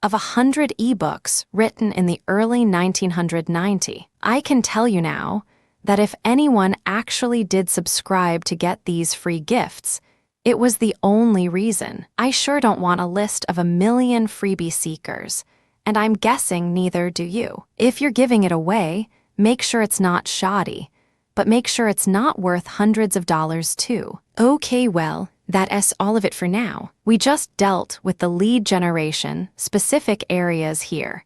of 100 ebooks written in the early 1990s. I can tell you now that if anyone actually did subscribe to get these free gifts, it was the only reason. I sure don't want a list of 1 million freebie seekers, and I'm guessing neither do you. If you're giving it away, make sure it's not shoddy, but make sure it's not worth hundreds of dollars too. Okay, well, that's all of it for now. We just dealt with the lead generation specific areas here.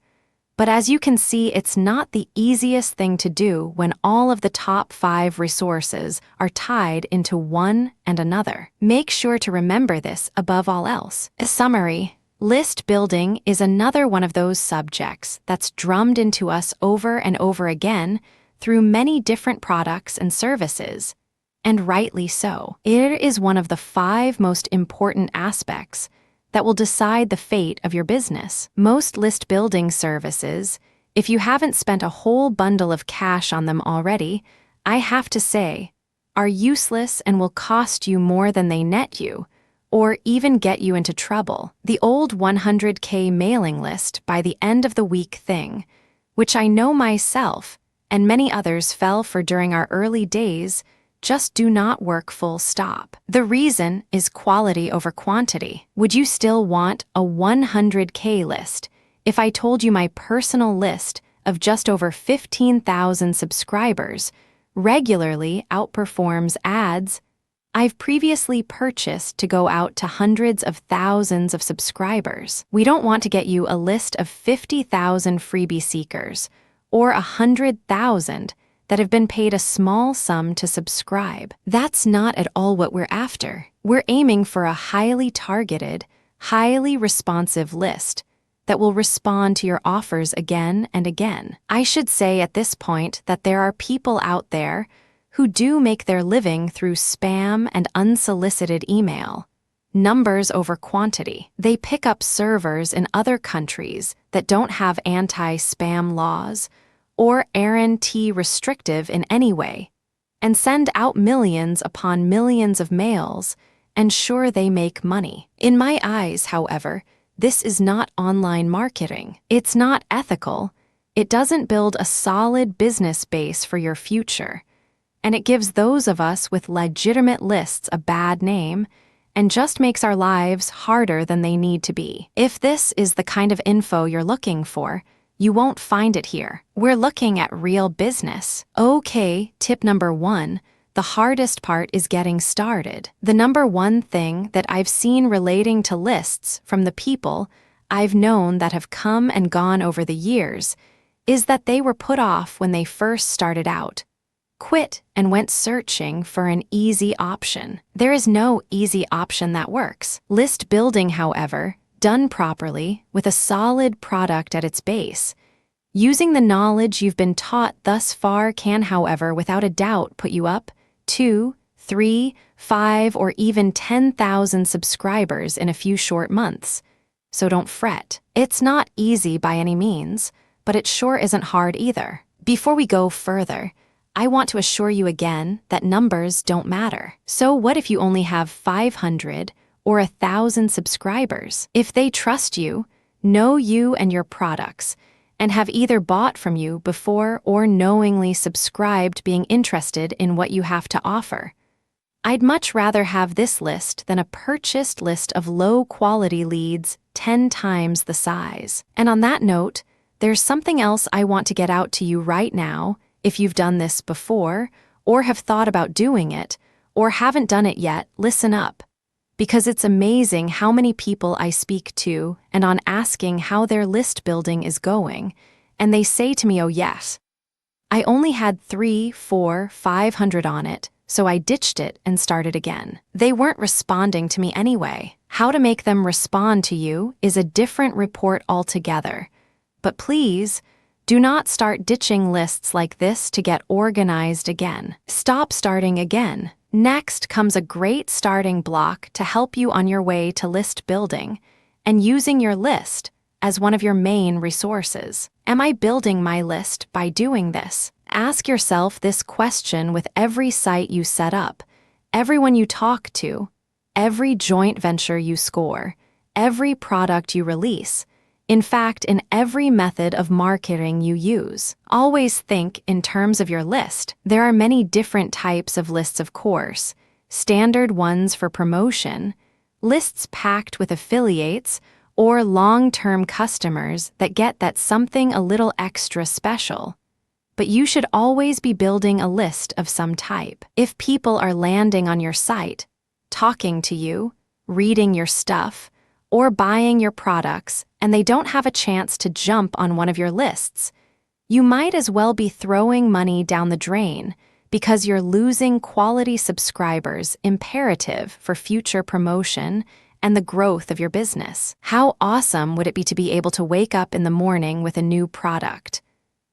But as you can see, it's not the easiest thing to do when all of the top 5 resources are tied into one and another. Make sure to remember this above all else. A summary. List building is another one of those subjects that's drummed into us over and over again through many different products and services, and rightly so. It is one of the 5 most important aspects that will decide the fate of your business. Most list building services, if you haven't spent a whole bundle of cash on them already, I have to say, are useless and will cost you more than they net you, or even get you into trouble. The old 100K mailing list by the end of the week thing, which I know myself and many others fell for during our early days, just do not work full stop. The reason is quality over quantity. Would you still want a 100K list if I told you my personal list of just over 15,000 subscribers regularly outperforms ads I've previously purchased to go out to hundreds of thousands of subscribers? We don't want to get you a list of 50,000 freebie seekers or 100,000 that have been paid a small sum to subscribe. That's not at all what we're after. We're aiming for a highly targeted, highly responsive list that will respond to your offers again and again. I should say at this point that there are people out there who do make their living through spam and unsolicited email. Numbers over quantity. They pick up servers in other countries that don't have anti-spam laws or aren't restrictive in any way, and send out millions upon millions of mails, and sure they make money. In my eyes, however, this is not online marketing. It's not ethical. It doesn't build a solid business base for your future, and it gives those of us with legitimate lists a bad name and just makes our lives harder than they need to be. If this is the kind of info you're looking for, you won't find it here. We're looking at real business. Okay, tip number 1. The hardest part is getting started. The number 1 thing that I've seen relating to lists from the people I've known that have come and gone over the years is that they were put off when they first started out, quit, and went searching for an easy option. There is no easy option that works. List building, however, done properly with a solid product at its base, using the knowledge you've been taught thus far can, however, without a doubt put you up 2, 3, 5, or even 10,000 subscribers in a few short months. So don't fret. It's not easy by any means, but it sure isn't hard either. Before we go further, I want to assure you again that numbers don't matter. So what if you only have 500 or 1,000 subscribers? If they trust you, know you and your products, and have either bought from you before or knowingly subscribed being interested in what you have to offer, I'd much rather have this list than a purchased list of low-quality leads 10 times the size. And on that note, there's something else I want to get out to you right now If you've done this before, or have thought about doing it, or haven't done it yet, listen up. Because it's amazing how many people I speak to and on asking how their list building is going, and they say to me, oh yes, I only had 3, 4, 500 on it, so I ditched it and started again. They weren't responding to me anyway. How to make them respond to you is a different report altogether. But please, do not start ditching lists like this to get organized again. Stop starting again. Next comes a great starting block to help you on your way to list building and using your list as one of your main resources. Am I building my list by doing this? Ask yourself this question with every site you set up, everyone you talk to, every joint venture you score, every product you release. In fact, in every method of marketing you use. Always think in terms of your list. There are many different types of lists, of course. Standard ones for promotion, lists packed with affiliates, or long-term customers that get that something a little extra special. But you should always be building a list of some type. If people are landing on your site, talking to you, reading your stuff, or buying your products, and they don't have a chance to jump on one of your lists, you might as well be throwing money down the drain because you're losing quality subscribers imperative for future promotion and the growth of your business. How awesome would it be to be able to wake up in the morning with a new product,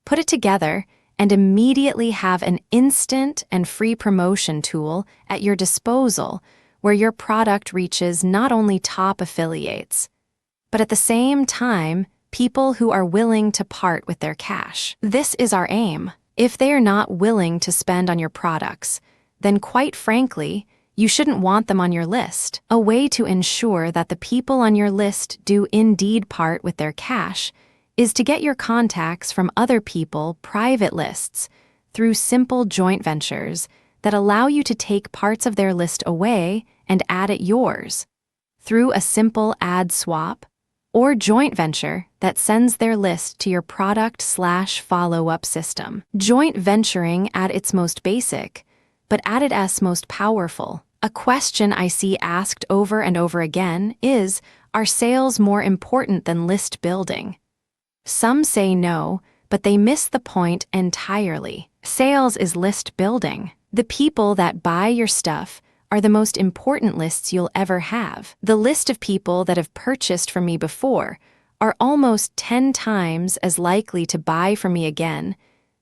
put it together, and immediately have an instant and free promotion tool at your disposal where your product reaches not only top affiliates, but at the same time, people who are willing to part with their cash. This is our aim. If they are not willing to spend on your products, then quite frankly, you shouldn't want them on your list. A way to ensure that the people on your list do indeed part with their cash is to get your contacts from other people private lists through simple joint ventures that allow you to take parts of their list away and add it yours through a simple ad swap or joint venture that sends their list to your product/follow-up system. Joint venturing at its most basic, but at its most powerful. A question I see asked over and over again is, are sales more important than list building? Some say no, but they miss the point entirely. Sales is list building. The people that buy your stuff are the most important lists you'll ever have. The list of people that have purchased from me before are almost 10 times as likely to buy from me again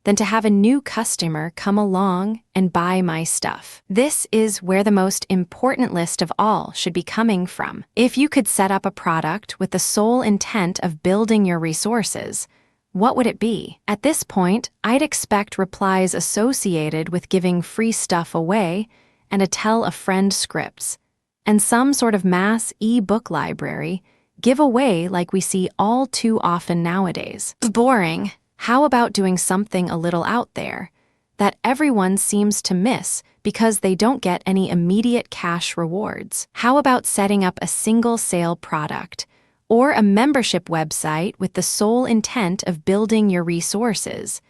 than to have a new customer come along and buy my stuff. This is where the most important list of all should be coming from. If you could set up a product with the sole intent of building your resources, what would it be? At this point, I'd expect replies associated with giving free stuff away and a tell-a-friend scripts, and some sort of mass e-book library giveaway like we see all too often nowadays. Boring. How about doing something a little out there that everyone seems to miss because they don't get any immediate cash rewards? How about setting up a single sale product or a membership website with the sole intent of building your resources,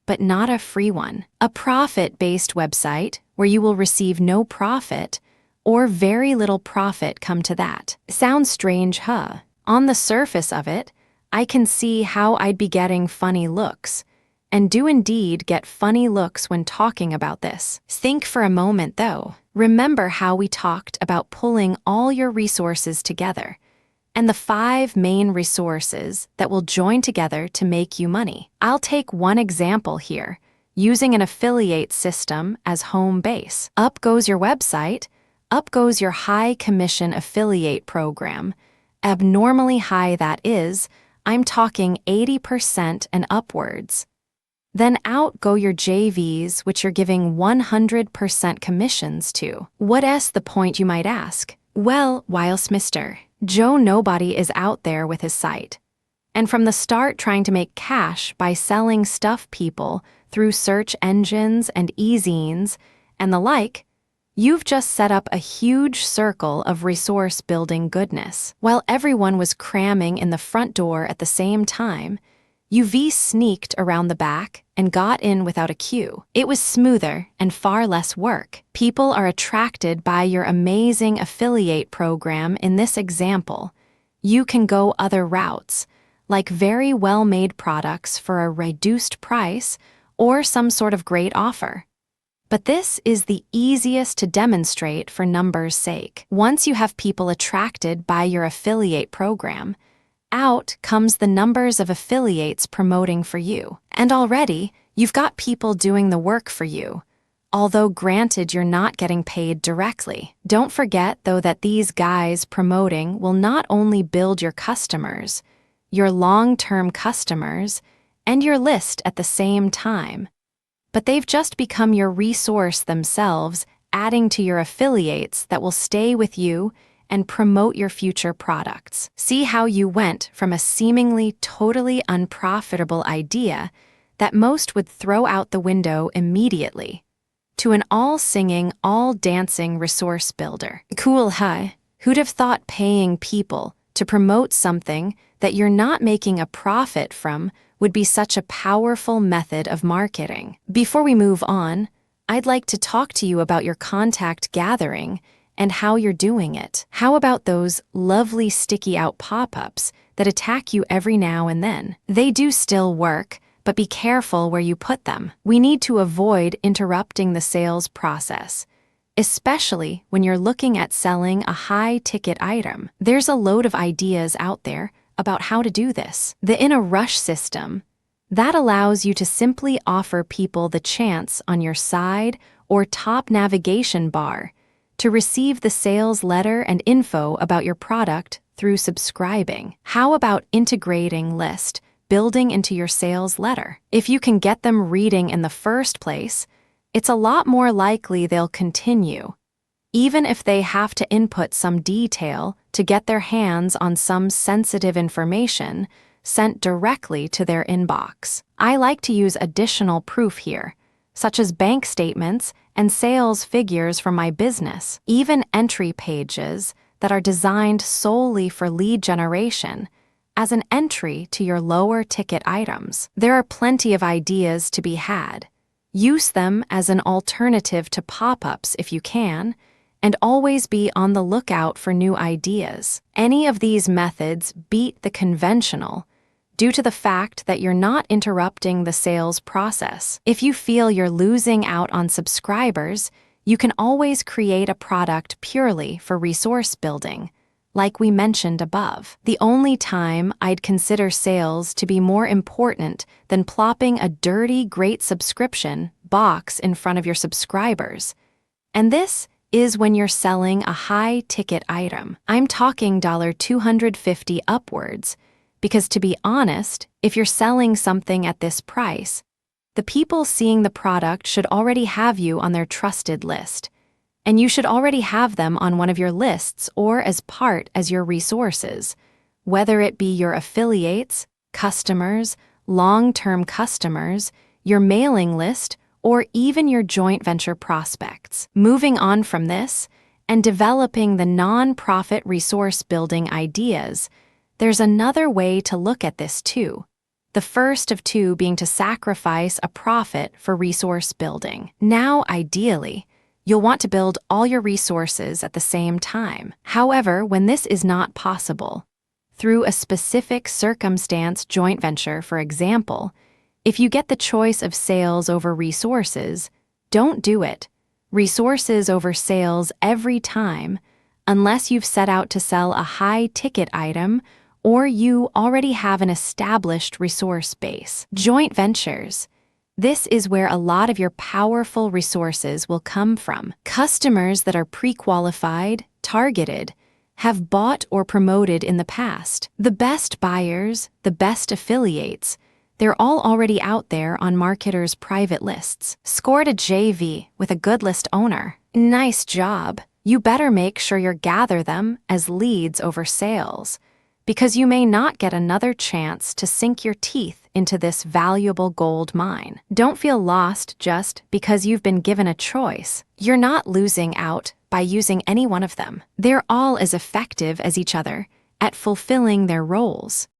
but not a free one? A profit-based website where you will receive no profit or very little profit come to that. Sounds strange, huh? On the surface of it, I can see how I'd be getting funny looks, and do indeed get funny looks when talking about this. Think for a moment, though. Remember how we talked about pulling all your resources together, and the 5 main resources that will join together to make you money. I'll take one example here, using an affiliate system as home base. Up goes your website, up goes your high commission affiliate program, abnormally high that is, I'm talking 80% and upwards. Then out go your JVs, which you're giving 100% commissions to. What's the point, you might ask? Well, whilst Mr. Joe Nobody is out there with his site, and from the start trying to make cash by selling stuff people through search engines and e-zines and the like, you've just set up a huge circle of resource-building goodness. While everyone was cramming in the front door at the same time, you've sneaked around the back and got in without a queue. It was smoother and far less work. People are attracted by your amazing affiliate program in this example. You can go other routes, like very well-made products for a reduced price or some sort of great offer. But this is the easiest to demonstrate for numbers' sake. Once you have people attracted by your affiliate program, out comes the numbers of affiliates promoting for you. And already, you've got people doing the work for you, although granted you're not getting paid directly. Don't forget, though, that these guys promoting will not only build your customers, your long-term customers, and your list at the same time, but they've just become your resource themselves, adding to your affiliates that will stay with you and promote your future products. See how you went from a seemingly totally unprofitable idea that most would throw out the window immediately to an all-singing, all-dancing resource builder. Cool, huh? Who'd have thought paying people to promote something that you're not making a profit from would be such a powerful method of marketing? Before we move on, I'd like to talk to you about your contact gathering and how you're doing it. How about those lovely sticky out pop-ups that attack you every now and then? They do still work, but be careful where you put them. We need to avoid interrupting the sales process, especially when you're looking at selling a high-ticket item. There's a load of ideas out there about how to do this. The in a rush system, that allows you to simply offer people the chance on your side or top navigation bar to receive the sales letter and info about your product through subscribing. How about integrating list building into your sales letter? If you can get them reading in the first place, it's a lot more likely they'll continue, even if they have to input some detail to get their hands on some sensitive information sent directly to their inbox. I like to use additional proof here, such as bank statements and sales figures from my business, even entry pages that are designed solely for lead generation as an entry to your lower ticket items. There are plenty of ideas to be had. Use them as an alternative to pop-ups if you can, and always be on the lookout for new ideas. Any of these methods beat the conventional due to the fact that you're not interrupting the sales process. If you feel you're losing out on subscribers, you can always create a product purely for resource building, like we mentioned above. The only time I'd consider sales to be more important than plopping a dirty, great subscription box in front of your subscribers, and this is when you're selling a high-ticket item. I'm talking $250 upwards, because to be honest, if you're selling something at this price, the people seeing the product should already have you on their trusted list, and you should already have them on one of your lists or as part as your resources, whether it be your affiliates, customers, long-term customers, your mailing list, or even your joint venture prospects. Moving on from this and developing the non-profit resource building ideas, there's another way to look at this too. The first of two being to sacrifice a profit for resource building. Now, ideally, you'll want to build all your resources at the same time. However, when this is not possible, through a specific circumstance joint venture, for example, if you get the choice of sales over resources, don't do it. Resources over sales every time, unless you've set out to sell a high-ticket item or you already have an established resource base. Joint ventures. This is where a lot of your powerful resources will come from. Customers that are pre-qualified, targeted, have bought or promoted in the past. The best buyers, the best affiliates, they're all already out there on marketers' private lists. Scored a JV with a good list owner. Nice job. You better make sure you gather them as leads over sales, because you may not get another chance to sink your teeth into this valuable gold mine. Don't feel lost just because you've been given a choice. You're not losing out by using any one of them. They're all as effective as each other at fulfilling their roles.